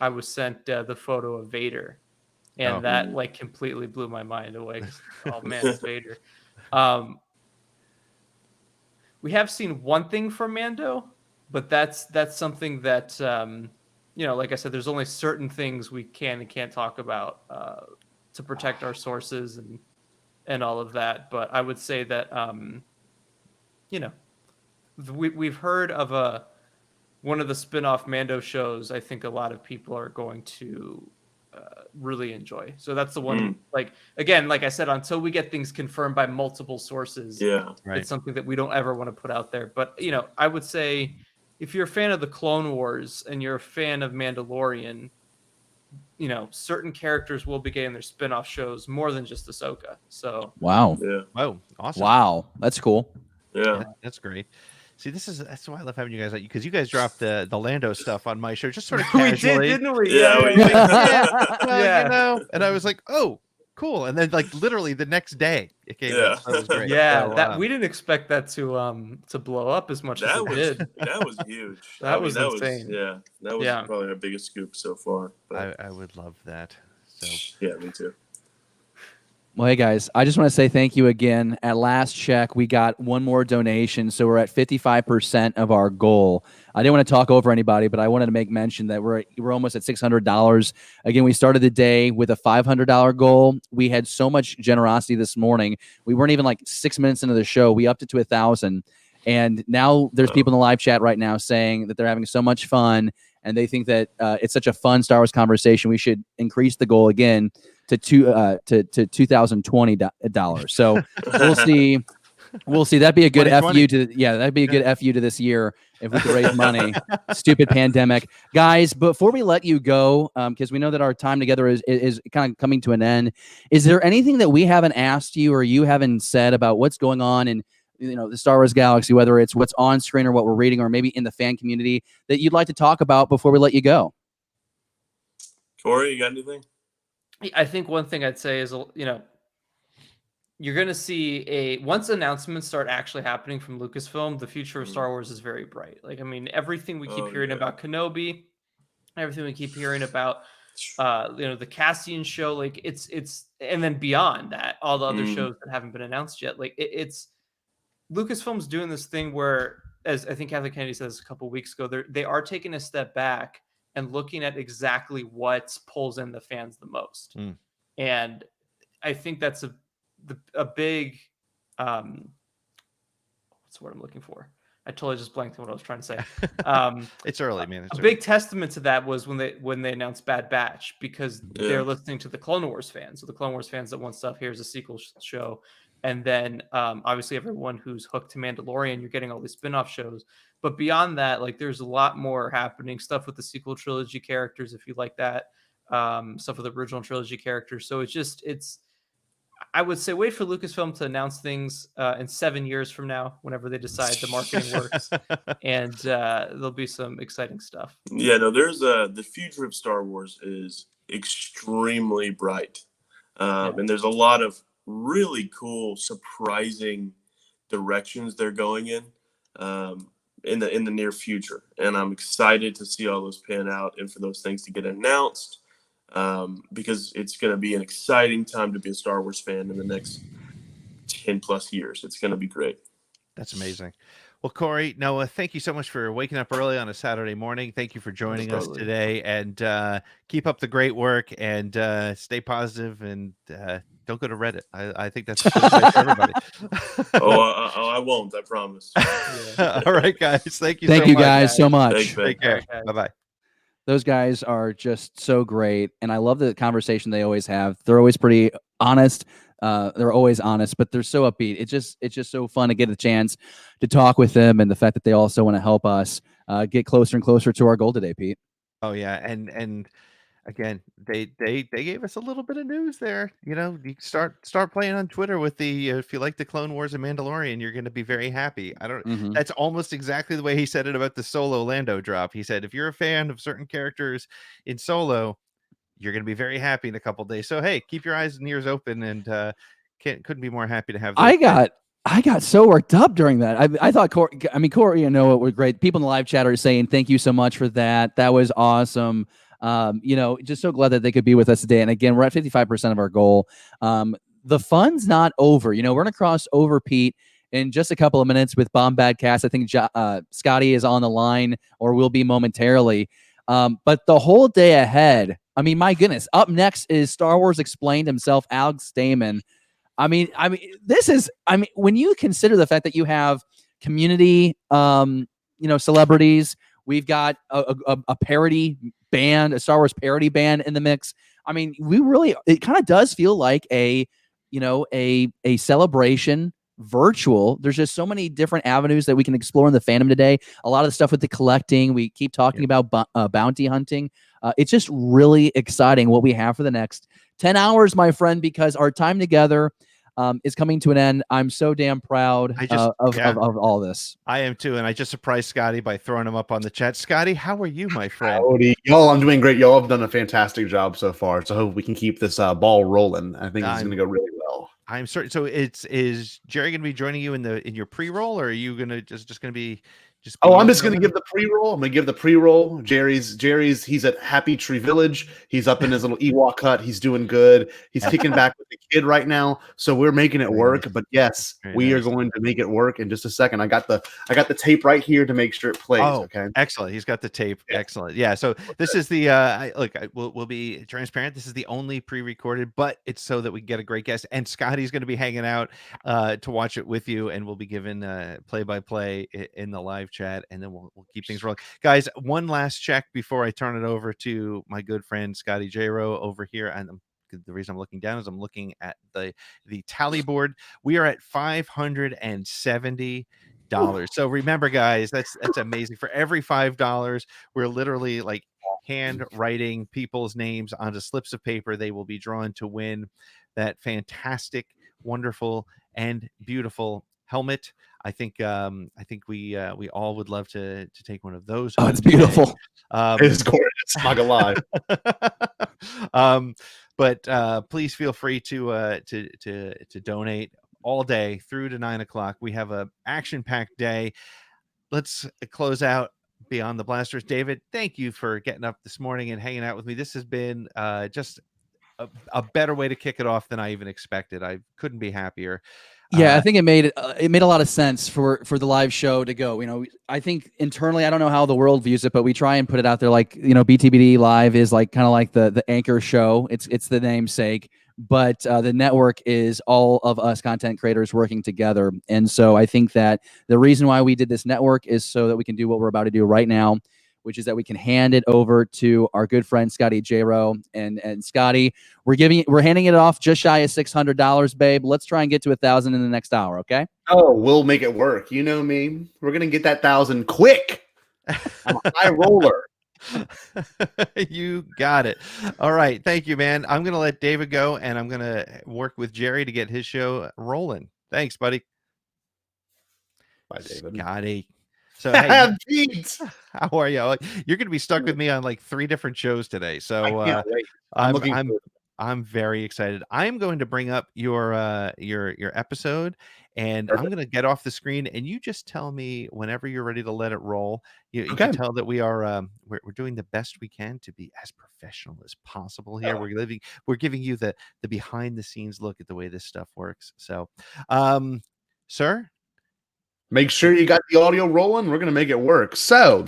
I was sent the photo of Vader, and that like completely blew my mind away. Oh man, it's Vader. We have seen one thing from Mando, but that's something that like I said, there's only certain things we can and can't talk about to protect our sources and all of that. But I would say that we've heard of one of the spin-off Mando shows. I think a lot of people are going to really enjoy. So that's the one. Like again, like I said, until we get things confirmed by multiple sources, it's something that we don't ever want to put out there. But I would say if you're a fan of the Clone Wars and you're a fan of Mandalorian, certain characters will be getting their spin-off shows more than just Ahsoka. So wow. Yeah. Oh, awesome. Wow, that's cool. Yeah, that's great. See, that's why I love having you guys, because you guys dropped the Lando stuff on my show just sort of we casually. did, didn't we? Yeah. And I was like, oh, cool. And then like literally the next day it came out. So that was great. Yeah, So, we didn't expect that to blow up as much as it did. That was huge. That was insane. That was probably our biggest scoop so far. But I would love that. So yeah, me too. Well, hey guys, I just want to say thank you again. At last check, we got one more donation, so we're at 55% of our goal. I didn't want to talk over anybody, but I wanted to make mention that we're almost at $600. Again, we started the day with a $500 goal. We had so much generosity this morning. We weren't even like 6 minutes into the show. We upped it to 1,000, and now there's people in the live chat right now saying that they're having so much fun, and they think that it's such a fun Star Wars conversation. We should increase the goal again to $2,020. So we'll see. That'd be a good FU that'd be a good FU to this year if we could raise money. Stupid pandemic, guys. Before we let you go, because we know that our time together is kind of coming to an end. Is there anything that we haven't asked you or you haven't said about what's going on in the Star Wars galaxy, whether it's what's on screen or what we're reading, or maybe in the fan community that you'd like to talk about before we let you go? Corey, you got anything? I think one thing I'd say is, you're going to see once announcements start actually happening from Lucasfilm, the future of Star Wars is very bright. Like, I mean, everything we keep hearing about Kenobi, everything we keep hearing about The Cassian show, like it's and then beyond that, all the other Mm. shows that haven't been announced yet. Like it's Lucasfilm's doing this thing where, as I think Kathleen Kennedy says a couple of weeks ago, they are taking a step back and looking at exactly what pulls in the fans the most. Mm. And I think that's a big what's the word I'm looking for? I totally just blanked on what I was trying to say. It's early, man. A big testament to that was when they announced Bad Batch, because they're listening to the Clone Wars fans. So the Clone Wars fans that want stuff, here's a sequel show. And then obviously everyone who's hooked to Mandalorian, you're getting all these spin-off shows. But beyond that, like there's a lot more happening, stuff with the sequel trilogy characters, if you like that, stuff with the original trilogy characters. So it's I would say wait for Lucasfilm to announce things in 7 years from now, whenever they decide the marketing works, and there'll be some exciting stuff. Yeah, no, there's the future of Star Wars is extremely bright, and there's a lot of really cool, surprising directions they're going in the near future, and I'm excited to see all those pan out and for those things to get announced. Because it's going to be an exciting time to be a Star Wars fan in the next 10 plus years. It's going to be great. That's amazing. Well, Corey, Noah, thank you so much for waking up early on a Saturday morning. Thank you for joining us today, and keep up the great work, and stay positive, and don't go to Reddit. I think that's good advice for everybody. I won't. I promise. All right, guys. Thank you. Thank so you much. guys so much. Thanks, man. Take care. Bye-bye. Those guys are just so great, and I love the conversation they always have. They're always pretty honest. They're always honest, but they're so upbeat. It's just so fun to get a chance to talk with them, and the fact that they also want to help us get closer and closer to our goal today, Pete. Oh yeah, and again, they gave us a little bit of news there. You start playing on Twitter with the if you like the Clone Wars and Mandalorian, you're going to be very happy. That's almost exactly the way he said it about the Solo Lando drop. He said if you're a fan of certain characters in Solo, you're going to be very happy in a couple days. So hey, keep your eyes and ears open, and couldn't be more happy to have. I got so worked up during that. I thought Corey and Noah were great. People in the live chat are saying thank you so much for that. That was awesome. Just so glad that they could be with us today. And again, we're at 55% of our goal. The fun's not over. We're going to cross over, Pete, in just a couple of minutes with Bombadcast. I think Scotty is on the line, or will be momentarily. But the whole day ahead, my goodness, up next is Star Wars Explained himself, Alex Damon. When you consider the fact that you have community, celebrities, we've got a parody band, a Star Wars parody band in the mix. It kind of does feel like a celebration virtual. There's just so many different avenues that we can explore in the fandom today. A lot of the stuff with the collecting, we keep talking about bounty hunting. It's just really exciting what we have for the next 10 hours, my friend, because our time together is coming to an end. I'm so damn proud of all this. I am too, and I just surprised Scotty by throwing him up on the chat. Scotty, how are you, my friend? Howdy. Y'all, I'm doing great. Y'all have done a fantastic job so far, so I hope we can keep this ball rolling. I think it's going to go really well. I'm certain. So is Jerry going to be joining you in your pre-roll, or are you going to just going to be I'm just going to give the pre-roll. I'm going to give the pre-roll. Jerry's he's at Happy Tree Village. He's up in his little Ewok hut. He's doing good. He's kicking back with the kid right now. So we're making it work. But yes, we are going to make it work in just a second. I got the tape right here to make sure it plays. Oh, okay. Excellent. He's got the tape. Yeah. Excellent. Yeah. So this is the we'll be transparent. This is the only pre-recorded, but it's so that we get a great guest. And Scotty's going to be hanging out to watch it with you, and we'll be given play-by-play in the live chat, and then we'll keep things rolling. Guys, one last check before I turn it over to my good friend Scotty J-Ro over here. And the reason I'm looking down is I'm looking at the tally board. We are at $570. So remember, guys, that's amazing. For every $5, we're literally like hand writing people's names onto slips of paper. They will be drawn to win that fantastic, wonderful, and beautiful helmet. I think we all would love to take one of those. Oh, it's beautiful. It's gorgeous. I'm not gonna lie. But please feel free to donate all day through to 9 o'clock. We have a action-packed day. Let's close out Beyond the Blasters. David, thank you for getting up this morning and hanging out with me. This has been just a better way to kick it off than I even expected. I couldn't be happier. Yeah, I think it made a lot of sense for the live show to go. You know, I think internally, I don't know how the world views it, but we try and put it out there like, you know, BTBD Live is like kind of like the anchor show. It's the namesake, but the network is all of us content creators working together. And so I think that the reason why we did this network is so that we can do what we're about to do right now, which is that we can hand it over to our good friend Scotty J-Ro. And Scotty, we're handing it off just shy of $600, babe. Let's try and get to 1,000 in the next hour, okay? Oh, we'll make it work. You know me. We're gonna get that 1,000 quick. I'm a high roller. You got it. All right. Thank you, man. I'm gonna let David go, and I'm gonna work with Jerry to get his show rolling. Thanks, buddy. Bye, David. Scotty. So hey, Pete, how are you? You're going to be stuck with me on like 3 different shows today. So I can't wait. I'm very excited. I'm going to bring up your episode, and I'm going to get off the screen, and you just tell me whenever you're ready to let it roll. You can tell that we are we're doing the best we can to be as professional as possible here. We're giving you the behind the scenes look at the way this stuff works. So, sir. Make sure you got the audio rolling. We're going to make it work. So,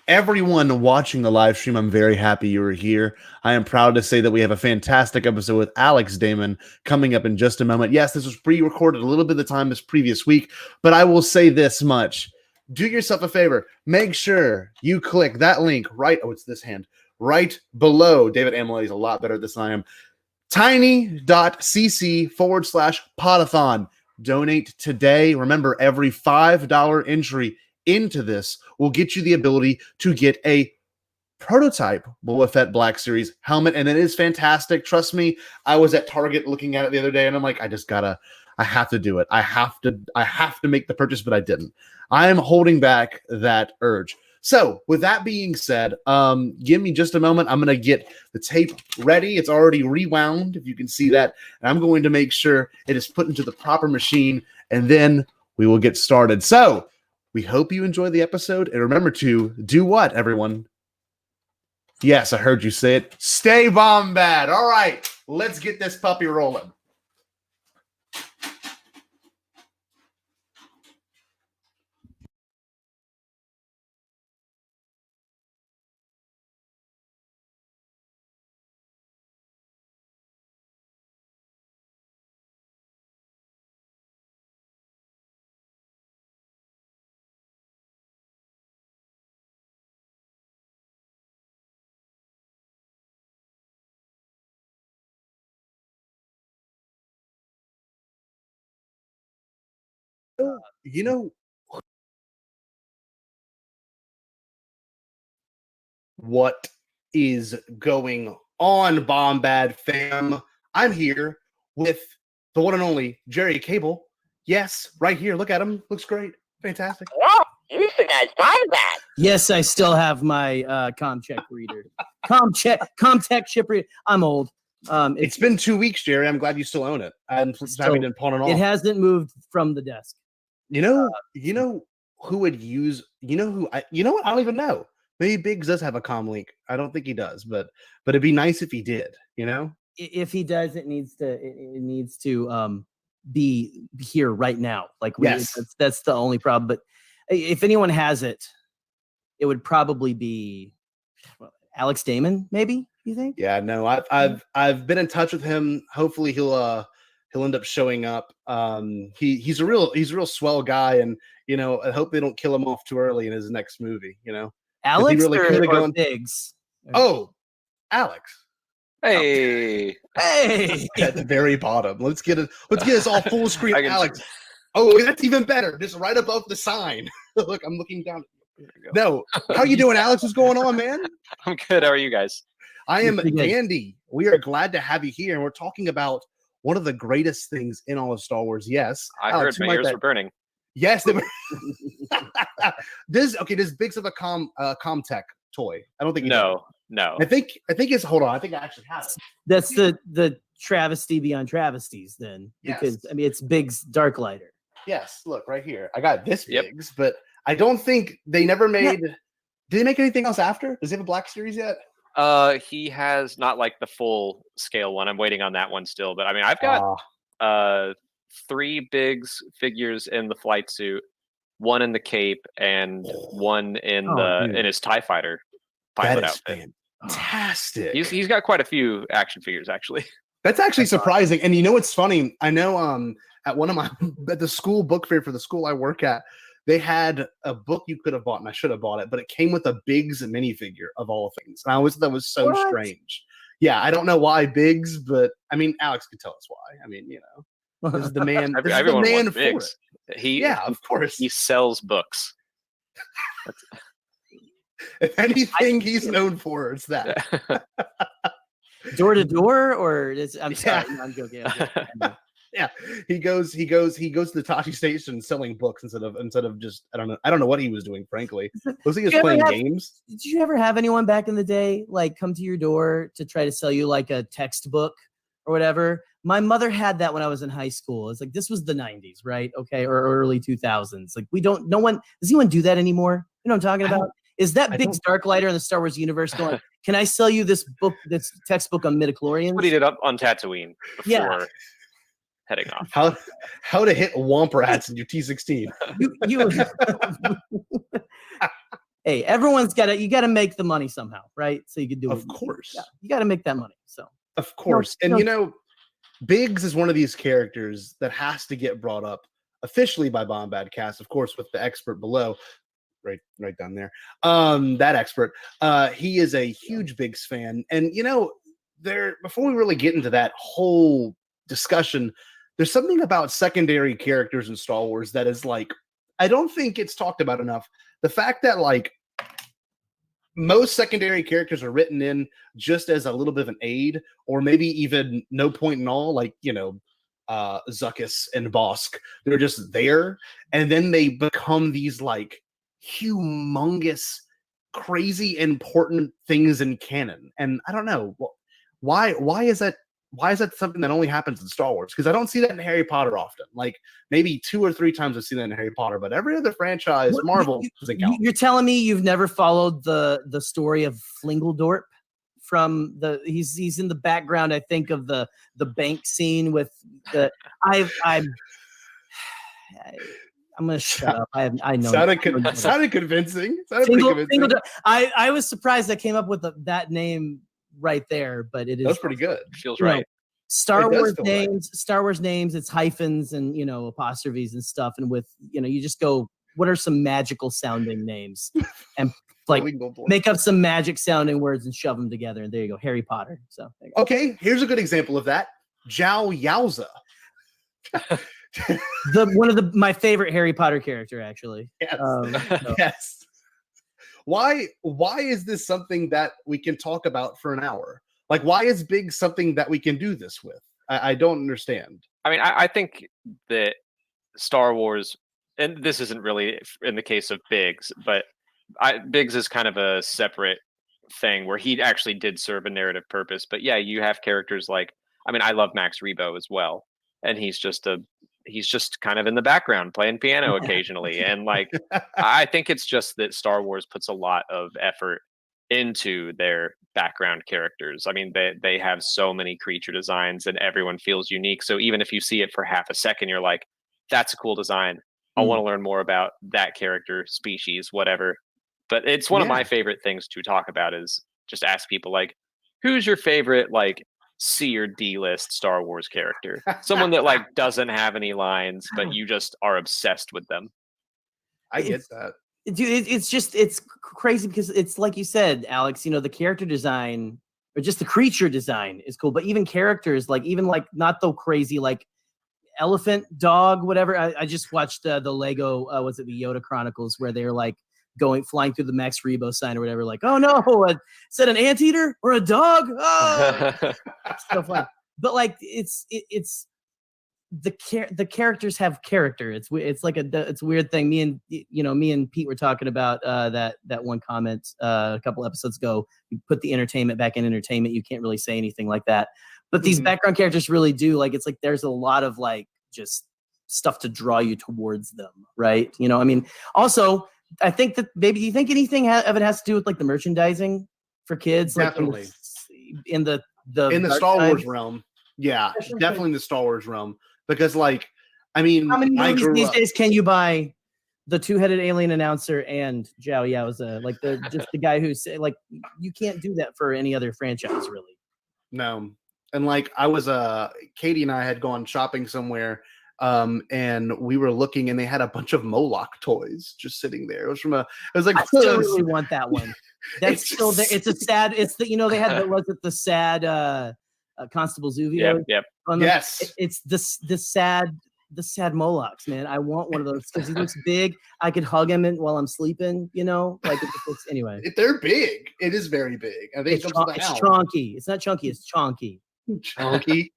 everyone watching the live stream, I'm very happy you were here. I am proud to say that we have a fantastic episode with Alex Damon coming up in just a moment. Yes, this was pre-recorded a little bit of the time this previous week, but I will say this much. Do yourself a favor. Make sure you click that link right. Oh, it's this hand right below. David Amelie is a lot better at this than I am. tiny.cc/podathon. Donate today. Remember, every $5 entry into this will get you the ability to get a prototype Boba Fett Black Series helmet, and it is fantastic. Trust me, I was at Target looking at it the other day, and I'm like, I have to do it. I have to make the purchase, but I didn't. I am holding back that urge. So, with that being said, give me just a moment. I'm going to get the tape ready. It's already rewound, if you can see that. And I'm going to make sure it is put into the proper machine, and then we will get started. So, we hope you enjoy the episode. And remember to do what, everyone? Yes, I heard you say it. Stay Bombad. All right, let's get this puppy rolling. You know what is going on, Bombad fam? I'm here with the one and only Jerry Cable. Yes, right here. Look at him. Looks great. Fantastic. Oh, you should guys Bombad. Yes, I still have my ComCheck reader. ComTech chip reader. I'm old. It's been 2 weeks, Jerry. I'm glad you still own it. I'm happy to pawn it off. It hasn't moved from the desk. You know who would use? You know what? I don't even know. Maybe Biggs does have a comm link. I don't think he does, but it'd be nice if he did. You know, if he does, it needs to be here right now. Like that's the only problem. But if anyone has it, it would probably be Alex Damon. Maybe you think? Yeah, no, I've been in touch with him. Hopefully he'll end up showing up. He's a real swell guy, and I hope they don't kill him off too early in his next movie. Alex really or Biggs? Oh, Alex. Hey. At the very bottom. Let's get us all full screen. Alex. Oh, that's even better. Just right above the sign. Look, I'm looking down. No, how you doing, Alex? What's going on, man? I'm good. How are you guys? I am dandy. We are glad to have you here, and we're talking about one of the greatest things in all of Star Wars. Yes, I heard my ears were burning. Yes, they were. Does Biggs have a ComTech toy? I don't think. No. I think it's. Hold on. I think I actually have it. That's the travesty beyond travesties. Then, because it's Biggs Darklighter. Yes, look right here. I got this Biggs, but I don't think they never made. Did he make anything else after? Does he have a Black Series yet? He has not like the full scale one. I'm waiting on that one still. But I mean, I've got 3 Biggs figures in the flight suit, 1 in the cape, and 1 in in his TIE Fighter pilot outfit. Fantastic. He's got quite a few action figures actually. That's actually surprising. And you know what's funny? I know at one of my at the school book fair for the school I work at, they had a book you could have bought, and I should have bought it, but it came with a Biggs minifigure of all things. And I always thought that was so strange. Yeah, I don't know why Biggs, but I mean, Alex could tell us why. I mean, you know, this is the man. This is the man for Biggs. it. Of course. He sells books. If anything he's known for, it's that. Door to door, or I'm sorry, no, I'm joking. Yeah, he goes to the Tashi station selling books instead of just I don't know what he was doing, frankly. Was he just playing games? Did you ever have anyone back in the day like come to your door to try to sell you like a textbook or whatever? My mother had that when I was in high school. It's like this was the 90s, right? Okay, or early 2000s. Like no one does anyone do that anymore? You know what I'm talking about? Is that big Darklighter in the Star Wars universe going, can I sell you this book, this textbook on midichlorians? Putting it up on Tatooine before heading off. How to hit womp rats in your T-16. Hey, everyone's you got to make the money somehow, right? So you can do it. Of course. Yeah, you got to make that money. So of course. And you know, Biggs is one of these characters that has to get brought up officially by Bombad Cast, of course, with the expert below. Right down there. That expert. He is a huge Biggs fan. And you know, before we really get into that whole discussion, there's something about secondary characters in Star Wars that is like, I don't think it's talked about enough. The fact that like most secondary characters are written in just as a little bit of an aid, or maybe even no point in all, like, you know, Zuckuss and Bosk. They're just there, and then they become these like humongous, crazy important things in canon. And I don't know why is that something that only happens in Star Wars? Because I don't see that in Harry Potter often. Like maybe 2 or 3 times I've seen that in Harry Potter, but every other franchise, Marvel doesn't count. You're telling me you've never followed the story of Flingeldorp from he's in the background, I think, of the bank scene with the I'm gonna shut up. I know. Sounded convincing. I was surprised I came up with that name right there, but it is. That's pretty good. Feels right. Star Wars names. It's hyphens and apostrophes and stuff, and with you just go. What are some magical sounding names? And like make up some magic sounding words and shove them together, and there you go, Harry Potter. So okay, here's a good example of that. Zhao Yowza. One of my favorite Harry Potter character, actually. Yes. Yes. Why is this something that we can talk about for an hour? Like, why is Biggs something that we can do this with? I don't understand. I mean, I think that Star Wars, and this isn't really in the case of Biggs, but Biggs is kind of a separate thing where he actually did serve a narrative purpose. But yeah, you have characters like, I mean, I love Max Rebo as well. And he's just kind of in the background playing piano occasionally. And like, I think it's just that Star Wars puts a lot of effort into their background characters. I mean, they have so many creature designs and everyone feels unique. So even if you see it for half a second, you're like, that's a cool design. I want to learn more about that character, species, whatever. But it's one of my favorite things to talk about is just ask people like, who's your favorite, like, C or D list Star Wars character? Someone that like doesn't have any lines, but you just are obsessed with them. I get that. Dude, it's crazy because it's like you said, Alex, the character design or just the creature design is cool, but even characters, like even like not so crazy, like elephant, dog, whatever. I just watched the Lego, was it the Yoda Chronicles, where they're like flying through the Max Rebo sign or whatever, like, oh no, is that an anteater or a dog? Oh, so fun. But like it's the characters have character. It's like it's a weird thing. Me and Pete were talking about that one comment a couple episodes ago. You put the entertainment back in entertainment. You can't really say anything like that. But these background characters really do. Like it's like there's a lot of like just stuff to draw you towards them, right? I mean, also I think that maybe, do you think anything of it has to do with like the merchandising for kids? Definitely. Like in the Star Wars times? realm. Yeah, definitely in the Star Wars realm. Because like, I mean, How many I movies grew these up. days can you buy the two-headed alien announcer and Zhao Yaoza? Like just the guy who's like, you can't do that for any other franchise, really. No. And like I was Katie and I had gone shopping somewhere, and we were looking and they had a bunch of Moloch toys just sitting there. It was like I still really want that one. That's still there. It's a sad, it's the, they had the sad Constable Zuvio. Yep. Yes. It's the sad Molochs, man. I want one of those because he looks big. I could hug him while I'm sleeping, like it's anyway. They're big. It is very big. I think It's chonky. It's not chunky, it's chonky. Chunky.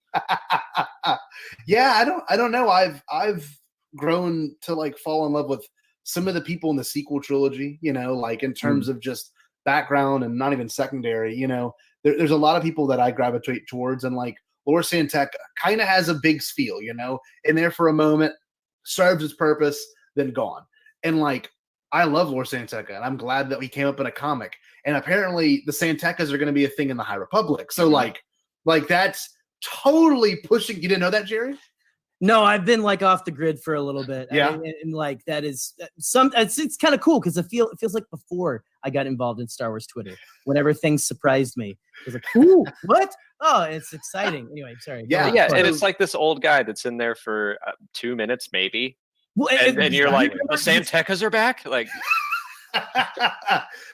Yeah, I don't know. I've grown to like fall in love with some of the people in the sequel trilogy, like in terms of just background and not even secondary, there's a lot of people that I gravitate towards, and like Lor Santek kind of has a Biggs feel, in there for a moment, serves its purpose, then gone. And like, I love Lor Santek, and I'm glad that he came up in a comic. And apparently the Santekas are going to be a thing in the High Republic. So like that's totally pushing. You didn't know that, Jerry? No, I've been like off the grid for a little bit. Yeah. And like that is it's kind of cool because it feels like before I got involved in Star Wars Twitter, whenever things surprised me, it was like, ooh, what? Oh, it's exciting. Anyway, sorry. Yeah. And it's like this old guy that's in there for 2 minutes, maybe. Well, and you're like, the Santekas are back? Like,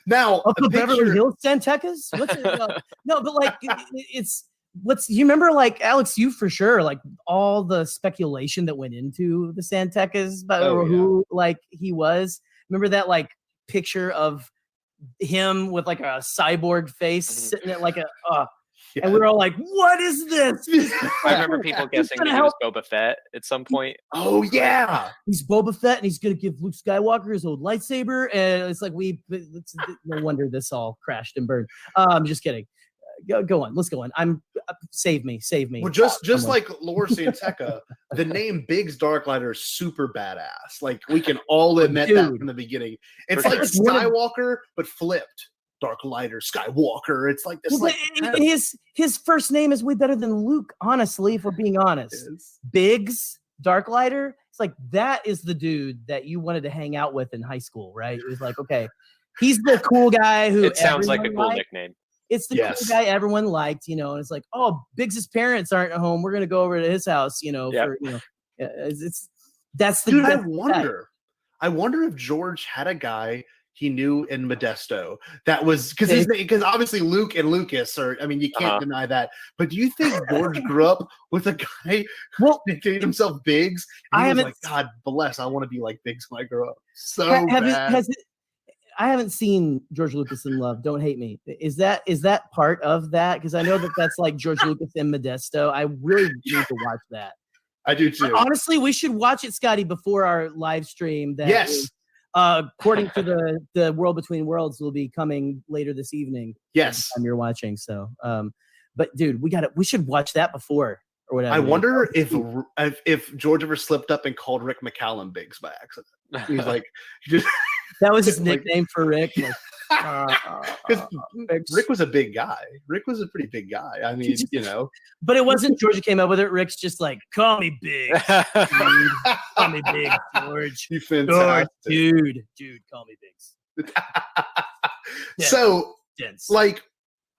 now up the Beverly Hills Santekas? What's it? No, but like it's you remember, like, Alex, you for sure, like all the speculation that went into the Santekas about who like he was. Remember that like picture of him with like a cyborg face sitting at like and we were all like, what is this? I remember people guessing that he was Boba Fett at some point. Oh yeah, he's Boba Fett and he's gonna give Luke Skywalker his old lightsaber, and it's like no wonder this all crashed and burned. I'm just kidding. Go on. Let's go on. Save me. Well, just like Lor Santeka, the name Biggs Darklighter is super badass. Like we can all admit that from the beginning. It's like Skywalker, but flipped. Darklighter, Skywalker. It's like this. His first name is way better than Luke. Honestly, if we're being honest, Biggs Darklighter. It's like that is the dude that you wanted to hang out with in high school, right? It was like, okay, he's the cool guy who. It sounds like a cool nickname. It's the cool guy everyone liked, and it's like, oh, Biggs's parents aren't at home. We're gonna go over to his house, that's the dude. Guy. I wonder if George had a guy he knew in Modesto that was because obviously Luke and Lucas are. I mean, you can't deny that. But do you think George grew up with a guy who nicknamed himself Biggs? And he was like, God bless, I want to be like Biggs when I grow up. So bad. I haven't seen George Lucas in Love. Don't hate me. Is that part of that? Because I know that's like George Lucas in Modesto. I really need to watch that. I do too. Honestly, we should watch it, Scotty, before our live stream. That is, according to the World Between Worlds, will be coming later this evening. Yes, time you're watching. So, but dude, we should watch that before or whatever. I wonder if George ever slipped up and called Rick McCallum Biggs by accident. He's like, that was his nickname for Rick. Because Rick was a big guy. Rick was a pretty big guy. I mean, But it wasn't George who came up with it. Rick's just like, call me Big. Call me Big, George. You fantastic. Dude, call me Biggs. So, like,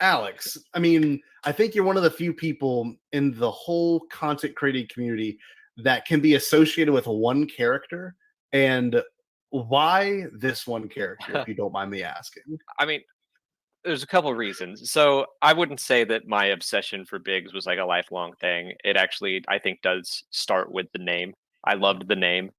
Alex, I mean, I think you're one of the few people in the whole content creating community that can be associated with one character. And why this one character, if you don't mind me asking? I mean, there's a couple of reasons. So I wouldn't say that my obsession for Biggs was like a lifelong thing. It actually, I think, does start with the name. I loved the name.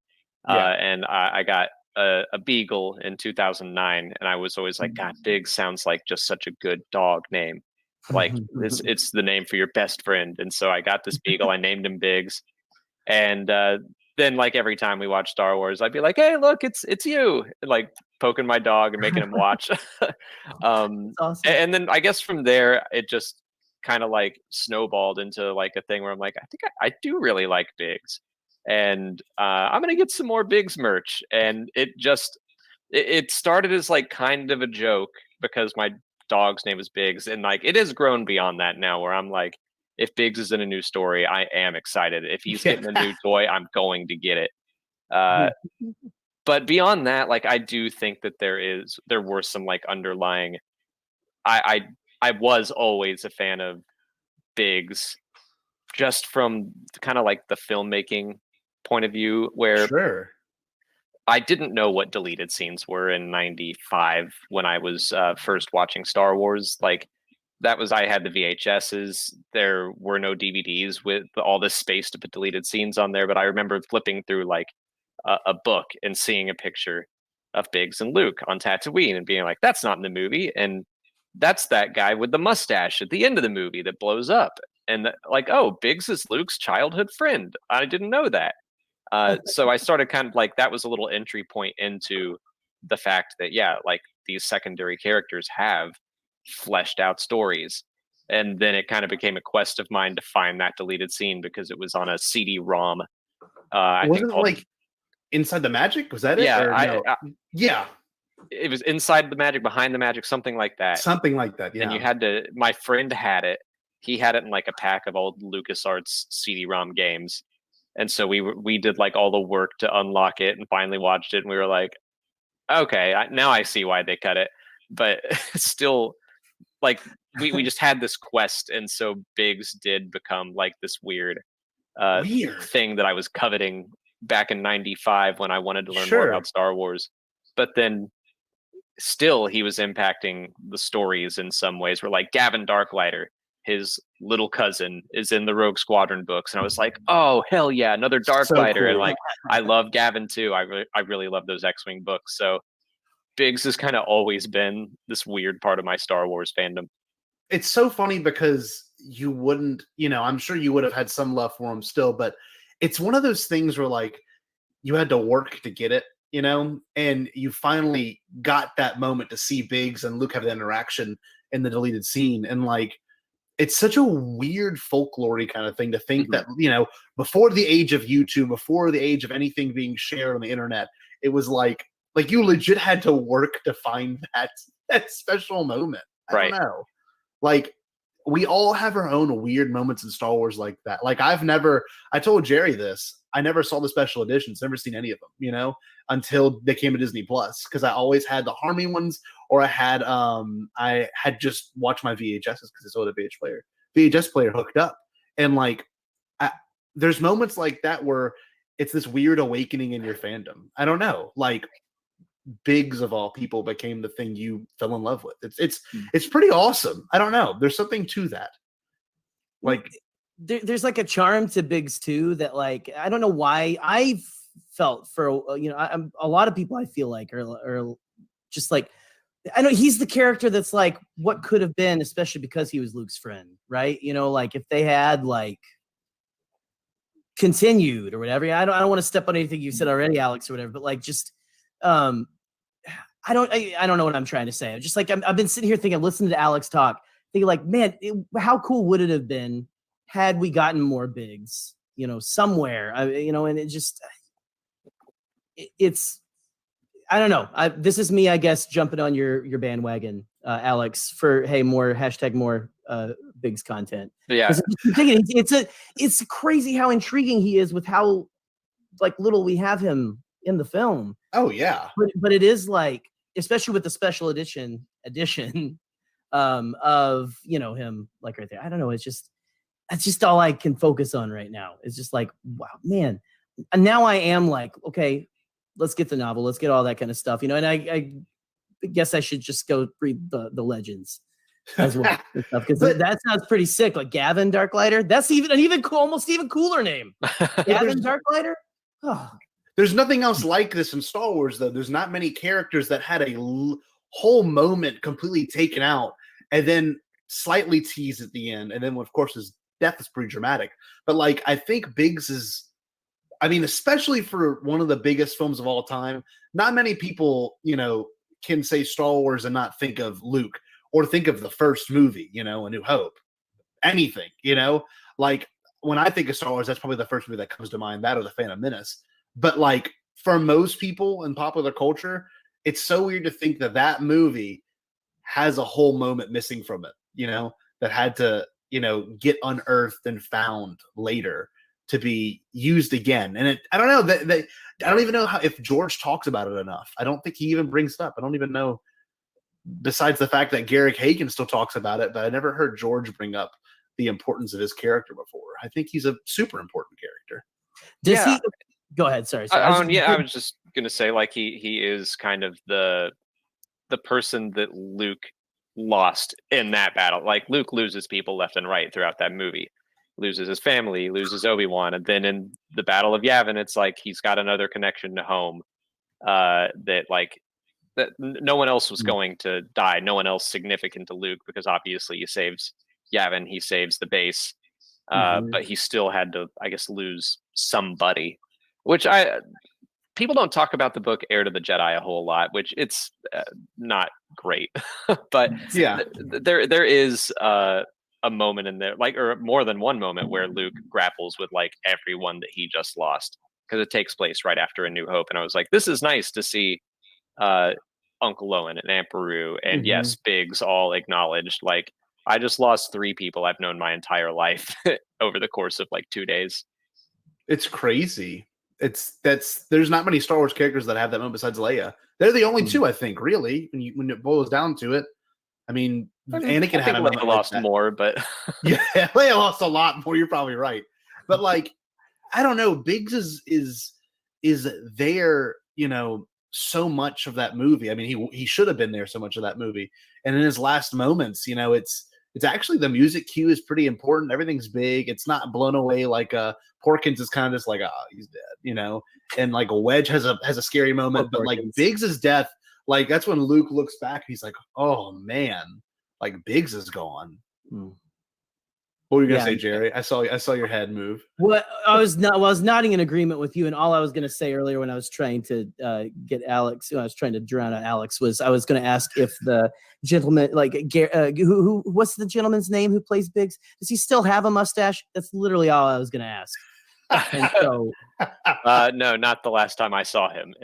And I got a beagle in 2009, and I was always like, God, Biggs sounds like just such a good dog name. Like it's the name for your best friend. And so I got this beagle. I named him Biggs. And then like every time we watch Star Wars, I'd be like, hey, look, it's you, and like poking my dog and making him watch. Awesome. And then I guess from there, it just kind of like snowballed into like a thing where I'm like, I think I do really like Biggs, and I'm going to get some more Biggs merch. And it just, It started as like kind of a joke because my dog's name was Biggs, and like it has grown beyond that now, where I'm like, if Biggs is in a new story, I am excited. If he's getting a new toy, I'm going to get it. But beyond that, like I do think that there were some like underlying. I was always a fan of Biggs, just from kind of like the filmmaking point of view, where Sure. I didn't know what deleted scenes were in '95 when I was first watching Star Wars. Like that was, I had the VHSs. There were no DVDs with all this space to put deleted scenes on there. But I remember flipping through like a book and seeing a picture of Biggs and Luke on Tatooine and being like, that's not in the movie. And that's that guy with the mustache at the end of the movie that blows up. And like, oh, Biggs is Luke's childhood friend. I didn't know that. So I started kind of like, that was a little entry point into the fact that, yeah, like these secondary characters have fleshed out stories. And then it kind of became a quest of mine to find that deleted scene because it was on a CD-ROM. Wasn't it like Inside the Magic? Was that it? Yeah, yeah. It was Inside the Magic, Behind the Magic, something like that. Something like that, yeah. And you had to, my friend had it. He had it in like a pack of old LucasArts CD-ROM games. And so we did like all the work to unlock it and finally watched it. And we were like, okay, now I see why they cut it. But still, like, we just had this quest. And so Biggs did become like this weird thing that I was coveting back in '95 when I wanted to learn more about Star Wars. But then still he was impacting the stories in some ways, where like Gavin Darklighter, his little cousin, is in the Rogue Squadron books. And I was like, oh, hell yeah, another Darklighter. cool. And like, I love Gavin too. I really love those X-Wing books. So Biggs has kind of always been this weird part of my Star Wars fandom. It's so funny because you wouldn't, I'm sure you would have had some love for him still, but it's one of those things where like you had to work to get it, and you finally got that moment to see Biggs and Luke have the interaction in the deleted scene. And like, it's such a weird folklore kind of thing to think that, before the age of YouTube, before the age of anything being shared on the internet, it was like you legit had to work to find that special moment. I don't know. Like, we all have our own weird moments in Star Wars like that. Like, I told Jerry this, I never saw the special editions, never seen any of them, until they came to Disney Plus, because I always had the Harmy ones, or I had just watched my VHSs because I saw the VHS player hooked up. And like, there's moments like that where it's this weird awakening in your fandom. I don't know, like Biggs of all people became the thing you fell in love with. It's pretty awesome. I don't know. There's something to that. Like, there's like a charm to Biggs too that, like, I don't know why I felt for a lot of people I feel like are just like, I know he's the character that's like what could have been, especially because he was Luke's friend, right? Like if they had like continued or whatever. I don't want to step on anything you said already, Alex, or whatever, but like just I don't know what I'm trying to say. I'm just like, I've been sitting here thinking, listening to Alex talk, thinking like, man, how cool would it have been had we gotten more Biggs, somewhere, and it just, it's, I don't know. This is me, I guess, jumping on your bandwagon, Alex, for, hey, more Biggs content. Yeah. I'm thinking it's crazy how intriguing he is with how like little we have him in the film. Oh yeah. But it is like, especially with the special edition of him like right there. I don't know. That's just all I can focus on right now. It's just like, wow, man. And now I am like, okay, let's get the novel. Let's get all that kind of stuff, and I guess I should just go read the Legends as well, because that sounds pretty sick. Like Gavin Darklighter. That's almost even cooler name. Gavin Darklighter. Oh. There's nothing else like this in Star Wars, though. There's not many characters that had a whole moment completely taken out and then slightly teased at the end. And then, of course, his death is pretty dramatic. But, like, I think Biggs is, especially for one of the biggest films of all time, not many people, can say Star Wars and not think of Luke or think of the first movie, A New Hope. Anything, Like, when I think of Star Wars, that's probably the first movie that comes to mind, that or The Phantom Menace. But like for most people in popular culture, it's so weird to think that that movie has a whole moment missing from it, you know, that had to, you know, get unearthed and found later to be used again. And I don't know I don't even know if George talks about it enough. I don't think he even brings it up. I don't even know, besides the fact that Garrick Hagan still talks about it, but I never heard George bring up the importance of his character before. I think he's a super important character. Does he? Go ahead. Sorry. I was just gonna say, like, he is kind of the person that Luke lost in that battle. Like, Luke loses people left and right throughout that movie. Loses his family, loses Obi-Wan, and then in the Battle of Yavin, it's like he's got another connection to home that no one else was going to die. No one else significant to Luke, because obviously he saves Yavin, he saves the base, but he still had to, I guess, lose somebody. Which people don't talk about the book Heir to the Jedi a whole lot, which it's not great, but yeah, there is a moment in there, like, or more than one moment, where Luke grapples with like everyone that he just lost, because it takes place right after A New Hope, and I was like, this is nice to see Uncle Owen and Aunt Beru and yes, Biggs all acknowledged, like, I just lost 3 people I've known my entire life over the course of like 2 days. It's crazy. There's not many Star Wars characters that have that moment besides Leia. They're the only 2, I think, really, when it boils down to it. I mean, Anakin had a moment Leia lost more, but yeah, Leia lost a lot more. You're probably right, but like, I don't know. Biggs is there, you know, so much of that movie. I mean, he should have been there so much of that movie, and in his last moments, you know, it's actually, the music cue is pretty important. Everything's big. It's not blown away like Porkins is kind of just like, oh, he's dead, you know, and like Wedge has a scary moment, but like Biggs's death, like that's when Luke looks back and he's like, oh man, like Biggs is gone. What were you gonna say, Jerry? I saw your head move. Well, I was nodding in agreement with you, and all I was gonna say earlier when I was trying to get Alex, when I was trying to drown out Alex, was I was gonna ask if the gentleman, like who what's the gentleman's name who plays Biggs? Does he still have a mustache? That's literally all I was gonna ask. And so, no, not the last time I saw him.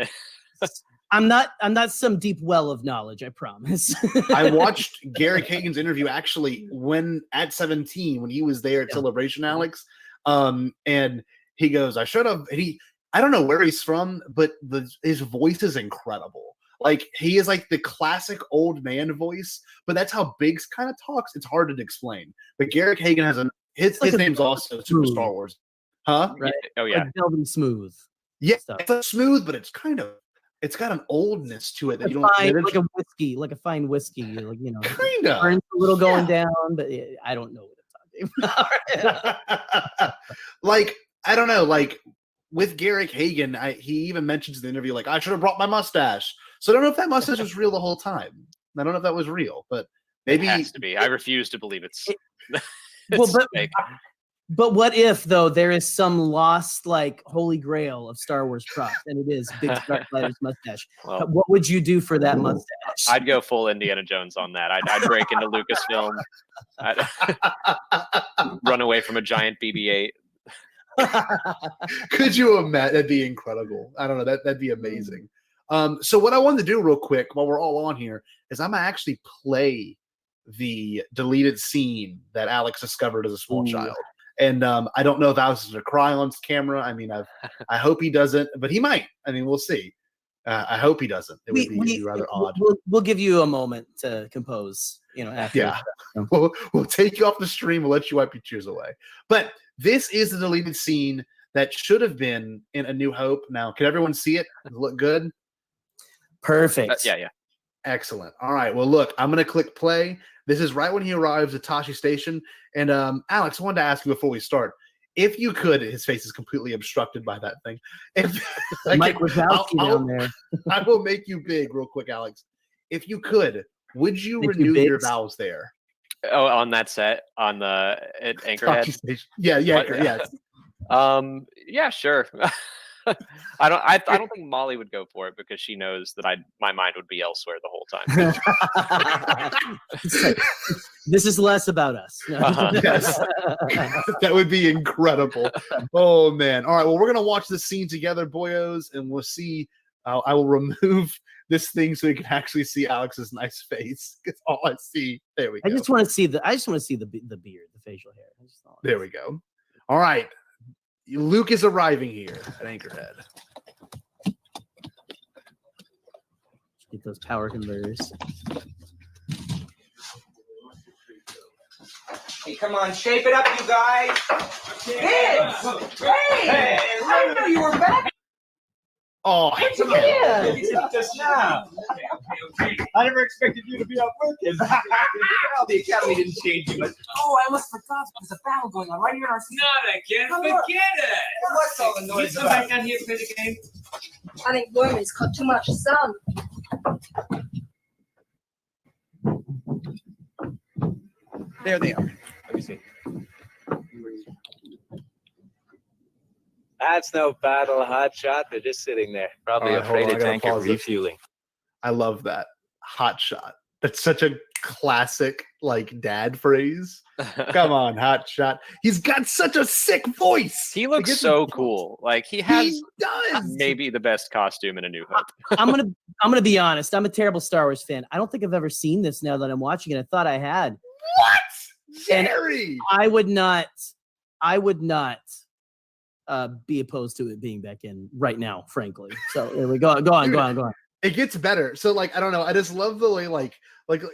I'm not some deep well of knowledge, I promise. I watched Garrick Hagan's interview actually when at 17, when he was there at Celebration, Alex. And he goes, I don't know where he's from, but his voice is incredible. Like, he is like the classic old man voice, but that's how Biggs kind of talks. It's hard to explain. But Garrick Hagan has his name's also Super Star Wars. Huh? Right? Oh yeah. Like velvety smooth. Yeah, it's smooth, but it's got an oldness to it that you don't like a whiskey, like a fine whiskey, like, you know, kind of burns a little going down, but I don't know what I'm talking about. Like, I don't know, like with Garrick Hagan, he even mentions in the interview, like, I should have brought my mustache. So I don't know if that mustache was real the whole time. I don't know if that was real, but maybe it has to be. I refuse to believe it's fake. But what if, though, there is some lost, like, holy grail of Star Wars props, and it is Big Darklighter's mustache? Well, what would you do for that mustache? I'd go full Indiana Jones on that. I'd break into Lucasfilm. I'd run away from a giant BB-8. Could you imagine? That'd be incredible. I don't know. That'd be amazing. So what I wanted to do real quick while we're all on here is I'm going to actually play the deleted scene that Alex discovered as a small child. And I don't know if Alex is going to cry on camera. I mean, I hope he doesn't, but he might. I mean, we'll see. I hope he doesn't. It would be rather odd. We'll give you a moment to compose, you know, after. Yeah. We'll take you off the stream. We'll let you wipe your tears away. But this is the deleted scene that should have been in A New Hope. Now, can everyone see it? Does it look good? Perfect. Yeah. Excellent. All right. Well, look, I'm going to click play. This is right when he arrives at Tashi Station. And Alex, I wanted to ask you before we start, if you could, his face is completely obstructed by that thing. If Mike Wazowski down there. I will make you big real quick, Alex. If you could, would you renew your vows there? Oh, on that set, on the at Anchorhead? Yeah. Yeah, sure. I don't think Molly would go for it because she knows that my mind would be elsewhere the whole time. This is less about us. Yes. That would be incredible. Oh man. All right. Well, we're gonna watch this scene together, boyos, and we'll see I will remove this thing so you can actually see Alex's nice face. That's all I see. There we go. I just want to see the beard, the facial hair. There we go. All right. Luke is arriving here at Anchorhead. Get those power converters. Hey, come on, shape it up, you guys. Kids! Hey! I didn't know you were back. Oh, come on. Just now. Okay. I never expected you to be out working. Well, the academy didn't change you much. Oh, I almost forgot. There's a battle going on right here in our season. Not again. Forget it. What's all the noise Come back down here to play the game. I think Boyman's caught too much sun. There they are. Let me see. That's no battle, hot shot. They're just sitting there, probably All right, afraid hold on, of I gotta tank of pause this. refueling. I love that. Hot shot. That's such a classic, like, dad phrase. Come on, hot shot. He's got such a sick voice. He looks so cool. Like he has does. maybe the best costume in A New Hope. I'm gonna be honest. I'm a terrible Star Wars fan. I don't think I've ever seen this now that I'm watching it. I thought I had. What? Jerry? And I would not be opposed to it being back in right now, frankly. So there we go. Go on. It gets better. So, like, I don't know. I just love the way, like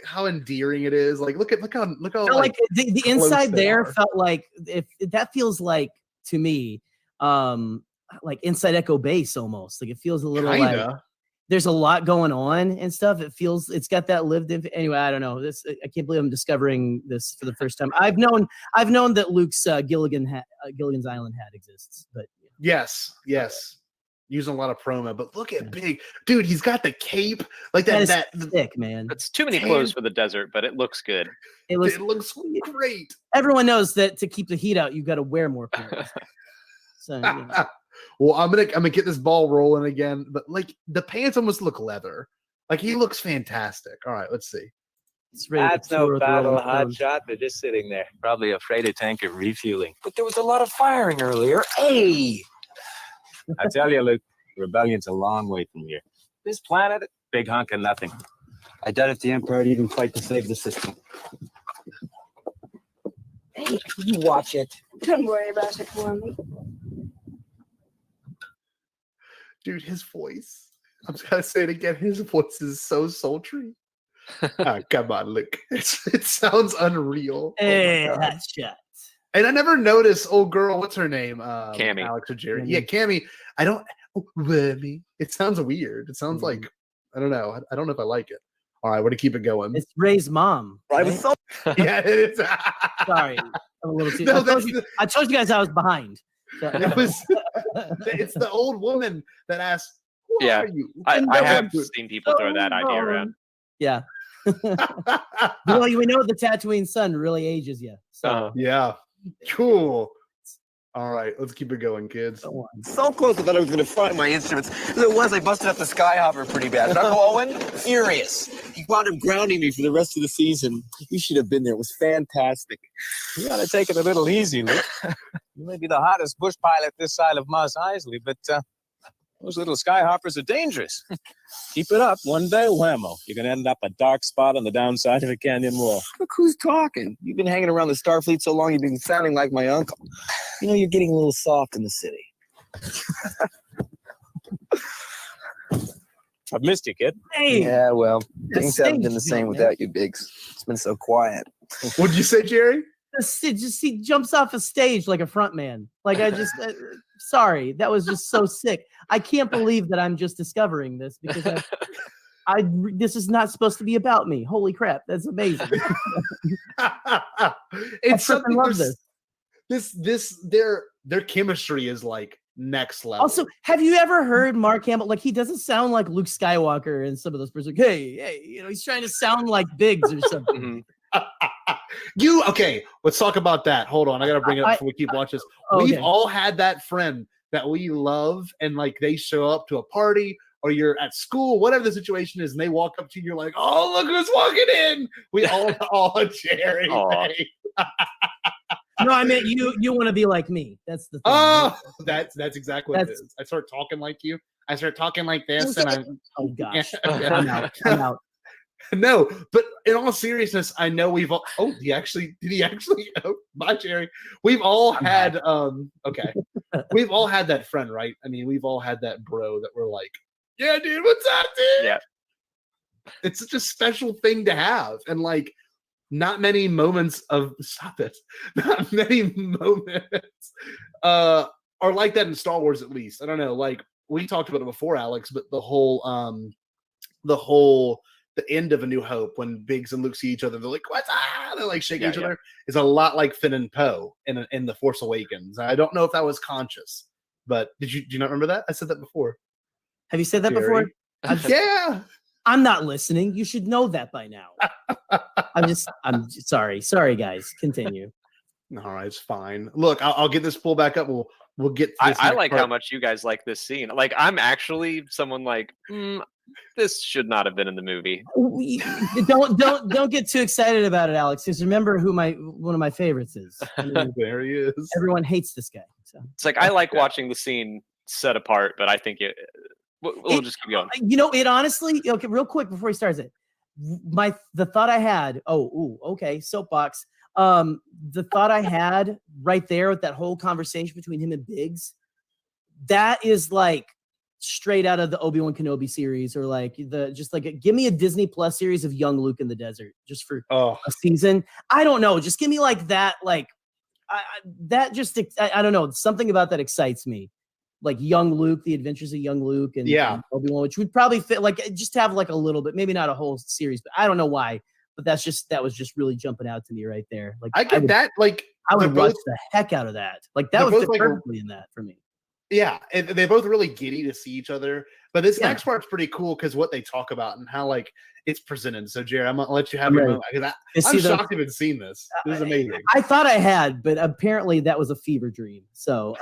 how endearing it is. Like, look how like the inside there are. felt like if that feels like to me, like inside Echo Base almost. Like it feels a little like Kinda. there's a lot going on and stuff. It's got that lived in. Anyway, I don't know. I can't believe I'm discovering this for the first time. I've known that Luke's Gilligan's Island hat exists, but Yes. Using a lot of promo, but look at Big dude. He's got the cape, like that. Thick, man. It's too many clothes for the desert, but it looks good. It looks great. Everyone knows that to keep the heat out, you got to wear more clothes. So, yeah. Well, I'm gonna get this ball rolling again, but like the pants almost look leather. Like he looks fantastic. All right, let's see. That's no battle, hot shot. They're just sitting there, probably afraid of tank of refueling. But there was a lot of firing earlier. Hey! I tell you, Luke, rebellion's a long way from here. This planet, big hunk of nothing. I doubt if the Emperor would even fight to save the system. Hey, you watch it. Don't worry about it for me. Dude, his voice. I'm just gonna say it again. His voice is so sultry. Come on, Luke. It sounds unreal. Hey, hot shot. And I never noticed old girl, what's her name? Cammy. Alex or Jerry. Yeah, Cammy. I don't Remy. It sounds weird. It sounds like I don't know. I don't know if I like it. All right, we're gonna keep it going. It's Ray's mom. Right? Yeah, it is. Sorry. I'm a little too No, I told you guys I was behind. So, it was it's the old woman that asked, Who Yeah, are you? I have seen people throw that idea around. Yeah. Well, we know the Tatooine sun really ages you. So Yeah. Cool. All right, let's keep it going, kids. So close I thought I was going to find my instruments. As it was, I busted up the Skyhopper pretty bad. And Uncle Owen, furious. He wound up grounding me for the rest of the season. You should have been there. It was fantastic. You gotta take it a little easy, Luke. You may be the hottest bush pilot this side of Mos Eisley, but those little skyhoppers are dangerous. Keep it up. One day, whammo, you're gonna end up a dark spot on the downside of a canyon wall. Look who's talking. You've been hanging around the Starfleet so long, you've been sounding like my uncle. You know, you're getting a little soft in the city. I've missed you, kid. Hey. Yeah, well, The things haven't been the stage, same man. without you, Biggs. It's been so quiet. What'd you say, Jerry? he jumps off a stage like a front man. Like I just sorry, that was just so sick. I can't believe that I'm just discovering this because this is not supposed to be about me. Holy crap, that's amazing. It's I something love this. Their chemistry is like next level. Also, have you ever heard Mark Hamill? Like he doesn't sound like Luke Skywalker and some of those person. Like, hey, you know, he's trying to sound like Biggs or something. Okay, let's talk about that. Hold on, I gotta bring it up before we keep watching this. We've all had that friend that we love, and like they show up to a party or you're at school, whatever the situation is, and they walk up to you, you're like, oh, look who's walking in. We all Jerry. No, I meant you want to be like me. That's the thing. Oh, that's exactly what it That's- is. I start talking like you. I start talking like this, and I. Oh gosh, Yeah. I'm out. I'm out. No, but in all seriousness, I know we've all. Oh, did he actually? Oh, bye, Jerry. We've all had. Okay, we've all had that friend, right? I mean, we've all had that bro that we're like, yeah, dude, what's up, dude? Yeah. It's such a special thing to have, and like, not many moments of stop it. Not many moments are like that in Star Wars, at least. I don't know. Like we talked about it before, Alex, but the end of A New Hope when Biggs and Luke see each other, they're like, "What's ah?" They're like shaking each other. Is a lot like Finn and Poe in The Force Awakens. I don't know if that was conscious, but do you not remember that? I said that before. Have you said that Jerry? before? Yeah. I'm not listening. You should know that by now. I'm sorry. Sorry, guys. Continue. All right, it's fine. Look, I'll get this pull back up. We'll get. To this I next like part. how much you guys like this scene. Like, I'm actually someone like, this should not have been in the movie. Don't get too excited about it, Alex. Because remember who one of my favorites is. I mean, there he is. Everyone hates this guy. So. It's like I like watching the scene set apart, but I think we'll just keep going. You know, it honestly. Okay, real quick before he starts it, the thought I had. Okay, soapbox. The thought I had right there with that whole conversation between him and Biggs, that is like straight out of the Obi-Wan Kenobi series, or like give me a Disney Plus series of young Luke in the desert just for a season. I don't know. Just give me like that. Like I don't know. Something about that excites me. Like young Luke, the adventures of young Luke and Obi-Wan, which would probably fit like just have like a little bit, maybe not a whole series, but I don't know why. But that was just really jumping out to me right there. Like I get that. Like I would watch the heck out of that. Like that was perfectly in that for me. Yeah, and they're both really giddy to see each other. But this next part's pretty cool because what they talk about and how like it's presented. So, Jerry, I'm gonna let you have your moment. I'm shocked you've seen this. This is amazing. I thought I had, but apparently that was a fever dream. So,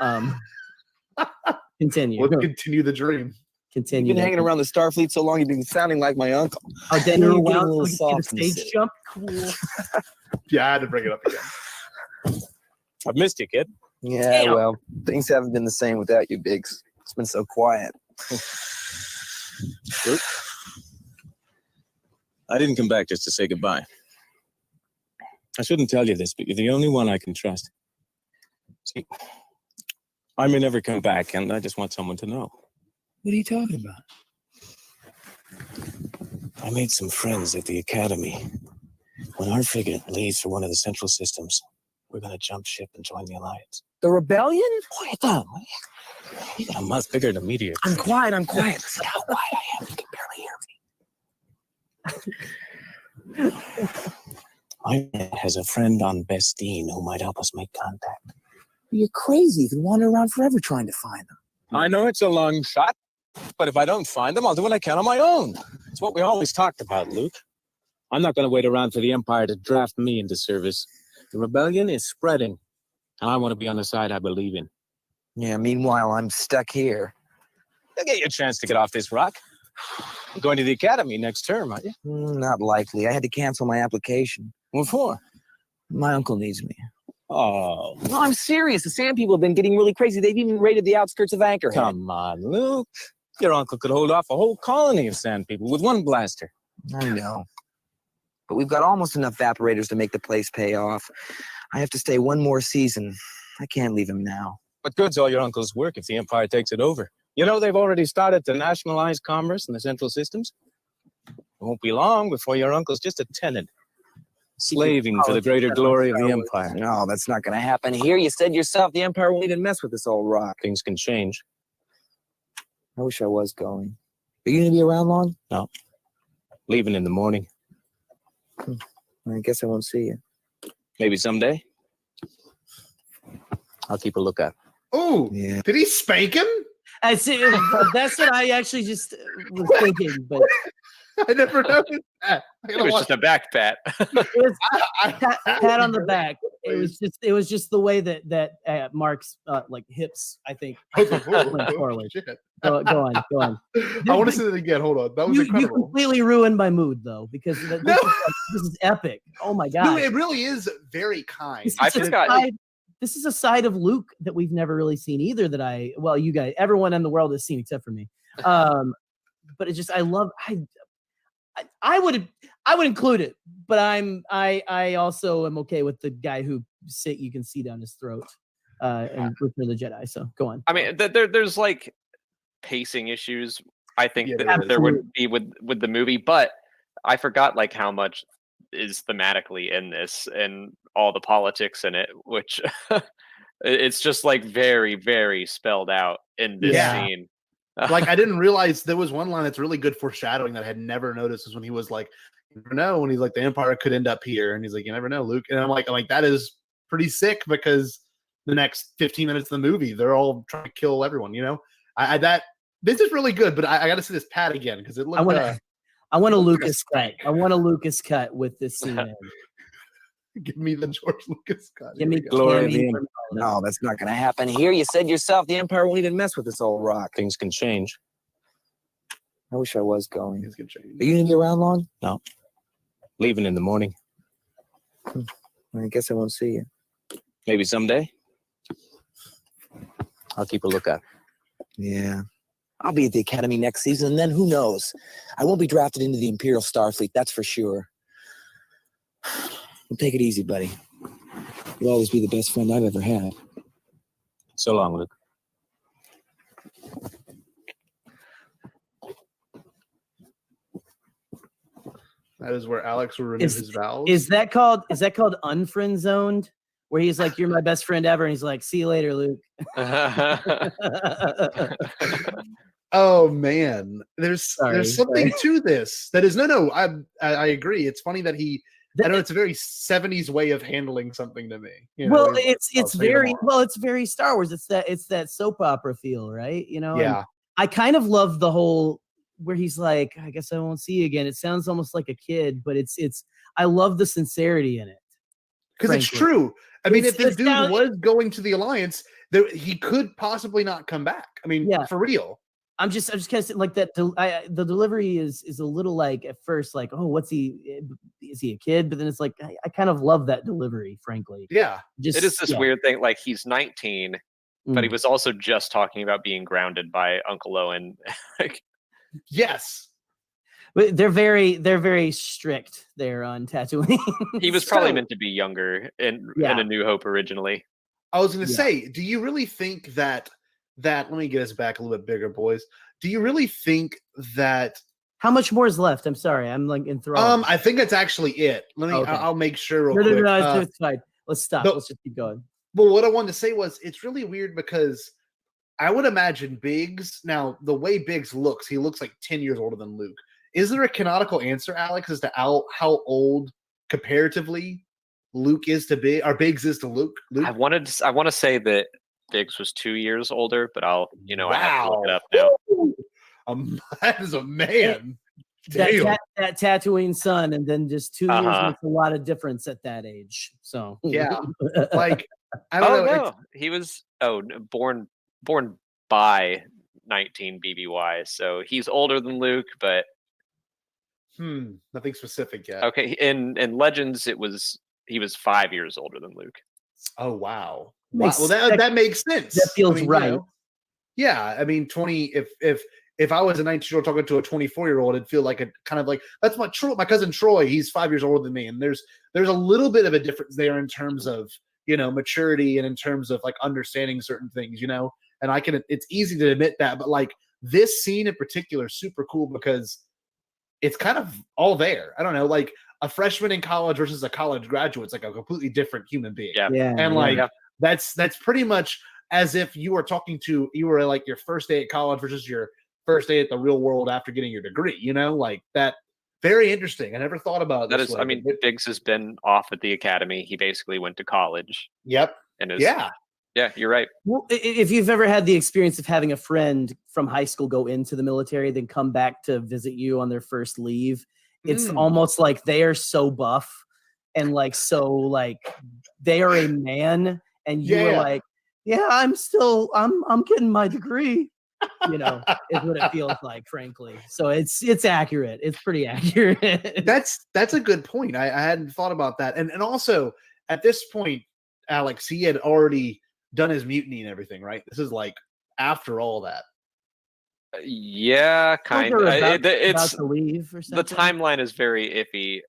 continue. Let's continue the dream. Continue. You've been hanging around the Starfleet so long, you've been sounding like my uncle. Oh, then you're a a little soft. stage jump. Cool. Yeah, I had to bring it up again. I've missed you, kid. Yeah, well, things haven't been the same without you, Biggs. It's been so quiet. Luke, I didn't come back just to say goodbye. I shouldn't tell you this, but you're the only one I can trust. See, I may never come back, and I just want someone to know. What are you talking about? I made some friends at the academy. When our frigate leaves for one of the central systems, we're going to jump ship and join the Alliance. The rebellion? Quiet down. You got a mouth bigger than a meteor. I'm quiet. Listen how quiet I am. You can barely hear me. My man has a friend on Bestine who might help us make contact. You're crazy. You can wander around forever trying to find them. I know it's a long shot, but if I don't find them, I'll do what I can on my own. It's what we always talked about, Luke. I'm not going to wait around for the Empire to draft me into service. The rebellion is spreading, and I want to be on the side I believe in. Yeah, meanwhile, I'm stuck here. You'll get you a chance to get off this rock. You're going to the academy next term, aren't you? Not likely. I had to cancel my application. What for? My uncle needs me. Oh. No, I'm serious. The Sand people have been getting really crazy. They've even raided the outskirts of Anchorhead. Come on, Luke. Your uncle could hold off a whole colony of Sand people with one blaster. I know. But we've got almost enough evaporators to make the place pay off. I have to stay one more season. I can't leave him now. But good's all your uncle's work if the Empire takes it over. You know, they've already started to nationalize commerce in the central systems. It won't be long before your uncle's just a tenant, slaving for the greater glory of the Empire. No, that's not going to happen here. You said yourself the Empire won't even mess with this old rock. Things can change. I wish I was going. Are you going to be around long? No. Leaving in the morning. I guess I won't see you. Maybe someday. I'll keep a lookout. Oh, yeah. Did he spank him? I see. That's what I actually just was thinking, but I never noticed that. It was just a back pat. It was pat on the back. It was just the way that Mark's like hips, I think. Went forward. Go on. I want to see that again. Hold on. That was incredible. You completely ruined my mood though, because this is epic. Oh my god. No, it really is very kind. I forgot. this is a side of Luke that we've never really seen either. You guys, everyone in the world has seen except for me. But it's just I would include it, but I also am okay with the guy who you can see down his throat and Return of the Jedi. So go on. I mean, there's like pacing issues. I think that there would be with the movie, but I forgot like how much is thematically in this and all the politics in it, which it's just like very, very spelled out in this scene. Like I didn't realize there was one line that's really good foreshadowing that I had never noticed, is when he was like, "You never know," when he's like, "The Empire could end up here," and he's like, "You never know, Luke." And I'm like, that is pretty sick, because the next 15 minutes of the movie, they're all trying to kill everyone. You know, this is really good, but I got to see this pad again because it looked. I want a Lucas cut. I want a Lucas cut with this scene in. Give me the George Lucas cut. Give me Glory. No, that's not going to happen here. You said yourself the Empire won't even mess with this old rock. Things can change. I wish I was going. Things can change. Are you going to be around long? No. Leaving in the morning. I guess I won't see you. Maybe someday. I'll keep a lookout. Yeah. I'll be at the Academy next season, and then who knows? I won't be drafted into the Imperial Starfleet, that's for sure. Well, take it easy, buddy. You'll always be the best friend I've ever had. So long, Luke. That is where Alex will renew his vows. Is that called unfriend zoned? Where he's like, "You're my best friend ever," and he's like, "See you later, Luke." Oh man, there's something to this that is no. I agree. It's funny that I know it's a very 70s way of handling something to me. You know, it's very Star Wars. It's that soap opera feel, right? You know. Yeah. And I kind of love the whole where he's like, "I guess I won't see you again." It sounds almost like a kid, but it's. I love the sincerity in it. Because it's true. I mean, if this dude was going to the Alliance, he could possibly not come back. I mean, for real. I'm just kind of like that. The delivery is a little like at first like, oh, is he a kid? But then it's like I kind of love that delivery, frankly. Yeah, it is this weird thing. Like he's 19, but he was also just talking about being grounded by Uncle Owen. Yes, but they're very strict there on Tatooine. He was probably meant to be younger in A New Hope originally. I was going to say, do you really think that let me get us back a little bit bigger, boys. Do you really think that how much more is left? I'm sorry, I'm like enthralled. I think that's actually it. Let me. Okay. I'll make sure. Real quick. No, it's fine. Let's stop. Let's just keep going. Well, what I wanted to say was, it's really weird because I would imagine Biggs. Now, the way Biggs looks, he looks like 10 years older than Luke. Is there a canonical answer, Alex, as to how old comparatively Luke is to Biggs, or Biggs is to Luke? I want to say that Biggs was 2 years older, but I have to look it up now. That is a man. That Tatooine son, and then just 2 years makes a lot of difference at that age. So yeah, like I don't know. No, he was born by 19 BBY, so he's older than Luke, but nothing specific yet. Okay, in Legends, he was 5 years older than Luke. Oh wow. Well, that makes sense. That feels right. You know, yeah, I mean, 20. If I was a 19-year-old talking to a 24-year-old, it'd feel like a kind of like that's my cousin Troy. He's 5 years older than me, and there's a little bit of a difference there in terms of maturity and in terms of like understanding certain things, And it's easy to admit that, but like this scene in particular, is super cool because it's kind of all there. I don't know, like a freshman in college versus a college graduate. It's like a completely different human being. Yeah. And like. Yeah. That's pretty much as if you were you were like your first day at college versus your first day at the real world after getting your degree, like that. Very interesting. I never thought about that. This I mean, Biggs has been off at the academy. He basically went to college. Yep. And yeah, you're right. Well, if you've ever had the experience of having a friend from high school go into the military, then come back to visit you on their first leave, it's almost like they are so buff and like they are a man. And you were like, yeah, I'm getting my degree, is what it feels like, frankly. So it's accurate. It's pretty accurate. That's a good point. I hadn't thought about that. And also at this point, Alex, he had already done his mutiny and everything, right? This is like after all that. Yeah, kind of. About to leave or The something. timeline is very iffy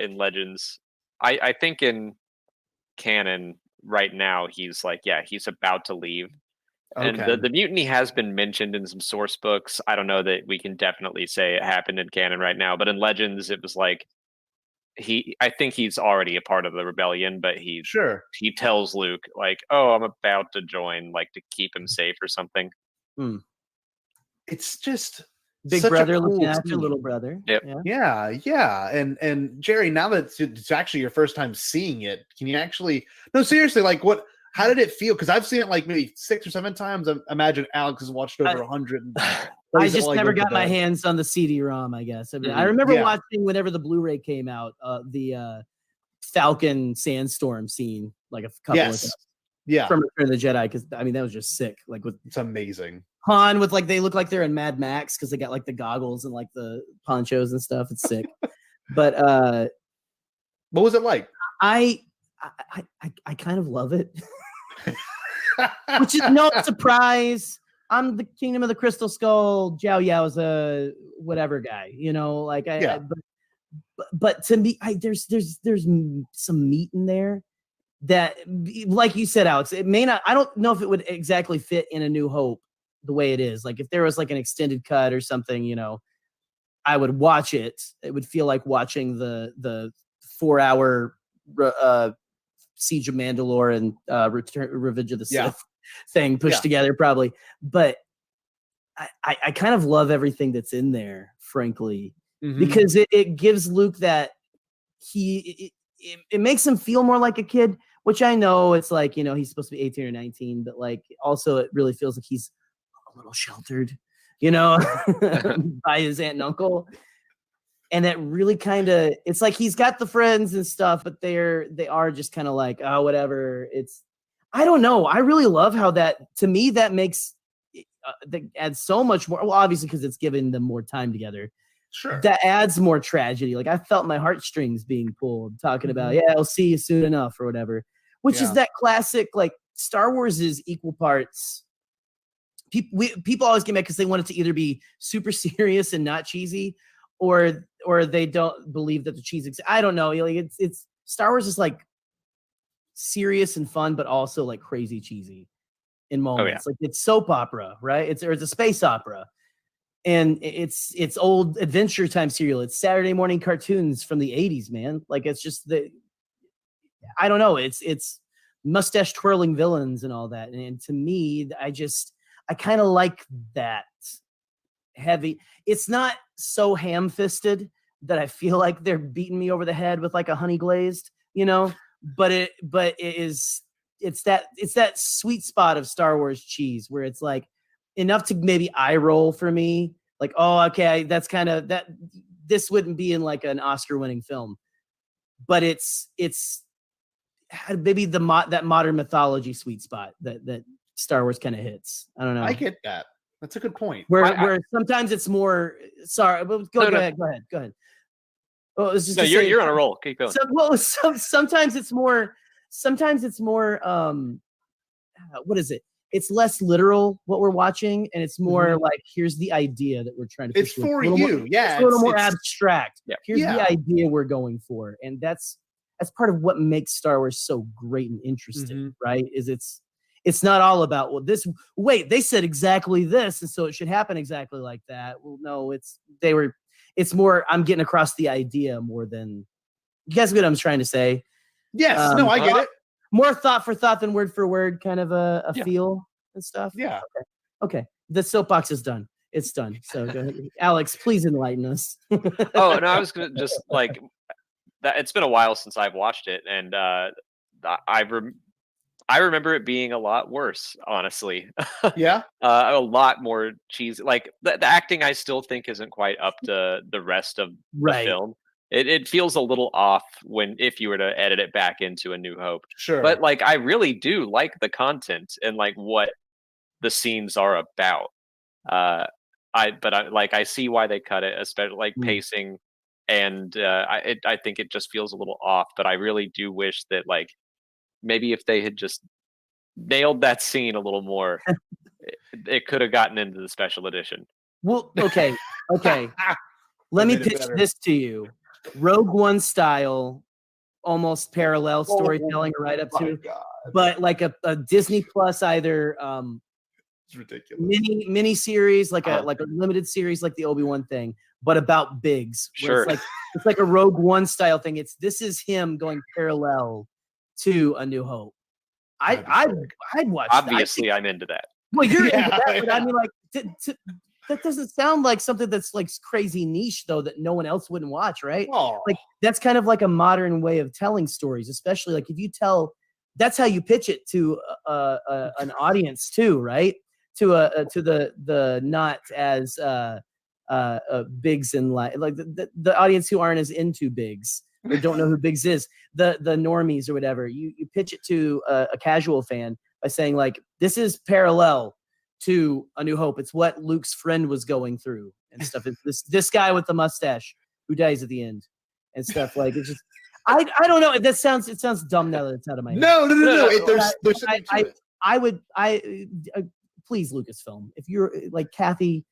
in Legends. I think in canon right now he's like, yeah, he's about to leave. And Okay. the mutiny has been mentioned in some source books. I don't know that we can definitely say it happened in canon right now, but in Legends it was like I think he's already a part of the rebellion, but he tells Luke like, "Oh, I'm about to join," like to keep him safe or something. It's just Big such brother a looking cool after team. little brother. Yep. Yeah. And Jerry, now that it's actually your first time seeing it, can you actually no seriously, like how did it feel? Because I've seen it like maybe 6 or 7 times. I imagine Alex has watched over 100. I just never got my hands on the CD-ROM, I guess. I mean, I remember watching whenever the Blu-ray came out, the Falcon sandstorm scene, like a couple of times. Yeah. From Return of the Jedi, because I mean that was just sick. Like it's amazing. Han with like they look like they're in Mad Max because they got like the goggles and like the ponchos and stuff. It's sick. But what was it like? I kind of love it. Which is no surprise. I'm the Kingdom of the Crystal Skull, Zhao Yao's a whatever guy, you know, like but to me, there's some meat in there that, like you said, Alex, it may not, I don't know if it would exactly fit in A New Hope the way it is. Like if there was like an extended cut or something, you know, I would watch it. It would feel like watching the 4-hour Siege of Mandalore and Revenge of the Sith thing pushed together probably. But I kind of love everything that's in there, frankly, because it gives Luke that it makes him feel more like a kid, which I know it's like, you know, he's supposed to be 18 or 19, but like also it really feels like he's a little sheltered, you know, by his aunt and uncle. And that really kind of, it's like he's got the friends and stuff, but they are just kind of like, oh, whatever. I don't know. I really love how to me, that makes, that adds so much more. Well, obviously, because it's giving them more time together. Sure. That adds more tragedy. Like I felt my heartstrings being pulled, talking about, I'll see you soon enough or whatever, which is that classic, like Star Wars is equal parts. People always get mad because they want it to either be super serious and not cheesy, or they don't believe that the cheese exists. I don't know. Like it's Star Wars is like serious and fun, but also like crazy cheesy in moments. Like it's soap opera, right? It's a space opera, and it's old Adventure Time serial. It's Saturday morning cartoons from the 80s, man. Like it's just I don't know. It's mustache twirling villains and all that. And to me, I kind of like that heavy. It's not so ham-fisted that I feel like they're beating me over the head with like a honey glazed, you know, but it's that sweet spot of Star Wars cheese where it's like enough to maybe eye roll for me. Like, oh, okay, that's kind of that. This wouldn't be in like an Oscar-winning film, but it's maybe that modern mythology sweet spot that Star Wars kind of hits. I don't know. I get that. That's a good point. Where sometimes it's more. Sorry, but go ahead. Oh, it's just you're on a roll. Keep going. Sometimes it's more. What is it? It's less literal what we're watching, and it's more like here's the idea that we're trying to. It's for you, it's a little more abstract. Yeah. Here's the idea we're going for, and that's part of what makes Star Wars so great and interesting, right? Is it's not all about they said exactly this, and so it should happen exactly like that. Well, no, it's more I'm getting across the idea more than you guys get what I'm trying to say. Yes, no, I get it. More thought for thought than word for word kind of a feel and stuff. Yeah. Okay. The soapbox is done. It's done. So go ahead. Alex, please enlighten us. Oh, no, I was going to just like that. It's been a while since I've watched it. And I remember it being a lot worse, honestly. Yeah. A lot more cheesy. Like the acting, I still think isn't quite up to the rest of the film. It feels a little off if you were to edit it back into A New Hope. Sure. But like I really do like the content and like what the scenes are about. I see why they cut it, especially like pacing, and I think it just feels a little off. But I really do wish that like maybe if they had just nailed that scene a little more, it could have gotten into the special edition. Well, okay. Let me pitch this to you. Rogue One style, almost parallel storytelling right up to, but like a Disney Plus either it's ridiculous mini series, like a limited series, like the Obi-Wan thing, but about Biggs. Sure. It's like a Rogue One style thing. This is him going parallel to A New Hope. I'd watch. Obviously, I'm into that. Well, you're into that, but I mean, like, that doesn't sound like something that's like crazy niche, though, that no one else wouldn't watch, right? Like, that's kind of like a modern way of telling stories, especially like if you tell. That's how you pitch it to an audience too, right? To the not as Biggs in life, like the audience who aren't as into Biggs or don't know who Biggs is, the normies or whatever. You pitch it to a casual fan by saying like, this is parallel to A New Hope. It's what Luke's friend was going through and stuff. It's this guy with the mustache who dies at the end and stuff. Like, it's just, I don't know. It sounds dumb now that it's out of my head. No. I would please, Lucasfilm, if you're like Kathy,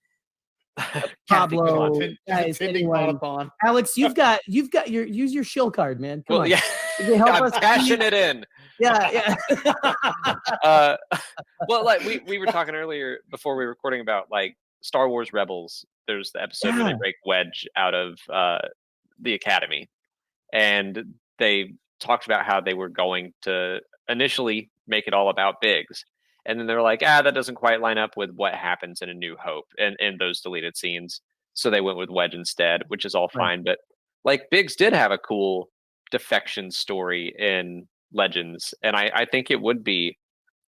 Pablo, guys, anyone, Alex, you've got use your shill card, man. Come on. Yeah. I'm cashing it in. Yeah. Well, like we were talking earlier before we were recording about like Star Wars Rebels. There's the episode where they break Wedge out of the Academy, and they talked about how they were going to initially make it all about Biggs, and then they're like, that doesn't quite line up with what happens in A New Hope and in those deleted scenes. So they went with Wedge instead, which is all fine. But like Biggs did have a cool defection story in Legends, and I think it would be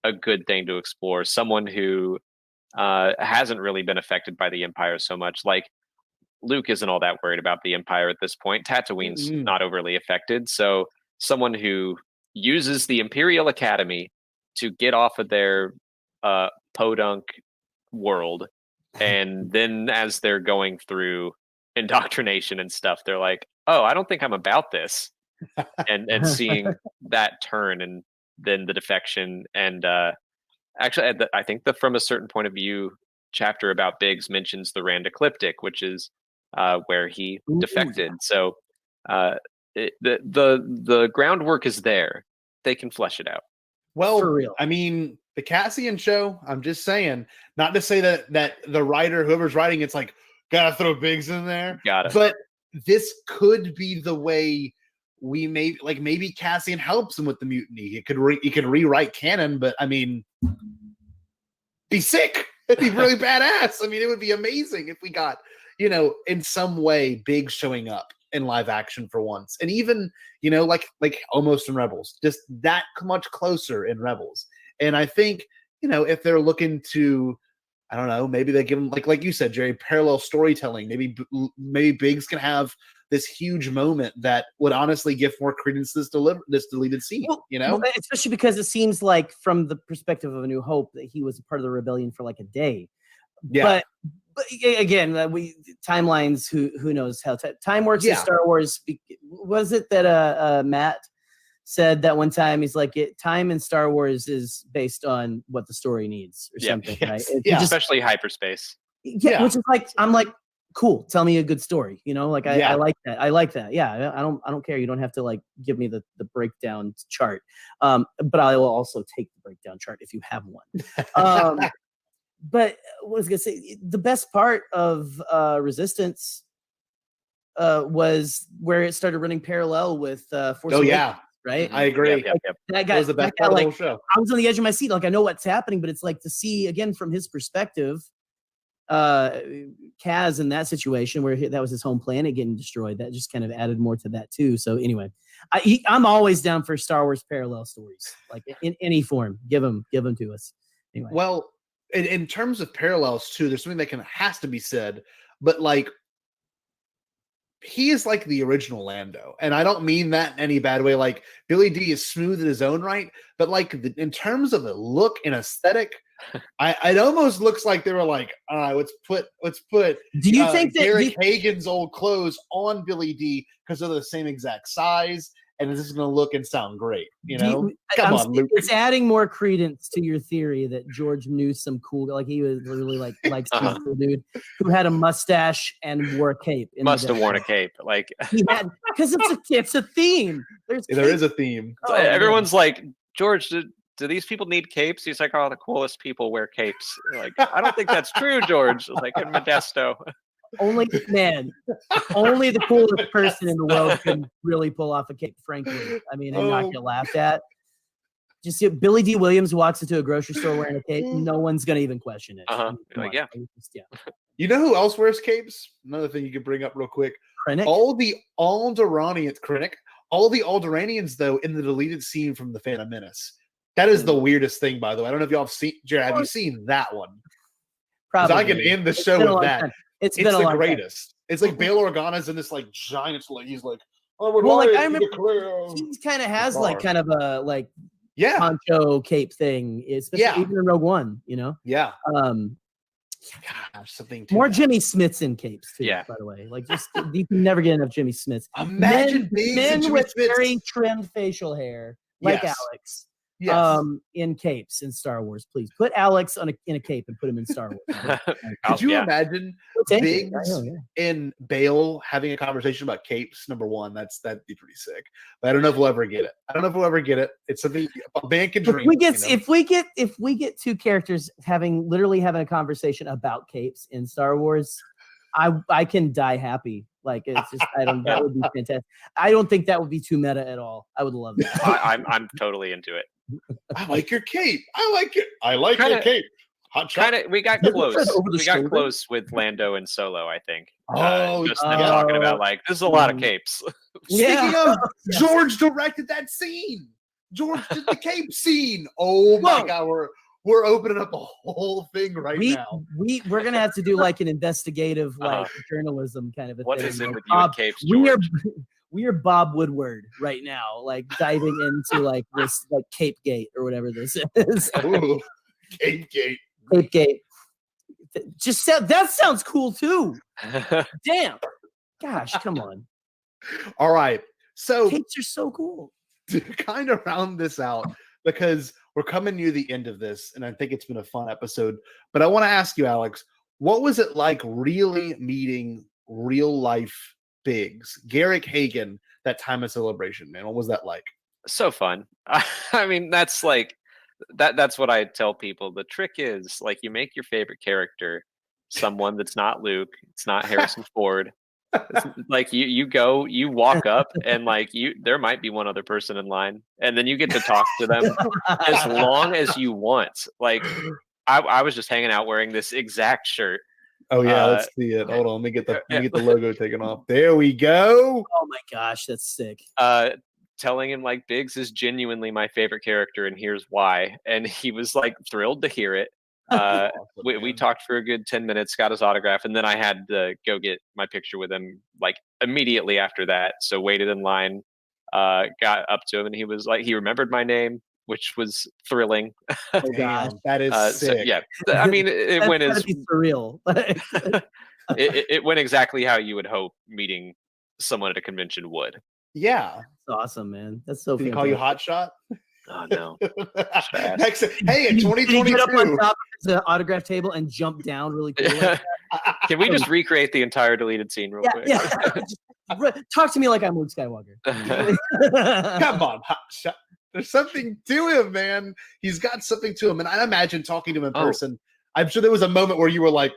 a good thing to explore. Someone who hasn't really been affected by the Empire so much. Like Luke isn't all that worried about the Empire at this point. Tatooine's not overly affected. So someone who uses the Imperial Academy to get off of their podunk world, and then as they're going through indoctrination and stuff, they're like, oh, I don't think I'm about this. and seeing that turn, and then the defection, and actually I think that from a certain point of view chapter about Biggs mentions the Rand Ecliptic, which is where he defected. So the groundwork is there. They can flesh it out. Well, for real. I mean, the Cassian show, I'm just saying, not to say that the writer, whoever's writing, it's like, gotta throw Biggs in there. Got it. But this could be the way we maybe Cassian helps him with the mutiny. He could rewrite canon, but I mean, be sick. It'd be really badass. I mean, it would be amazing if we got, in some way, Biggs showing up in live action for once. And even, like almost in Rebels, just that much closer in Rebels. And I think, if they're looking to, I don't know, maybe they give him, like you said, Jerry, parallel storytelling. Maybe Biggs can have this huge moment that would honestly give more credence to this deleted scene, Well, especially because it seems like from the perspective of A New Hope that he was a part of the rebellion for like a day. Yeah. But again, timelines, who knows how time works in Star Wars. Was it that Matt said that one time? He's like, time in Star Wars is based on what the story needs or something, right? Especially hyperspace. Yeah, which is like, I'm like, cool, tell me a good story, like I like that. I like that. Yeah, I don't care. You don't have to like give me the breakdown chart. But I will also take the breakdown chart if you have one. But what was I gonna say? The best part of Resistance was where it started running parallel with Force Awakens, right? I agree. That guy was the best part of the whole show. I was on the edge of my seat, like I know what's happening, but it's like to see again from his perspective, Kaz in that situation where that was his home planet getting destroyed. That just kind of added more to that too. So anyway, I'm always down for Star Wars parallel stories, like in any form. Give them to us. Anyway. Well, in terms of parallels too, there's something that has to be said, but like he is like the original Lando, and I don't mean that in any bad way. Like Billy D is smooth in his own right, but like in terms of the look and aesthetic, it almost looks like they were like, all right, let's put. Do you think that Derek Hagen's old clothes on Billy D because they're the same exact size and this is going to look and sound great. You Do know, you- come I'm on, saying Luke. it's adding more credence to your theory that George knew some cool, like he was literally like some cool dude who had a mustache and wore a cape. Must have worn a cape, like He had, because it's a theme. There Capes. is a theme. Oh, everyone's like, George, do these people need capes? He's like, oh, the coolest people wear capes. Like, I don't think that's true, George. Like in Modesto. only the coolest person in the world can really pull off a cape, frankly. I mean, and not get laughed at. Just see Billy D. Williams walks into a grocery store wearing a cape. No one's gonna even question it. I mean, come Like, on. yeah. Yeah. You know who else wears capes? Another thing you could bring up real quick. Krennic? All the Alderaanians, Krennic. All the Alderaanians, though, in the deleted scene from The Phantom Menace. That is the weirdest thing, by the way. I don't know if y'all have seen, Jared, have you seen that one? Because I can end the show with that. It's It's been a the long time. greatest. It's like Bail Organa's in this like giant, like he's like, I would Well, like like I to remember declare- he kind of has Bar. like kind of a like Yeah. poncho cape thing, especially Yeah. even in Rogue One, you know. Yeah. Gosh, something more Jimmy Smiths in capes too. Yeah. By the way, like just you can never get enough Jimmy Smiths. Imagine men Jimmy with Smiths. very trimmed facial hair, like Yes. Alex. Yes. In capes in Star Wars, please put Alex in a cape and put him in Star Wars. Could you imagine Take it. Biggs I know, yeah. and Bale having a conversation about capes? Number one, that'd be pretty sick. But I don't know if we'll ever get it. It's something a band can dream. If we get two characters literally having a conversation about capes in Star Wars, I can die happy. Like it's just that would be fantastic. I don't think that would be too meta at all. I would love that. I'm totally into it. I like your cape. I like it. I like your Kinda- cape. Hot shot. We got close. We got close with Lando and Solo, I think. Just them talking about like this is a lot of capes. Speaking of, George directed that scene. George did the cape scene. Oh my God, we're opening up a whole thing now. We're gonna have to do like an investigative like journalism kind of a What thing. is it Like, with you and capes, we are Bob Woodward right now, like diving into like this like Cape Gate or whatever this is. Ooh, Cape Gate. Cape Gate. That sounds cool too. Damn. Gosh, come on. All right. So capes are so cool. To kind of round this out, because we're coming near the end of this, and I think it's been a fun episode. But I want to ask you, Alex, what was it like really meeting real life Biggs, Garrick Hagan, that time of celebration, man? What was that like? So fun. I mean, that's like that's what I tell people. The trick is like you make your favorite character someone that's not Luke, it's not Harrison Ford. It's like you walk up and like there might be one other person in line, and then you get to talk to them as long as you want. Like I was just hanging out wearing this exact shirt. Oh yeah, let's see it. Hold on, let me get the logo taken off. There we go. Oh my gosh, that's sick. Telling him like Biggs is genuinely my favorite character, and here's why. And he was like thrilled to hear it. We talked for a good 10 minutes, got his autograph, and then I had to go get my picture with him like immediately after that. So waited in line, got up to him, and he was like, he remembered my name, which was thrilling. Oh gosh, that is sick. So, yeah, I mean, it went as surreal. it went exactly how you would hope meeting someone at a convention would. Yeah, that's awesome, man. That's so. Did he call you Hot Shot? Oh no. Hey, in 2022, Did he get up on top of the autograph table and jump down really quick? Can we just recreate the entire deleted scene real quick? Yeah. Talk to me like I'm Luke Skywalker. Come on, Hot Shot. There's something to him, man. He's got something to him, and I imagine talking to him in person. I'm sure there was a moment where you were like.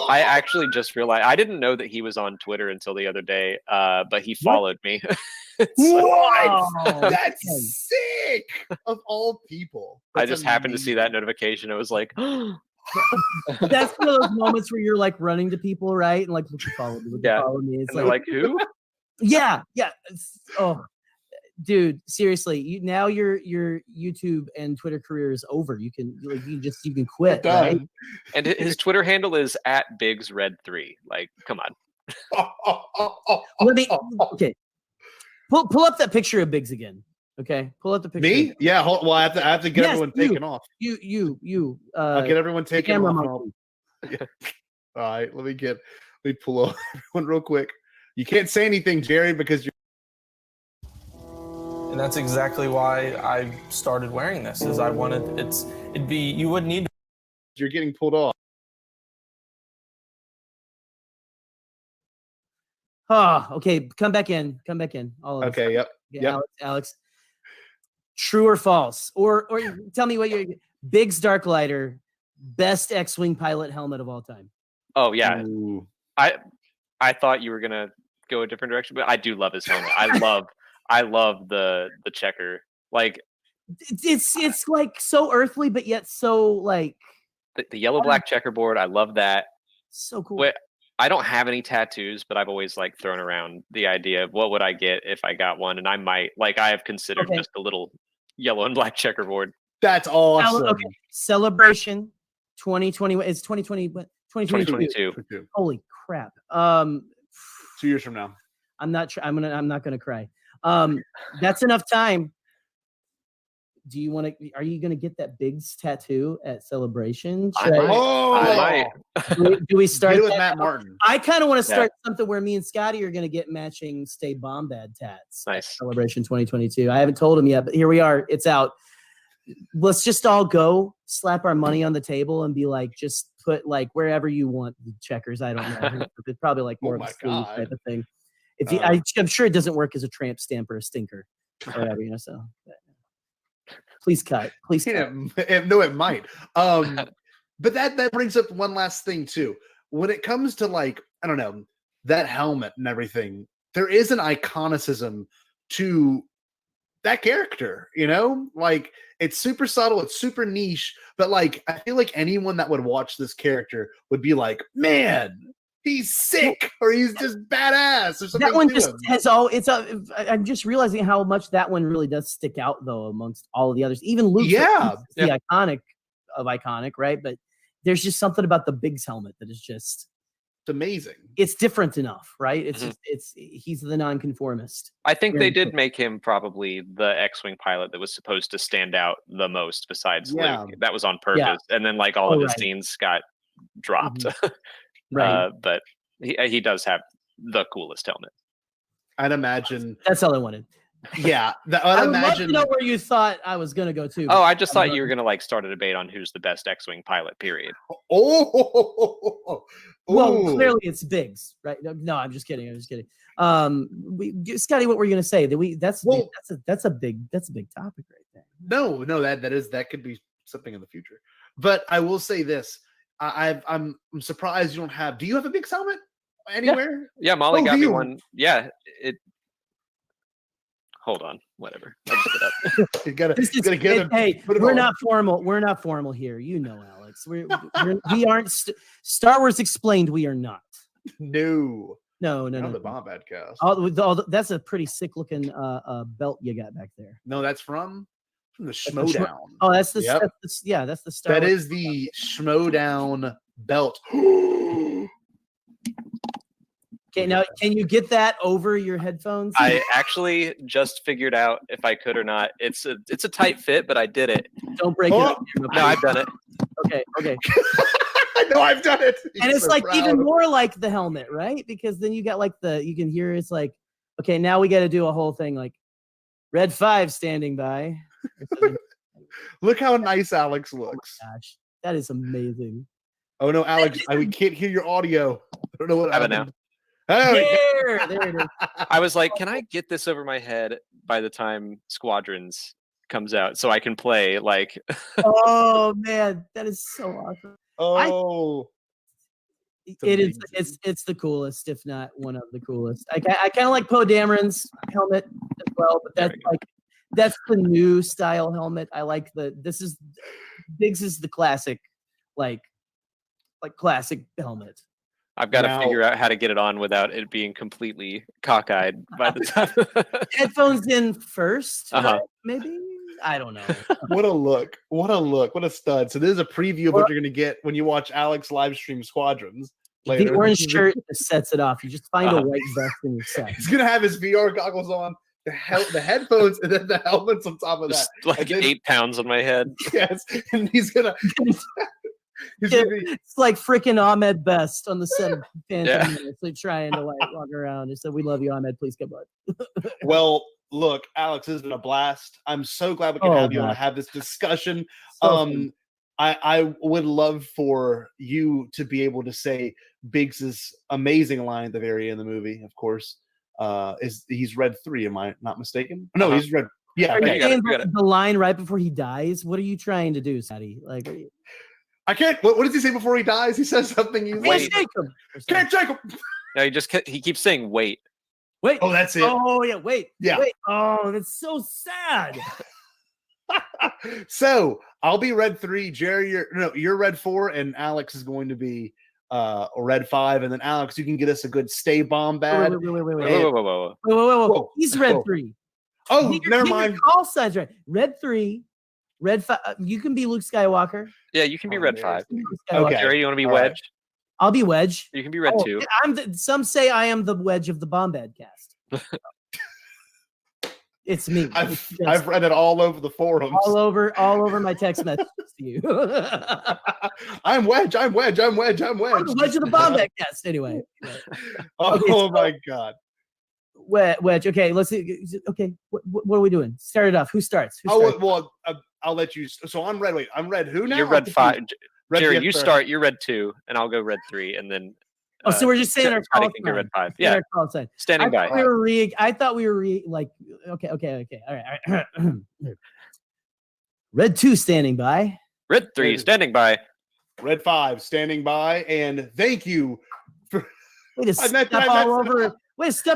I actually just realized I didn't know that he was on Twitter until the other day, but he followed me. What? That's sick! Of all people, I just happened to see that notification. It was like, that's one of those moments where you're like running to people, right? And like, look, follow me, follow me. It's and like who? Yeah. Oh, dude, seriously, your YouTube and Twitter career is over. You can quit. Right? And his Twitter handle is @BiggsRed3. Like, come on. Okay. Pull up that picture of Biggs again. Okay, pull up the picture. Me? Yeah. Well, I have to get everyone taken off. You. I'll get everyone taken off. Monkey. Yeah. All right. Let me pull up everyone real quick. You can't say anything, Jerry, because you're. And that's exactly why I started wearing this, is I wanted, you wouldn't need. You're getting pulled off. Oh, okay. Come back in. All of us. Okay, yep. Yeah, Alex. True or false? Or tell me what your Biggs Darklighter, best X-Wing pilot helmet of all time. Oh yeah. Ooh. I thought you were gonna go a different direction, but I do love his helmet. I love the checker. Like it's like so earthly, but yet so like the yellow black checkerboard. I love that. So cool. But I don't have any tattoos, but I've always like thrown around the idea of what would I get if I got one, and I might I have considered just a little yellow and black checkerboard. That's awesome. Okay. Celebration 2020. It's 2020. What? 2022. Holy crap. 2 years from now. I'm not gonna cry. That's enough time. Are you gonna get that Biggs tattoo at Celebration? I might. Do we start with Matt Martin? I kind of want to start something where me and Scotty are gonna get matching Stay Bombad tats. Nice. Celebration 2022. I haven't told him yet, but here we are. It's out. Let's just all go slap our money on the table and be like, just put like wherever you want the checkers. I don't know. It's probably like more of a sleeve type of thing. If you, I'm sure it doesn't work as a tramp stamp or a stinker or whatever, so. Please cut. No, it might. But that brings up one last thing too. When it comes to like, I don't know, that helmet and everything, there is an iconicism to that character, like it's super subtle, it's super niche, but like I feel like anyone that would watch this character would be like, man, he's sick or he's just badass or something. That one just has I'm just realizing how much that one really does stick out though amongst all of the others. Even Luke, the iconic of iconic, right? But there's just something about the Biggs helmet that is just amazing. It's different enough, right? It's just he's the nonconformist. I think they did make him probably the X-Wing pilot that was supposed to stand out the most besides Luke. That was on purpose. And then like all of his scenes got dropped. Right. But he does have the coolest helmet. I'd imagine that's all I wanted. Yeah, I would love to know where you thought I was gonna go to. Oh, I just thought you were gonna like start a debate on who's the best X-Wing pilot. Period. Well, clearly it's Biggs, right? No, I'm just kidding. Scotty, what were you gonna say? That's a big topic right there. No, that could be something in the future. But I will say this: I'm surprised you don't have. Do you have a Biggs helmet anywhere? Yeah, Molly got me one. Yeah, it. Hold on, whatever. I'll just get up. You gotta get him. Hey, we're not formal. We're not formal here. Alex. We aren't. Star Wars Explained. We are not. No. The Bombad cast. That's a pretty sick looking belt you got back there. No, that's from the Schmodown. Oh, that's the that's the Star That Wars. is the Schmodown belt. Okay, now can you get that over your headphones? I actually just figured out if I could or not. It's a tight fit, but I did it. Don't break it up. No, I've done it. Okay. I know I've done it. And it's like even more like the helmet, right? Because then you got like you can hear it's like, okay, now we got to do a whole thing like Red 5 standing by. Look how nice Alex looks. Oh my gosh, that is amazing. Oh no, Alex, we can't hear your audio. I don't know what happened now. There it is. I was like, can I get this over my head by the time Squadrons comes out so I can play like Oh man, that is so awesome. It's the coolest, if not one of the coolest. I kind of like Poe Dameron's helmet as well, but that's the new style helmet. I like Biggs is the classic, like classic helmet. I've got to figure out how to get it on without it being completely cockeyed by the time. Headphones in first, maybe? I don't know. What a look. What a stud. So this is a preview of what you're going to get when you watch Alex live stream Squadrons later. The orange shirt sets it off. You just find a white vest in your set. He's going to have his VR goggles on, the headphones, and then the helmets on top of just that. Like 8 pounds on my head. Yes, and he's going to... It's like freaking Ahmed Best on the set of Phantom Menace. They're trying to like walk around and say, "We love you, Ahmed. Please come on." Well, Look, Alex, this has been a blast. I'm so glad we can have you on to have this discussion. I would love for you to be able to say Biggs's amazing line at the very end of the movie, of course. He's read 3, am I not mistaken? No, he's read. Yeah, Are okay. you saying the line right before he dies? What are you trying to do, Sadie? Like, I can't. What does he say before he dies? He says something. He's can't shake him. Can't shake him. No, he keeps saying wait. Wait. Oh, that's it. Oh, yeah. Wait. Yeah. Wait. Oh, that's so sad. So I'll be red 3. Jerry, you're red 4, and Alex is going to be red 5. And then Alex, you can get us a good stay bomb bad. Whoa. He's red 3. Oh, never mind. Call signs right. Red 3, red 5. You can be Luke Skywalker. Yeah, you can be red 5. Okay. Jerry, you want to be All Wedge? right. I'll be Wedge. You can be red 2. Some say I am the Wedge of the Bombad cast. It's me. I've read it all over the forums. All over my text messages to you. I'm Wedge. I'm Wedge. I'm Wedge. I'm Wedge. I'm the Wedge of the Bombad cast. Anyway. Oh my God. Wedge. Okay, let's see. Okay, what are we doing? Start it off. Who starts? I'll let you. So I'm red. Wait, I'm red. Who now? You're red 5. Red Jerry, 3. you start. You're red 2, and I'll go red 3, and then. So we're just saying our call can go red 5. Yeah, Yeah, our call sign. Standing by. I thought we were like. Okay. All right. Red 2 standing by. Red 3 standing by. Red 5 standing by, and thank you for. Way to step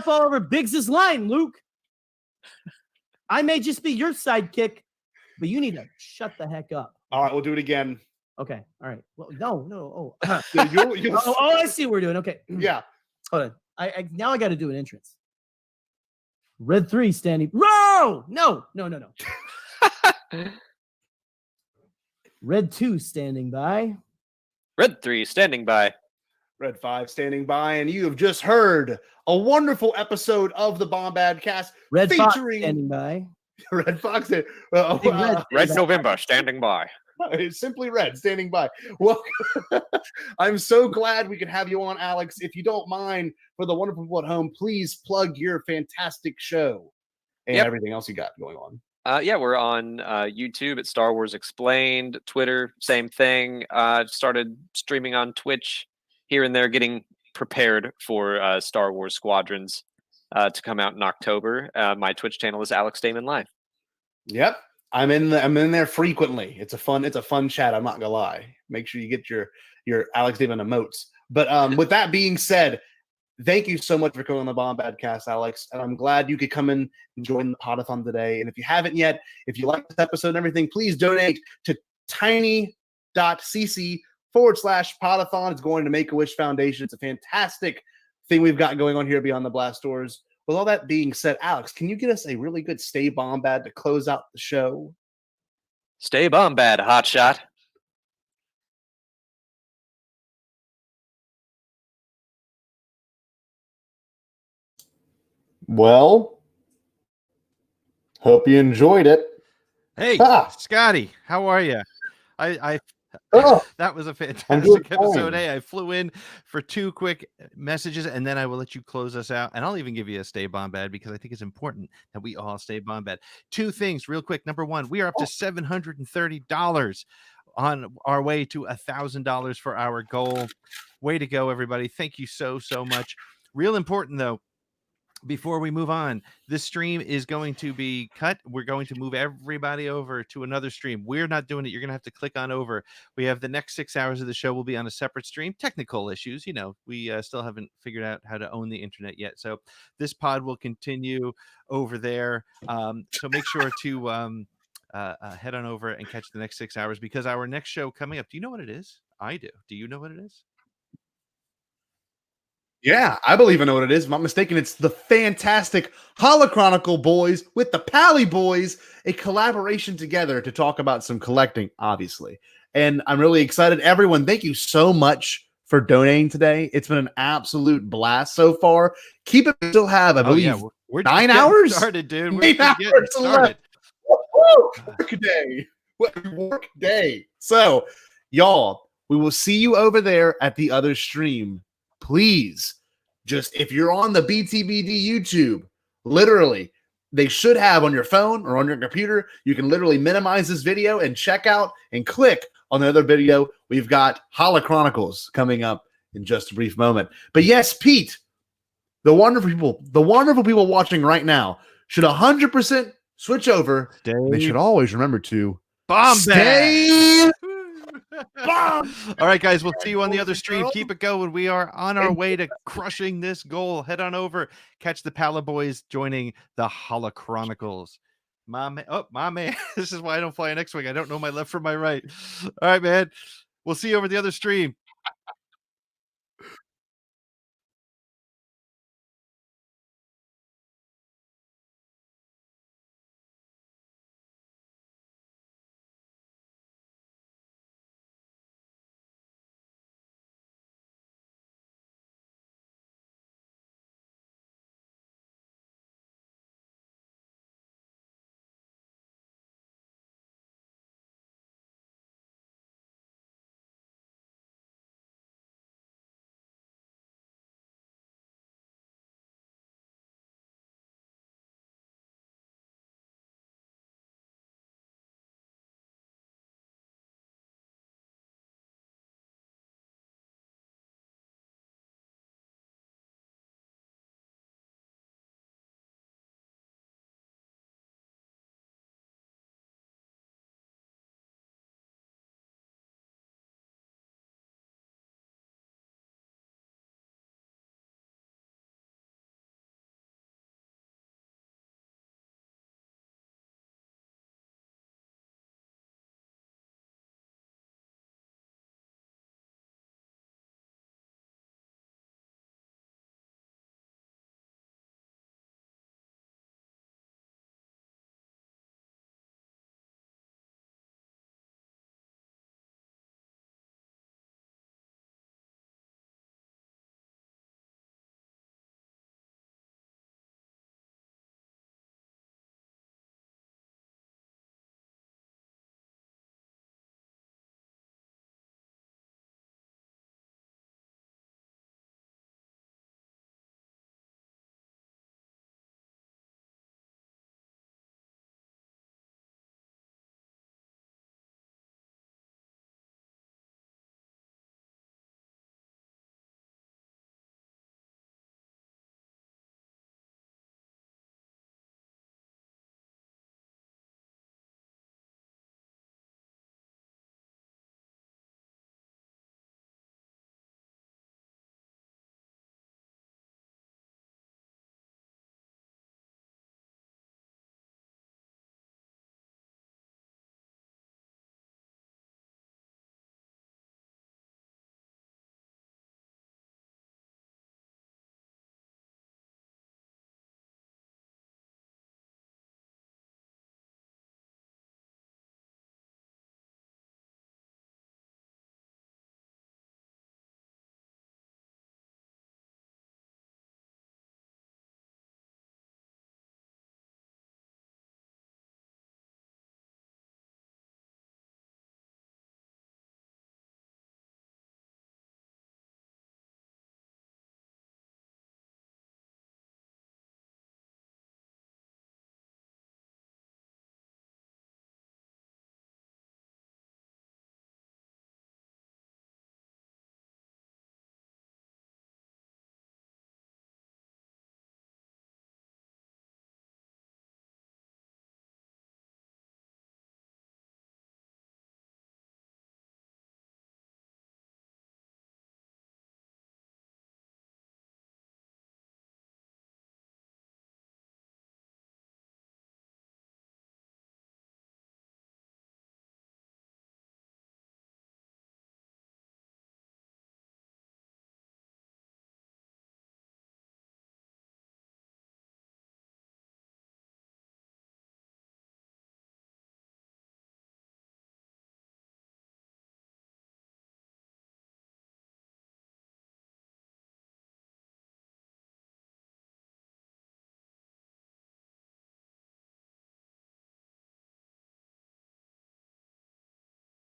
all over Biggs's line, Luke. I may just be your sidekick, but you need to shut the heck up. All right, we'll do it again. Okay. All right. Well, no. Oh, Yeah, I see what we're doing. Okay. Yeah. Hold on. I now I got to do an entrance. Red 3 standing. No. Red 2 standing by. Red 3 standing by. Red 5 standing by, and you have just heard a wonderful episode of the Bombad Cast Red featuring Fox standing by. Red Fox. Red November standing by. It's simply Red standing by. Well, I'm so glad we could have you on, Alex. If you don't mind, for the wonderful people at home, please plug your fantastic show and everything else you got going on. Yeah, we're on YouTube at Star Wars Explained, Twitter, same thing. Started streaming on Twitch here and there, getting prepared for Star Wars Squadrons to come out in October. My Twitch channel is Alex Damon Live. Yep. I'm in there frequently. It's a fun chat. I'm not gonna lie. Make sure you get your Alex Damon emotes. But with that being said, thank you so much for coming on the Bombad Cast, Alex. And I'm glad you could come in and join the Pod-A-Thon today. And if you haven't yet, if you like this episode and everything, please donate to tiny.cc/Pod-A-Thon. It's going to Make-A-Wish Foundation. It's a fantastic thing we've got going on here beyond the Blast Doors. With all that being said, Alex, can you get us a really good Stay Bombad to close out the show? Stay Bombad, hotshot. Well, hope you enjoyed it. Hey, Scotty, how are you? That was a fantastic episode. Hey, I flew in for 2 quick messages, and then I will let you close us out. And I'll even give you a Stay Bombad because I think it's important that we all stay Bombad. 2 things real quick. Number 1, we are up to $730 on our way to $1,000 for our goal. Way to go, everybody. Thank you so much. Real important, though. Before we move on, this stream is going to be cut. We're going to move everybody over to another stream. We're not doing it. You're going to have to click on over. We have the next 6 hours of the show will be on a separate stream. Technical issues, we still haven't figured out how to own the internet yet. So this pod will continue over there. So make sure to head on over and catch the next 6 hours because our next show coming up. Do you know what it is? I do. Do you know what it is? Yeah, I believe I know what it is. If I'm not mistaken, it's the fantastic Holochronicle Boys with the Pally Boys, a collaboration together to talk about some collecting, obviously. And I'm really excited. Everyone, thank you so much for donating today. It's been an absolute blast so far. Keep it. We still have, I believe, we're 9 hours? Started, dude. We're 9 hours left. Work day. So, y'all, we will see you over there at the other stream. Please, just if you're on the BTBD YouTube, literally they should have on your phone or on your computer. You can literally minimize this video and check out and click on the other video. We've got Hala Chronicles coming up in just a brief moment. But yes, Pete, the wonderful people watching right now should 100% switch over. They should always remember to stay. Bomb. All right, guys, we'll see you on the other stream. Keep it going. We are on our way to crushing this goal. Head on over, catch the Pala Boys joining the Hala Chronicles. My man. This is why I don't fly an X-Wing. I don't know my left from my right. All right, man. We'll see you over the other stream.